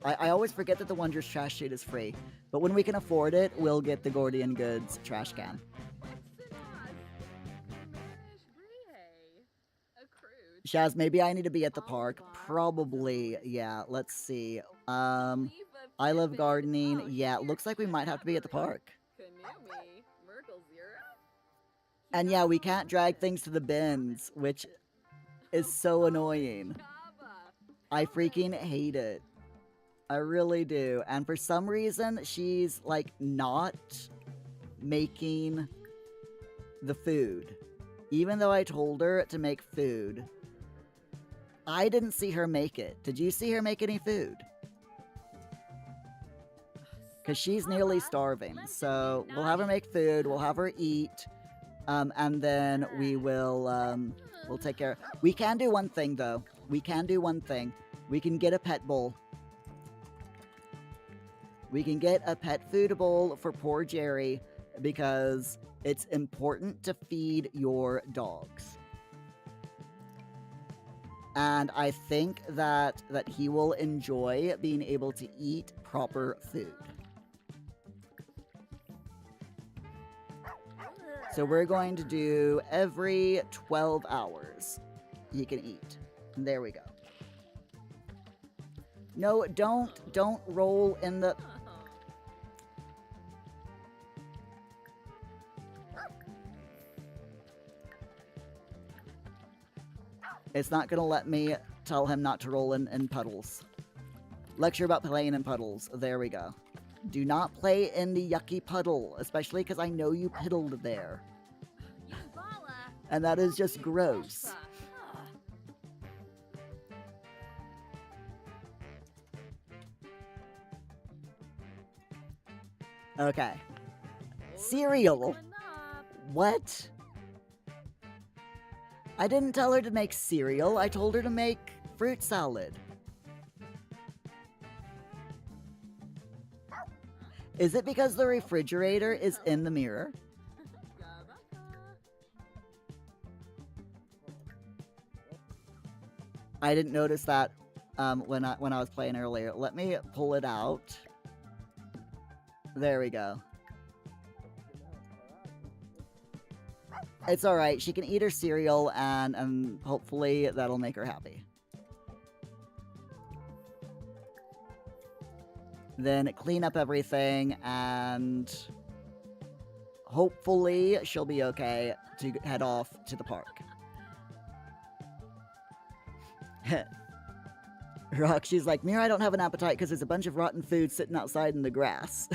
I always forget that the Wondrous Trash Chute is free. But when we can afford it, we'll get the Gordian Goods trash can. Shaz, maybe I need to be at the park. Probably, yeah. Let's see. I love gardening. Yeah, looks like we might have to be at the park. And yeah, we can't drag things to the bins, which is so annoying. I freaking hate it. I really do. And for some reason, she's like not making the food. Even though I told her to make food. I didn't see her make it. Did you see her make any food? Because she's nearly starving. So we'll have her make food. We'll have her eat. And then we will, we'll take care. We can do one thing, though. We can do one thing. We can get a pet bowl. We can get a pet food bowl for poor Jerry because it's important to feed your dogs. And I think that he will enjoy being able to eat proper food. So we're going to do every 12 hours he can eat. And there we go. No, don't roll in the... It's not going to let me tell him not to roll in puddles. Lecture about playing in puddles. There we go. Do not play in the yucky puddle, especially because I know you piddled there. And that is just gross. Okay. Cereal? What? I didn't tell her to make cereal. I told her to make fruit salad. Is it because the refrigerator is in the mirror? I didn't notice that when I was playing earlier. Let me pull it out. There we go. It's alright. She can eat her cereal and hopefully that'll make her happy. Then clean up everything and hopefully she'll be okay to head off to the park. Rock, she's like, Muir, I don't have an appetite because there's a bunch of rotten food sitting outside in the grass.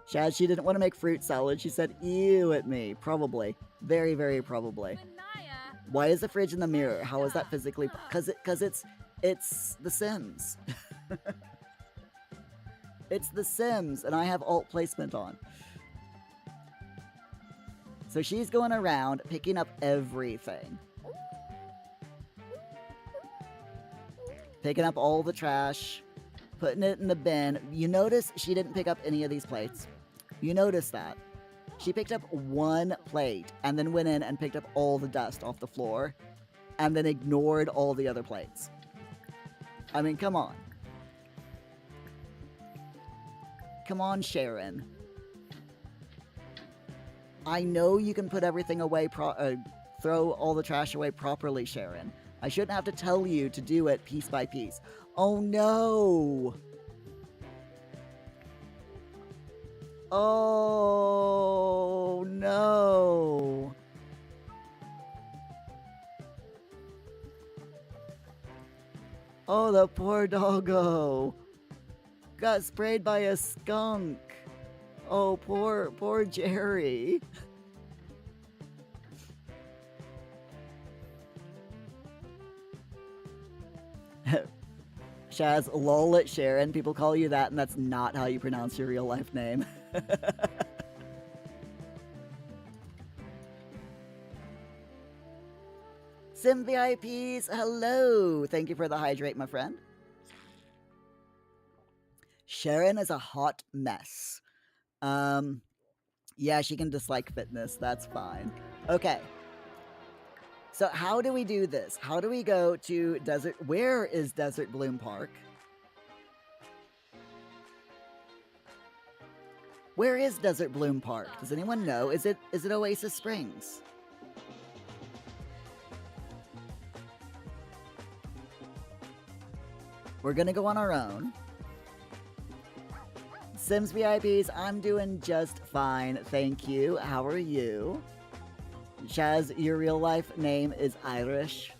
Shad, she didn't want to make fruit salad. She said, ew at me. Probably. Very, very probably. Why is the fridge in the mirror? How is that physically? Because it's The Sims. It's The Sims, and I have alt placement on. So she's going around picking up everything. picking up all the trash, putting it in the bin. You notice she didn't pick up any of these plates. You notice that. She picked up one plate and then went in and picked up all the dust off the floor and then ignored all the other plates. I mean, come on. Come on, Sharon. I know you can put everything away, throw all the trash away properly, Sharon. I shouldn't have to tell you to do it piece by piece. Oh no! Oh no! Oh, the poor doggo got sprayed by a skunk. Oh, poor Jerry. Shaz, lol at Sharon. People call you that, and that's not how you pronounce your real life name. Sim VIPs, hello. Thank you for the hydrate, my friend. Sharon is a hot mess. Yeah, she can dislike fitness. That's fine. Okay. So how do we do this? How do we go to Desert... Where is Desert Bloom Park? Where is Desert Bloom Park? Does anyone know? Is it Oasis Springs? We're gonna go on our own. Sims VIPs, I'm doing just fine, thank you. How are you? Shaz, your real life name is Irish.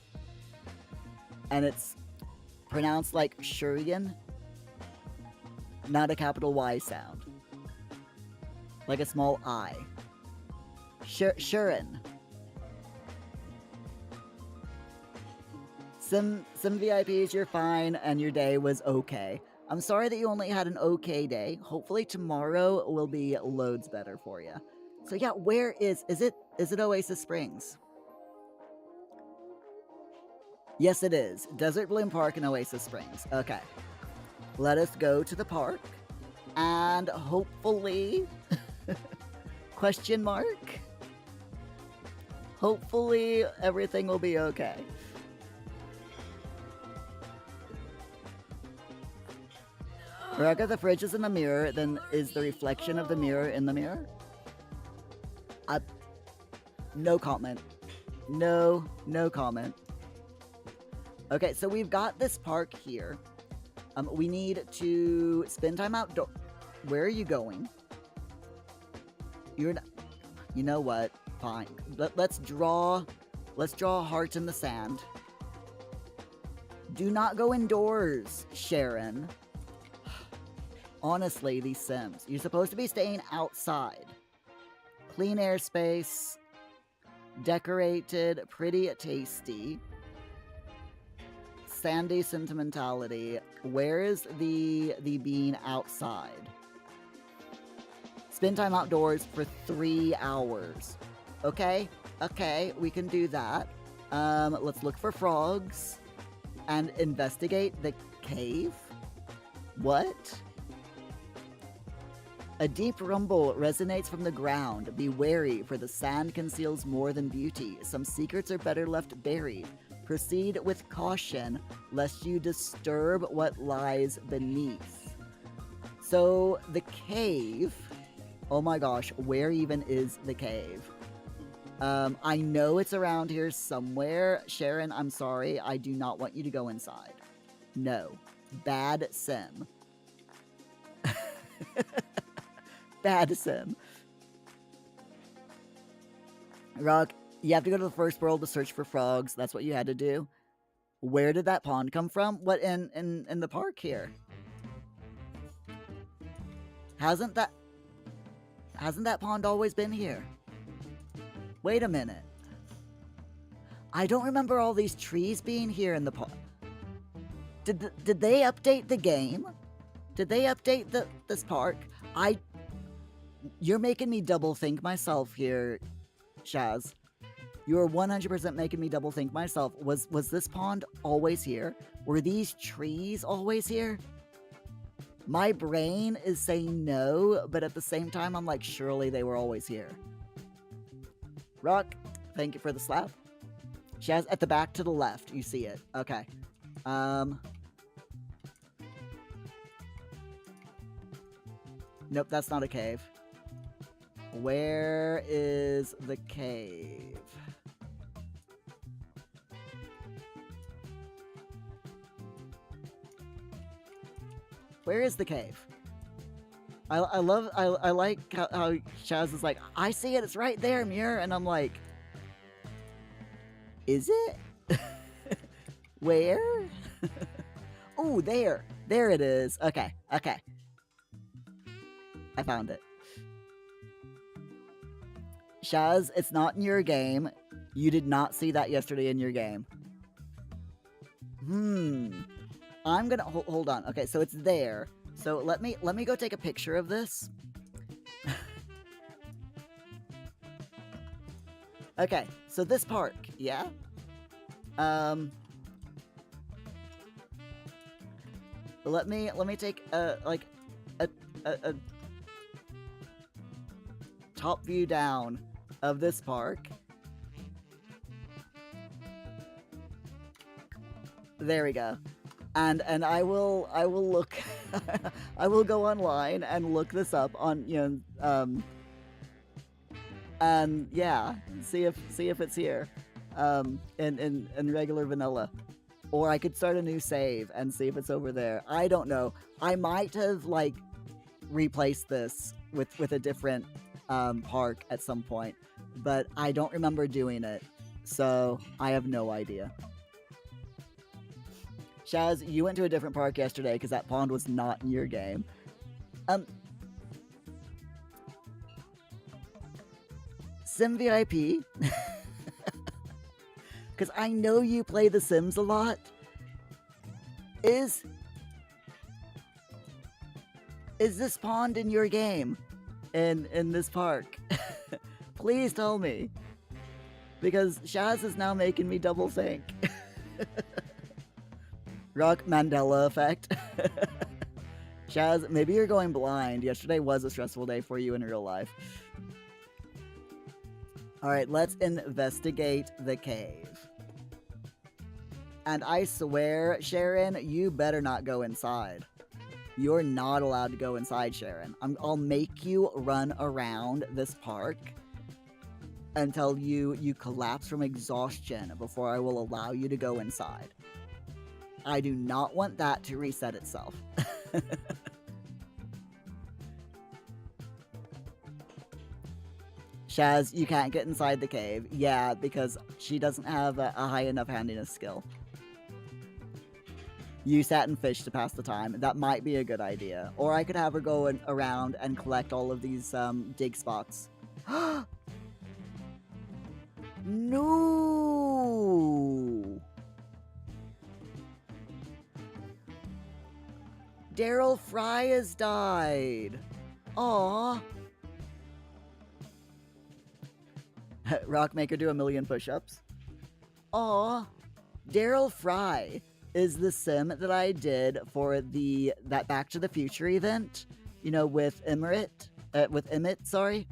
And it's pronounced like Shurian. Not a capital Y sound. Like a small I. Shurin. Sim VIPs, you're fine, and your day was okay. I'm sorry that you only had an okay day. Hopefully tomorrow will be loads better for you. So yeah, where is it Oasis Springs? Yes, it is. Desert Bloom Park and Oasis Springs. Okay. Let us go to the park. And hopefully... question mark? Hopefully everything will be okay. Rebecca, the fridge is in the mirror, then is the reflection of the mirror in the mirror? No comment. No comment. Okay, so we've got this park here. We need to spend time outdoors. Where are you going? You're not... You know what? Fine. Let's draw a heart in the sand. Do not go indoors, Sharon. Honestly, these Sims. You're supposed to be staying outside. Clean airspace. Decorated. Pretty tasty. Sandy sentimentality. Where is the being outside? Spend time outdoors for 3 hours. Okay? Okay, we can do that. Let's look for frogs. And investigate the cave? What? A deep rumble resonates from the ground. Be wary, for the sand conceals more than beauty. Some secrets are better left buried. Proceed with caution, lest you disturb what lies beneath. So, the cave... Oh my gosh, where even is the cave? I know it's around here somewhere. Sharon, I'm sorry. I do not want you to go inside. No. Bad Sim. Bad Sim. Rock, you have to go to the first world to search for frogs. That's what you had to do. Where did that pond come from? What, in the park here? Hasn't that pond always been here? Wait a minute. I don't remember all these trees being here in the pond. Did they update the game? Did they update this park? You're making me double think myself here, Shaz. You are 100% making me double think myself. Was this pond always here? Were these trees always here? My brain is saying no, but at the same time, I'm like, surely they were always here. Rock, thank you for the slap. She has at the back to the left. You see it. Okay. Nope, that's not a cave. Where is the cave? Where is the cave? I like how Chaz is like, I see it, it's right there, Muir, and I'm like, is it? Where? Oh, there it is. Okay. I found it. Shaz, it's not in your game. You did not see that yesterday in your game. I'm gonna hold on. Okay, so it's there. So let me go take a picture of this. Okay, so this park, yeah. Let me take a top view down of this park. There we go. And I will look I will go online and look this up on, you know, and yeah, see if it's here. In regular vanilla. Or I could start a new save and see if it's over there. I don't know. I might have like replaced this with a different park at some point, but I don't remember doing it, so I have no idea. Shaz, you went to a different park yesterday because that pond was not in your game. Sim VIP. Because I know you play The Sims a lot. Is this pond in your game? In this park? Please tell me. Because Shaz is now making me double think. Rock Mandela effect. Shaz, maybe you're going blind. Yesterday was a stressful day for you in real life. Alright, let's investigate the cave. And I swear, Sharon, you better not go inside. You're not allowed to go inside, Sharon. I'll make you run around this park until you collapse from exhaustion before I will allow you to go inside. I do not want that to reset itself. Shaz, you can't get inside the cave. Yeah, because she doesn't have a high enough handiness skill. Use that and fish to pass the time. That might be a good idea. Or I could have her go around and collect all of these dig spots. No! Daryl Fry has died. Aww. Rockmaker do 1,000,000 push-ups. Aw, Daryl Fry is the sim that I did for that Back to the Future event. You know, with Emmett, sorry.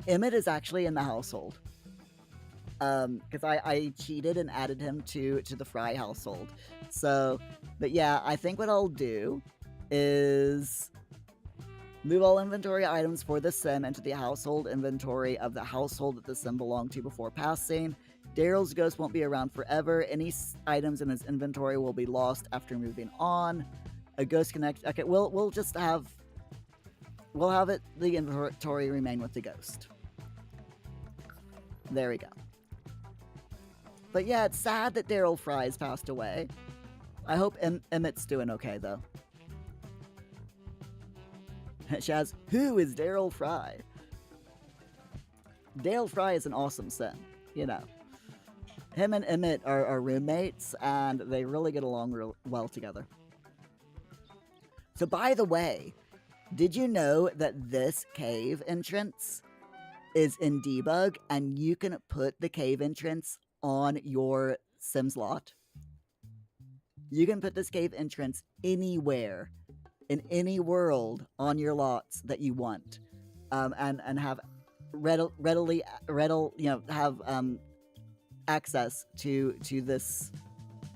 Emmett is actually in the household. Because I cheated and added him to the Fry household. So, but yeah, I think what I'll do is move all inventory items for the sim into the household inventory of the household that the sim belonged to before passing. Daryl's ghost won't be around forever. Any items in his inventory will be lost after moving on. A ghost connect. Okay, we'll just have the inventory remain with the ghost. There we go. But yeah, it's sad that Daryl Fry's passed away. I hope Emmett's doing okay though. Shaz, who is Daryl Fry? Daryl Fry is an awesome sim, you know. Him and Emmett are roommates, and they really get along well together. So by the way, did you know that this cave entrance is in debug, and you can put the cave entrance on your Sims lot. You can put this cave entrance anywhere in any world on your lots that you want, and have readily have access to this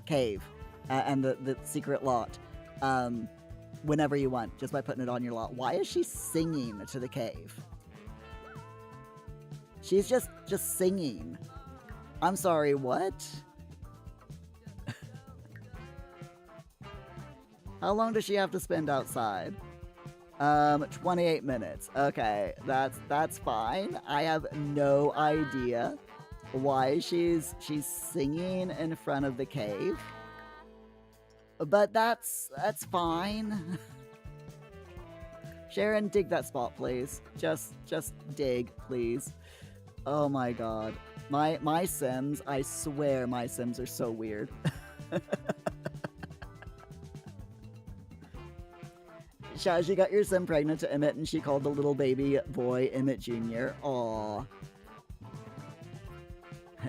cave and the secret lot whenever you want, just by putting it on your lot. Why is she singing to the cave? She's just singing. I'm sorry, what? How long does she have to spend outside? 28 minutes. Okay, that's fine. I have no idea why she's singing in front of the cave. But that's fine. Sharon, dig that spot, please. Just dig, please. Oh my god. My Sims, I swear my Sims are so weird. Shaz, you got your Sim pregnant to Emmett, and she called the little baby boy Emmett Jr. Aww.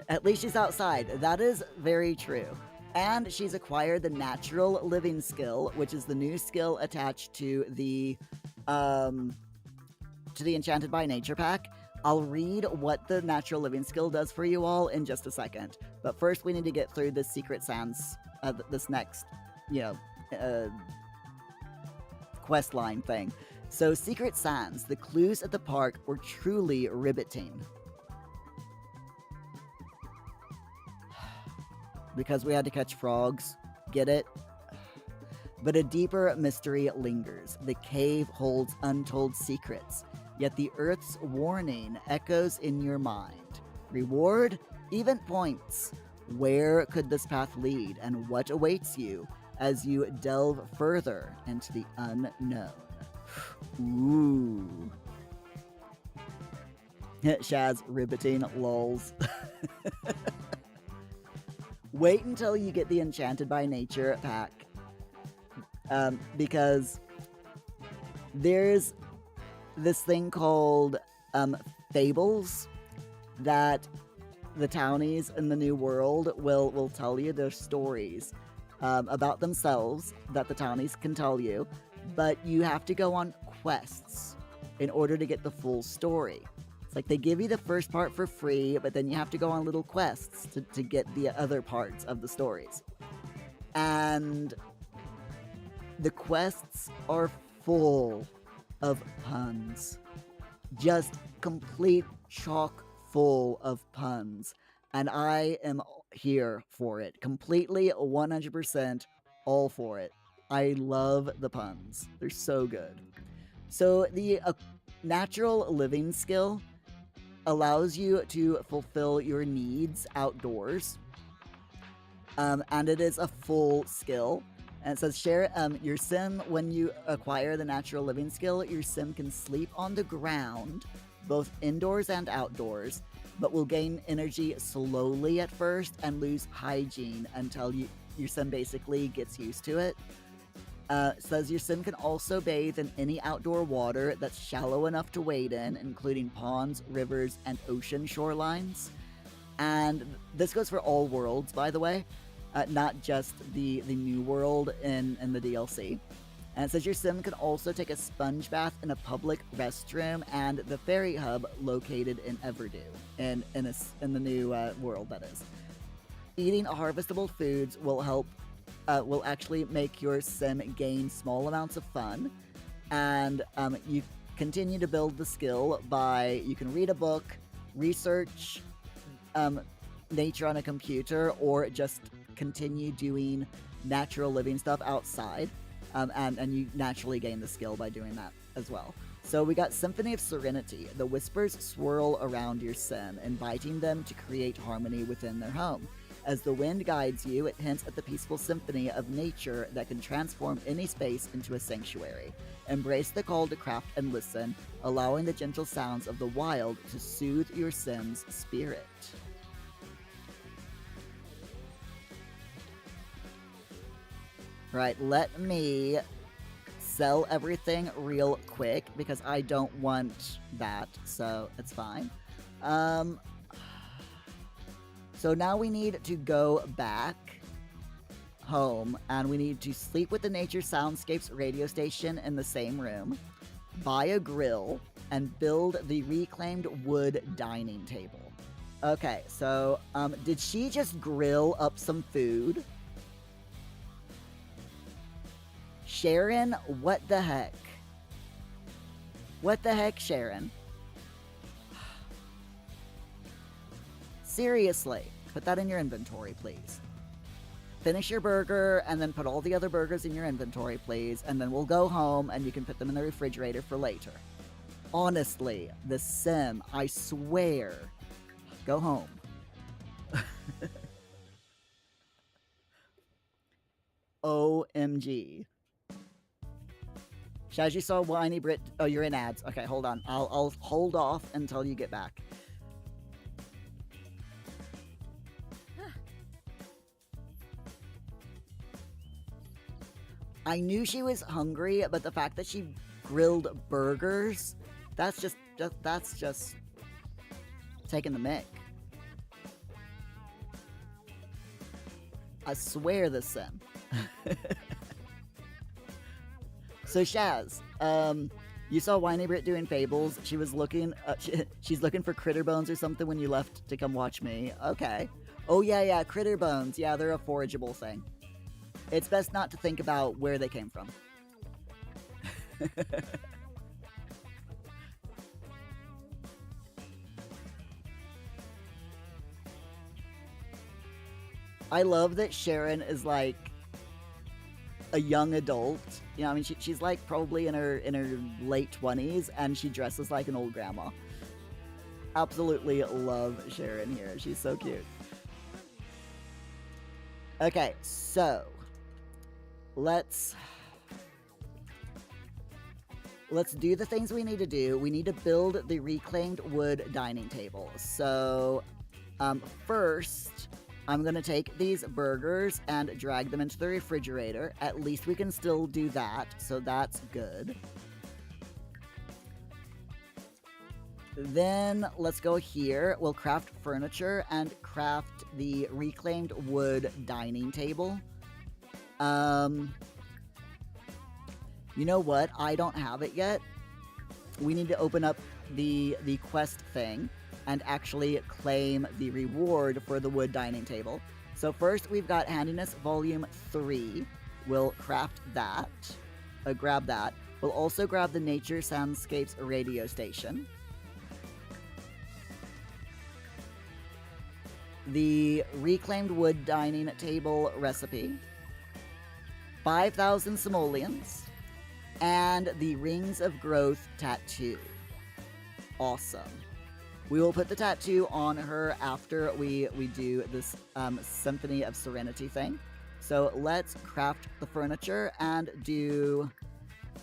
At least she's outside. That is very true. And she's acquired the natural living skill, which is the new skill attached to the Enchanted by Nature pack. I'll read what the natural living skill does for you all in just a second. But first, we need to get through this Secret Sands, this next, quest line thing. So, Secret Sands, the clues at the park were truly riveting. Because we had to catch frogs. Get it? But a deeper mystery lingers. The cave holds untold secrets, yet the Earth's warning echoes in your mind. Reward? Event points. Where could this path lead, and what awaits you as you delve further into the unknown? Ooh. Shaz, riveting, lols. Wait until you get the Enchanted by Nature pack. Because there's this thing called fables that the townies in the new world will tell you. Their stories about themselves that the townies can tell you, but you have to go on quests in order to get the full story. It's like they give you the first part for free, but then you have to go on little quests to get the other parts of the stories. And the quests are full of puns. Just complete chock full of puns. And I am here for it. Completely, 100%, all for it. I love the puns. They're so good. So the natural living skill allows you to fulfill your needs outdoors. And it is a full skill. And it says, share your sim, when you acquire the natural living skill, your sim can sleep on the ground, both indoors and outdoors, but will gain energy slowly at first and lose hygiene until your sim basically gets used to it. Says your sim can also bathe in any outdoor water that's shallow enough to wade in, including ponds, rivers, and ocean shorelines. And this goes for all worlds, by the way, not just the new world in the DLC. And it says your sim can also take a sponge bath in a public restroom and the ferry hub located in Everdew, in the new world, that is. Eating harvestable foods will actually make your sim gain small amounts of fun, and you continue to build the skill by, you can read a book, research nature on a computer, or just continue doing natural living stuff outside, and you naturally gain the skill by doing that as well. So we got Symphony of Serenity. The whispers swirl around your sim, inviting them to create harmony within their home. As the wind guides you, it hints at the peaceful symphony of nature that can transform any space into a sanctuary. Embrace the call to craft and listen, allowing the gentle sounds of the wild to soothe your sim's spirit. Right, let me sell everything real quick because I don't want that, so it's fine. Um, so now we need to go back home, and we need to sleep with the Nature Soundscapes radio station in the same room, buy a grill, and build the reclaimed wood dining table. Okay, so, did she just grill up some food? Sharon, what the heck? What the heck, Sharon? Seriously, put that in your inventory, please. Finish your burger, and then put all the other burgers in your inventory, please, and then we'll go home, and you can put them in the refrigerator for later. Honestly, the sim, I swear. Go home. OMG. Shaz, you saw Whiny Brit. Oh, you're in ads. Okay, hold on. I'll hold off until you get back. I knew she was hungry, but the fact that she grilled burgers, that's just taking the mic. I swear this sim. So Shaz, you saw Whiny Brit doing Fables. She was looking, she's looking for critter bones or something when you left to come watch me. Okay. Oh yeah, critter bones. Yeah, they're a forageable thing. It's best not to think about where they came from. I love that Sharon is like a young adult. You know, I mean, she's like probably in her late 20s, and she dresses like an old grandma. Absolutely love Sharon here. She's so cute. Okay, so let's do the things we need to do. We need to build the reclaimed wood dining table. So first, I'm going to take these burgers and drag them into the refrigerator. At least we can still do that, so that's good. Then let's go here. We'll craft furniture and craft the reclaimed wood dining table. You know what? I don't have it yet. We need to open up the quest thing and actually claim the reward for the wood dining table. So first we've got Handiness Volume 3. We'll craft that. Grab that. We'll also grab the Nature Soundscapes radio station. The reclaimed wood dining table recipe. 5,000 simoleons. And the Rings of Growth tattoo. Awesome. We will put the tattoo on her after we do this Symphony of Serenity thing. So let's craft the furniture and do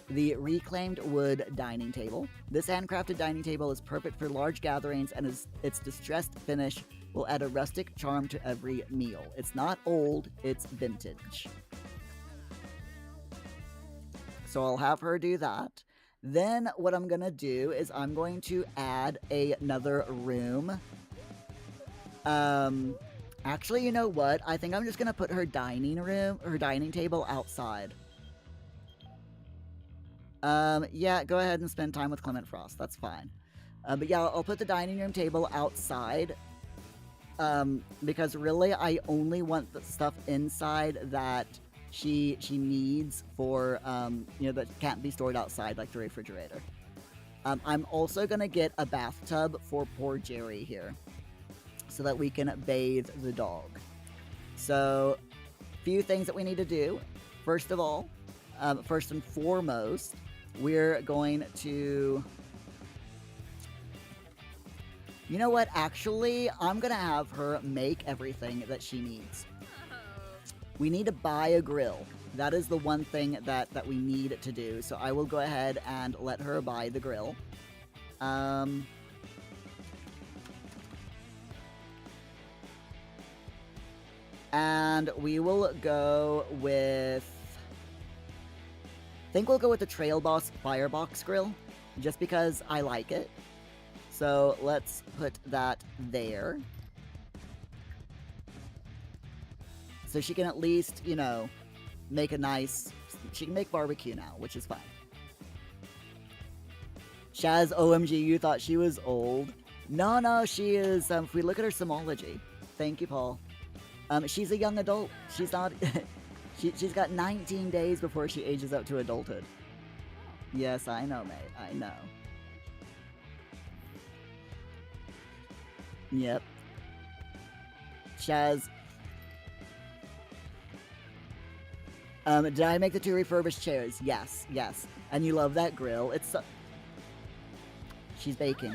the reclaimed wood dining table. This handcrafted dining table is perfect for large gatherings, and its distressed finish will add a rustic charm to every meal. It's not old, it's vintage. So I'll have her do that. Then what I'm going to do is I'm going to add another room. Actually, you know what? I think I'm just going to put her dining table outside. Yeah, go ahead and spend time with Clement Frost. That's fine. But yeah, I'll put the dining room table outside. Because really, I only want the stuff inside that she needs for, that can't be stored outside, like the refrigerator. I'm also going to get a bathtub for poor Jerry here, so that we can bathe the dog. So, few things that we need to do. First of all, first and foremost, we're going to... You know what? Actually, I'm going to have her make everything that she needs. We need to buy a grill. That is the one thing that we need to do. So I will go ahead and let her buy the grill. And we will go with... I think we'll go with the Trail Boss Firebox grill, just because I like it. So let's put that there. So she can at least, you know, make a nice... She can make barbecue now, which is fine. Shaz, OMG, you thought she was old. No, she is, if we look at her Simology. Thank you, Paul. She's a young adult. She's not... she's got 19 days before she ages up to adulthood. Yes, I know, mate. I know. Yep. Shaz. Did I make the 2 refurbished chairs? Yes, yes. And you love that grill. It's so... She's baking.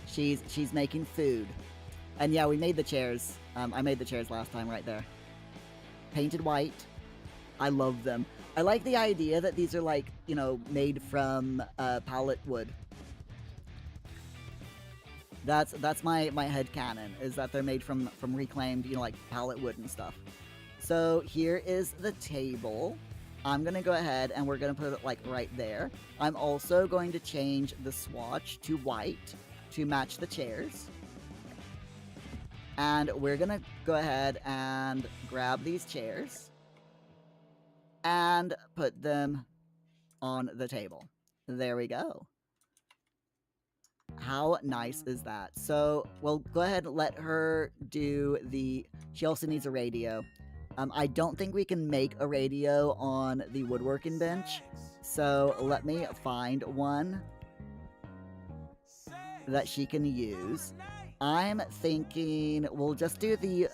She's making food. And yeah, we made the chairs. I made the chairs last time right there. Painted white. I love them. I like the idea that these are like, you know, made from pallet wood. That's my headcanon, is that they're made from reclaimed, you know, like pallet wood and stuff. So here is the table. I'm gonna go ahead and we're gonna put it like right there. I'm also going to change the swatch to white to match the chairs. And we're gonna go ahead and grab these chairs and put them on the table. There we go. How nice is that? So we'll go ahead and let her do the... She also needs a radio. I don't think we can make a radio on the woodworking bench, so let me find one that she can use. I'm thinking we'll just do the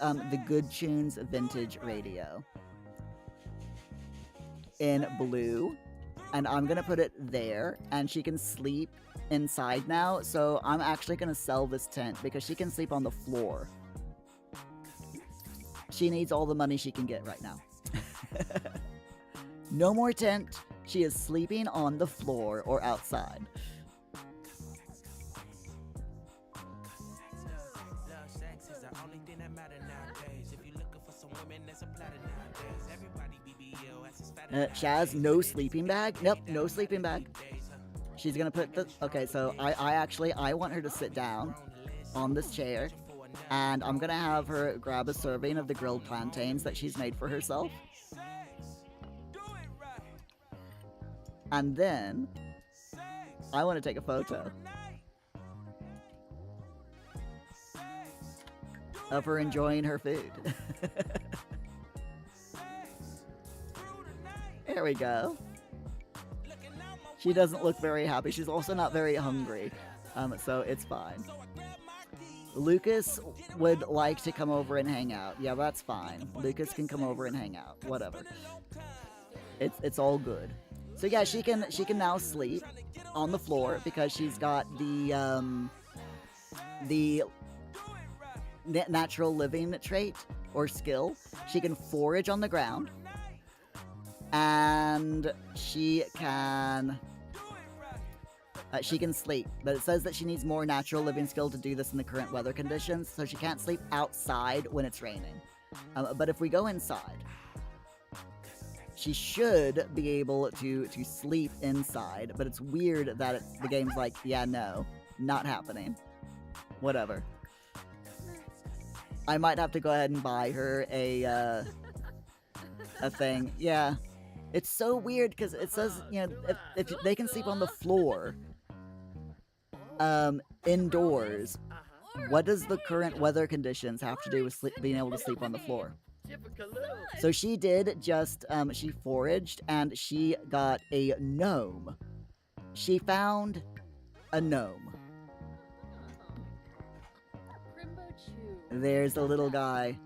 Good Tunes vintage radio in blue, and I'm gonna put it there, and she can sleep inside now. So I'm actually gonna sell this tent because she can sleep on the floor. She needs all the money she can get right now. No more tent. She is sleeping on the floor or outside. Shaz, no sleeping bag? Nope, no sleeping bag. She's gonna put the... Okay, so I want her to sit down on this chair. And I'm gonna have her grab a serving of the grilled plantains that she's made for herself. And then, I want to take a photo of her enjoying her food. There we go. She doesn't look very happy. She's also not very hungry, so it's fine. Lucas would like to come over and hang out. Yeah, that's fine. Lucas can come over and hang out. Whatever. It's all good. So yeah, she can now sleep on the floor because she's got the natural living trait or skill. She can forage on the ground, and she can sleep, but it says that she needs more natural living skill to do this in the current weather conditions, so she can't sleep outside when it's raining. But if we go inside, she should be able to sleep inside, but it's weird that the game's like, yeah, no, not happening. Whatever. I might have to go ahead and buy her a thing. Yeah. It's so weird because it says, you know, if they can sleep on the floor, indoors, what does the current weather conditions have to do with being able to sleep on the floor? So she did just, she foraged and she got a gnome. She found a gnome. There's the little guy.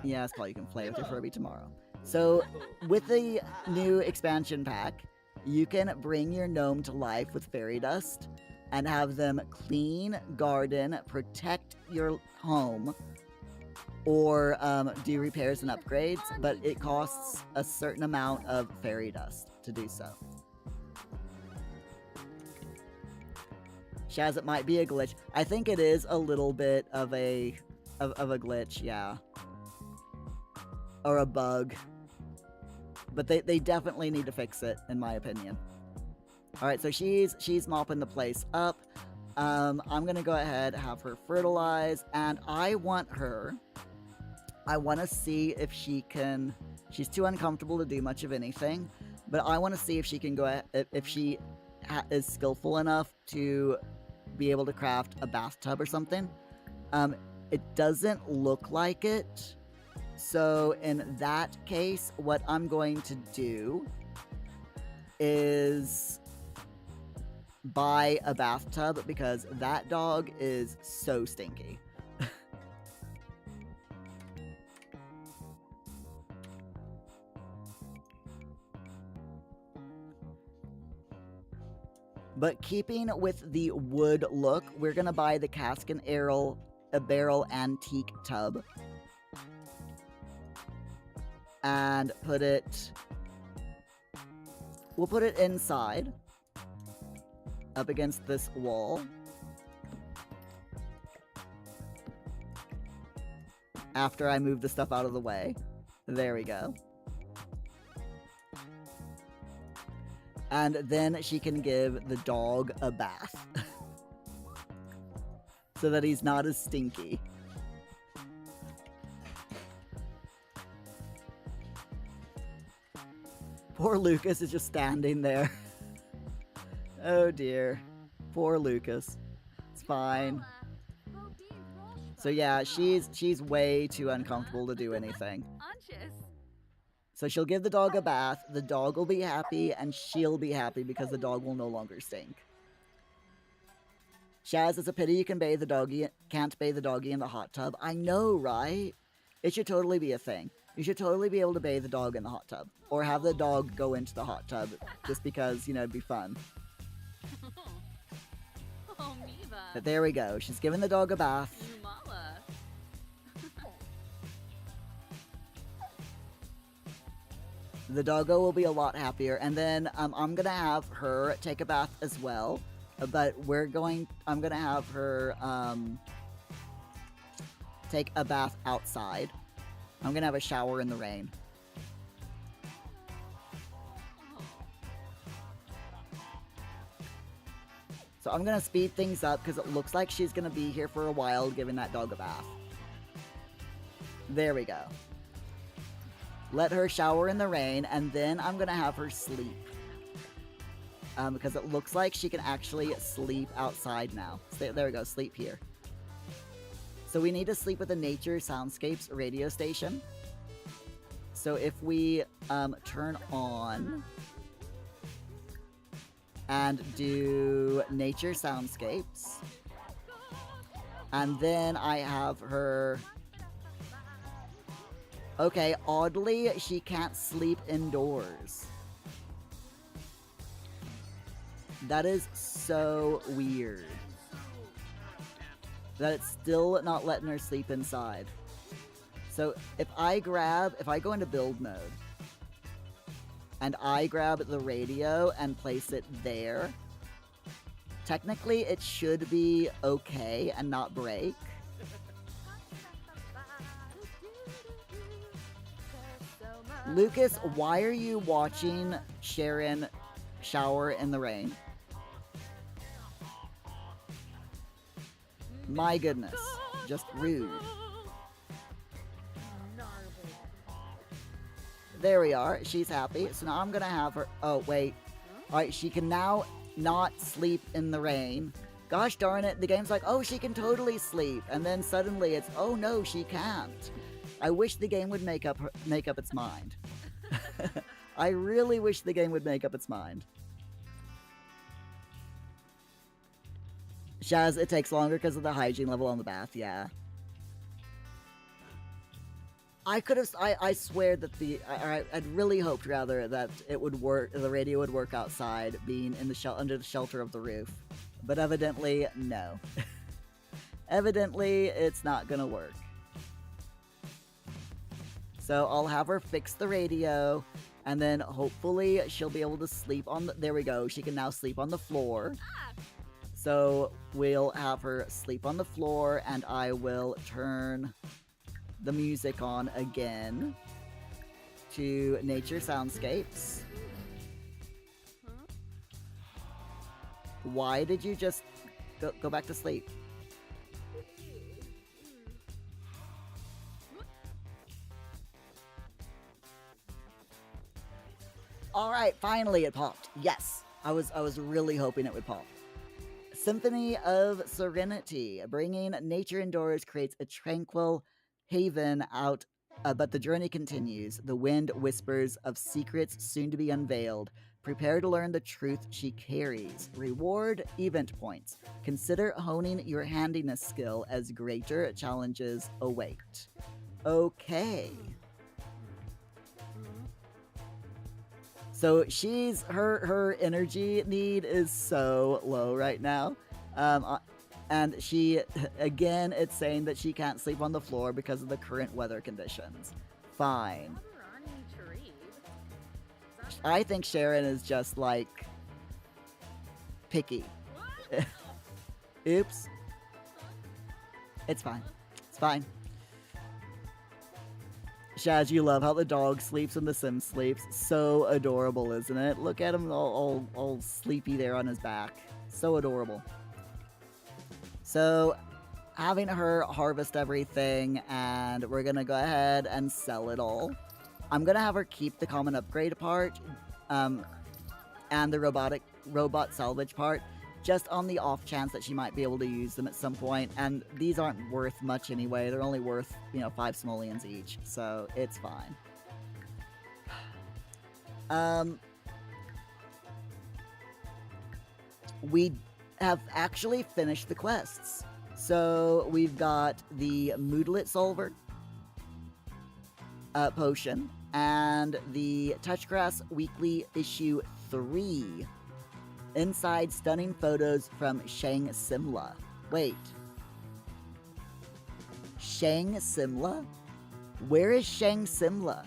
Yeah, it's probably you can play with your Furby tomorrow. So, with the new expansion pack, you can bring your gnome to life with fairy dust and have them clean, garden, protect your home, or do repairs and upgrades, but it costs a certain amount of fairy dust to do so. Shaz, it might be a glitch. I think it is a little bit of a glitch, yeah. Or a bug. But they definitely need to fix it, in my opinion. All right, so she's mopping the place up. I'm gonna go ahead, have her fertilize, and I want to see if she can. She's too uncomfortable to do much of anything, but I want to see if she can go if she is skillful enough to be able to craft a bathtub or something. It doesn't look like it, so in that case, what I'm going to do is buy a bathtub because that dog is so stinky. But keeping with the wood look, we're gonna buy the cask and barrel antique tub and put it. We'll put it inside, up against this wall. After I move the stuff out of the way. There we go. And then she can give the dog a bath. So that he's not as stinky. Poor Lucas is just standing there. Oh dear. Poor Lucas. It's fine. So yeah, she's way too uncomfortable to do anything. So she'll give the dog a bath, the dog will be happy, and she'll be happy because the dog will no longer stink. Shaz, it's a pity you can't bathe the doggy in the hot tub. I know, right? It should totally be a thing. You should totally be able to bathe the dog in the hot tub. Or have the dog go into the hot tub, just because, you know, it'd be fun. But there we go, she's giving the dog a bath. The doggo will be a lot happier, and then I'm gonna have her take a bath as well. But I'm gonna have her take a bath outside. I'm gonna have a shower in the rain. So I'm gonna speed things up because it looks like she's gonna be here for a while giving that dog a bath. There we go. Let her shower in the rain, and then I'm gonna have her sleep. Because it looks like she can actually sleep outside now. There we go, sleep here. So we need to sleep with the Nature Soundscapes radio station. So if we turn on and do Nature Soundscapes, and then I have her... Okay, oddly, she can't sleep indoors. That is so weird. That it's still not letting her sleep inside. So if I go into build mode, and I grab the radio and place it there, technically it should be okay and not break. Lucas, why are you watching Sharon shower in the rain? My goodness, just rude. There we are, she's happy. So now I'm gonna have her, oh wait. Alright, she can now not sleep in the rain. Gosh darn it, the game's like, oh, she can totally sleep. And then suddenly it's, oh no, she can't. I wish the game would make up its mind. I really wish the game would make up its mind. Shaz, it takes longer because of the hygiene level on the bath, yeah. I swear that I'd really hoped, rather, that it would work, the radio would work outside, being in the under the shelter of the roof. But evidently, no. Evidently, it's not gonna work. So I'll have her fix the radio, and then hopefully she'll be able to sleep on the... There we go, she can now sleep on the floor. So we'll have her sleep on the floor, and I will turn the music on again to Nature Soundscapes. Why did you just go back to sleep? All right, finally it popped. Yes, I was really hoping it would pop. Symphony of Serenity, bringing nature indoors creates a tranquil haven out. But the journey continues. The wind whispers of secrets soon to be unveiled. Prepare to learn the truth she carries. Reward event points. Consider honing your handiness skill as greater challenges await. Okay. So she's her energy need is so low right now, and she again it's saying that she can't sleep on the floor because of the current weather conditions. Fine. I think Sharon is just like picky. Oops. It's fine. It's fine. Shaz, you love how the dog sleeps when the Sim sleeps. So adorable, isn't it? Look at him all sleepy there on his back. So adorable. So, having her harvest everything, and we're gonna go ahead and sell it all. I'm gonna have her keep the common upgrade part, and the robot salvage part, just on the off chance that she might be able to use them at some point, and these aren't worth much anyway. They're only worth, 5 simoleons each, so it's fine. We have actually finished the quests. So we've got the Moodlet Solver potion and the Touchgrass Weekly Issue 3. Inside stunning photos from Shang Simla. Wait. Shang Simla? Where is Shang Simla?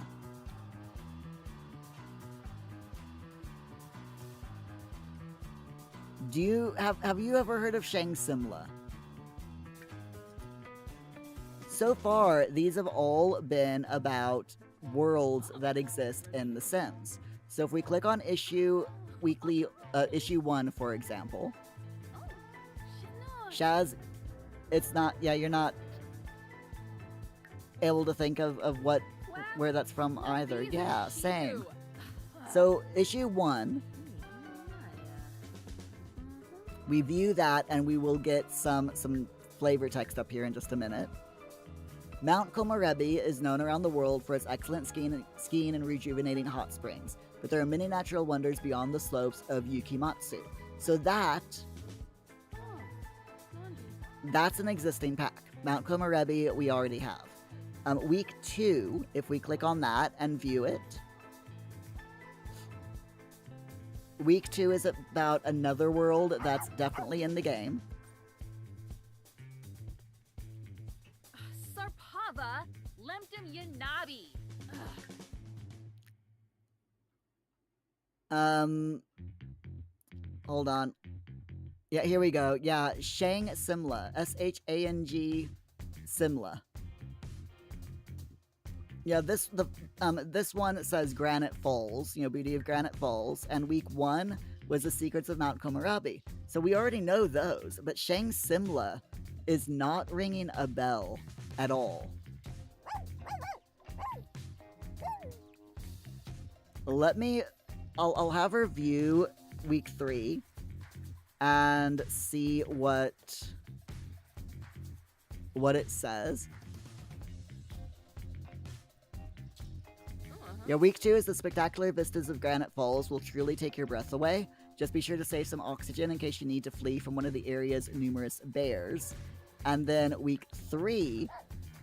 Have you ever heard of Shang Simla? So far, these have all been about worlds that exist in The Sims. So if we click on issue 1, for example, Shaz, it's not, you're not able to think of where that's from either. Yeah, same. So issue 1, we view that and we will get some flavor text up here in just a minute. Mount Komorebi is known around the world for its excellent skiing and rejuvenating hot springs, but there are many natural wonders beyond the slopes of Yukimatsu. So that's an existing pack. Mount Komorebi we already have. Week 2, if we click on that and view it, Week 2 is about another world that's definitely in the game. Sarpava Lemtum Yanabi. Hold on. Yeah, here we go. Yeah, Shang Simla. Shang Simla. Yeah, this one says Granite Falls, Beauty of Granite Falls, and week 1 was the Secrets of Mount Komorebi. So we already know those, but Shang Simla is not ringing a bell at all. I'll have her view week 3 and see what it says. Yeah, week 2 is the spectacular vistas of Granite Falls will truly take your breath away. Just be sure to save some oxygen in case you need to flee from one of the area's numerous bears. And then week 3,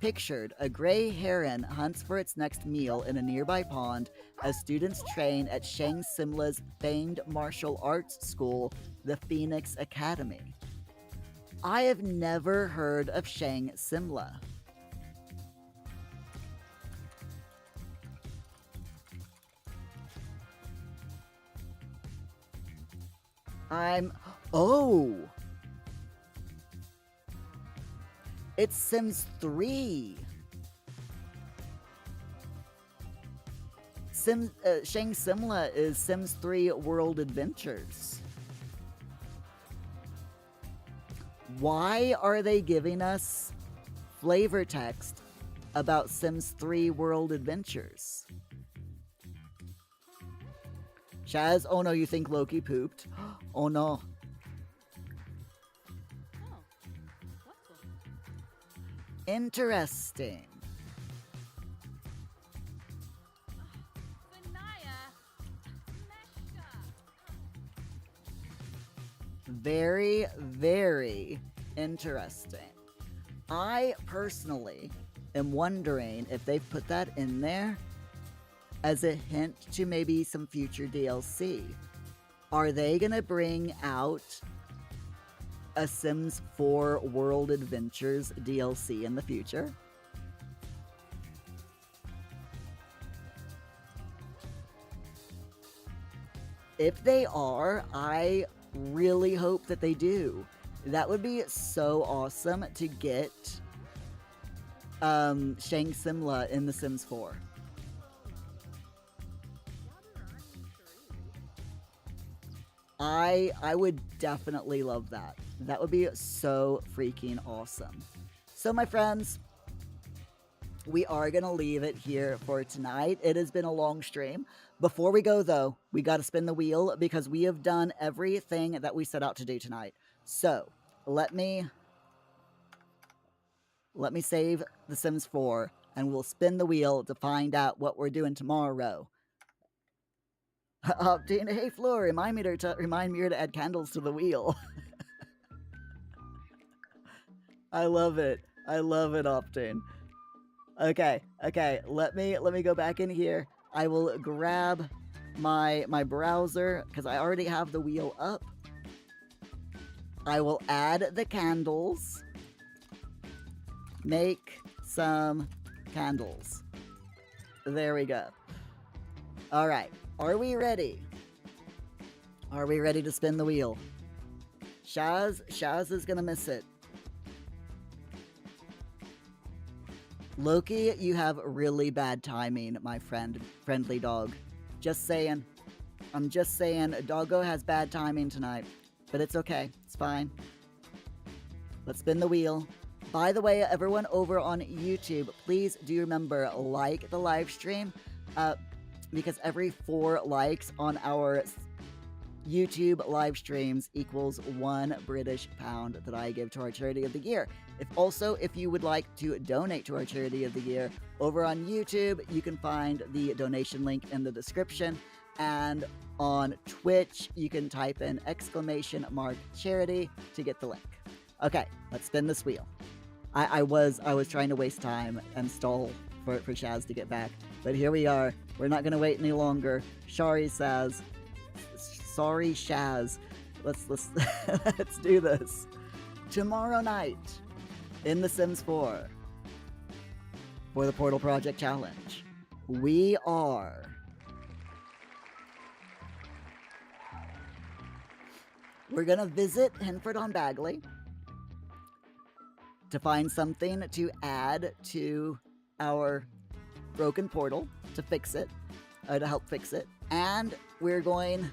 pictured, a gray heron hunts for its next meal in a nearby pond as students train at Shang Simla's famed martial arts school, the Phoenix Academy. I have never heard of Shang Simla. Oh! It's Sims 3! Shang Simla is Sims 3 World Adventures. Why are they giving us flavor text about Sims 3 World Adventures? Shaz, oh no, you think Loki pooped? Oh no. Oh, what's up? Interesting. Benaya. Meshka. Very, very interesting. I personally am wondering if they've put that in there as a hint to maybe some future DLC. Are they gonna bring out a Sims 4 World Adventures DLC in the future? If they are, I really hope that they do. That would be so awesome to get Shang Simla in The Sims 4. I would definitely love that. That would be so freaking awesome. So my friends, we are going to leave it here for tonight. It has been a long stream. Before we go though, we got to spin the wheel because we have done everything that we set out to do tonight. So, let me save The Sims 4 and we'll spin the wheel to find out what we're doing tomorrow. Hey Floor, remind Muir to add candles to the wheel. I love it. I love it, Optane. Okay, let me go back in here. I will grab my browser because I already have the wheel up. I will add the candles. Make some candles. There we go. All right. Are we ready? Are we ready to spin the wheel? Shaz is gonna miss it. Loki, you have really bad timing, my friendly dog. Just saying. I'm just saying, Doggo has bad timing tonight. But it's okay. It's fine. Let's spin the wheel. By the way, everyone over on YouTube, please do remember, like the live stream. Because every 4 likes on our YouTube live streams equals £1 British pound that I give to our charity of the year. If you would like to donate to our charity of the year over on YouTube, you can find the donation link in the description. And on Twitch, you can type in !charity to get the link. Okay, let's spin this wheel. I was trying to waste time and stall for Shaz to get back, but here we are. We're not gonna wait any longer. Sorry, Shaz. Let's let's do this. Tomorrow night in The Sims 4 for the Portal Project Challenge, we're gonna visit Henford on Bagley to find something to add to our broken portal to fix it, to help fix it, and we're going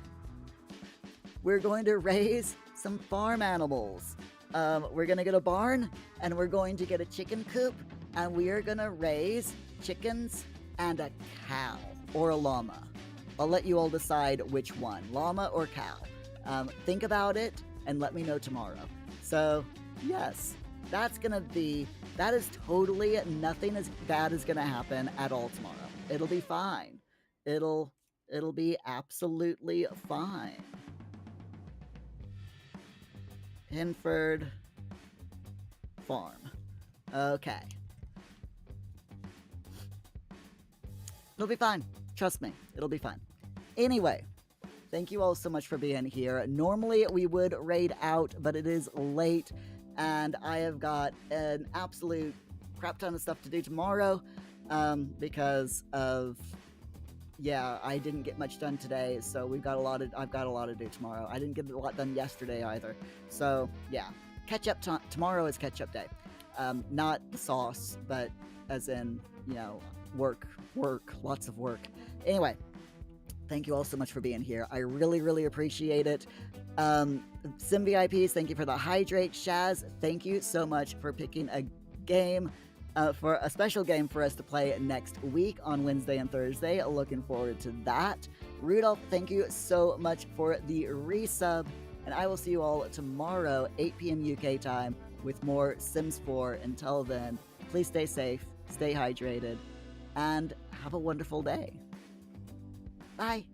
to raise some farm animals. We're gonna get a barn, and we're going to get a chicken coop, and we are gonna raise chickens and a cow or a llama. I'll let you all decide which one, llama or cow. Think about it and let me know tomorrow. So yes, that is totally nothing as bad is gonna happen at all tomorrow. It'll be fine. It'll be absolutely fine. Henford Farm. Okay. It'll be fine. Trust me. It'll be fine. Anyway, thank you all so much for being here. Normally we would raid out, but it is late, and I have got an absolute crap ton of stuff to do tomorrow, because of, yeah, I didn't get much done today, so I've got a lot to do tomorrow. I didn't get a lot done yesterday either. So, yeah. Catch up tomorrow is catch up day. Not the sauce, but as in, work, lots of work. Anyway, Thank you all so much for being here. I really, really appreciate it. Sim VIPs, thank you for the hydrate. Shaz, thank you so much for picking a game, for a special game for us to play next week on Wednesday and Thursday. Looking forward to that. Rudolph, thank you so much for the resub. And I will see you all tomorrow, 8 p.m. UK time, with more Sims 4. Until then, please stay safe, stay hydrated, and have a wonderful day. Bye.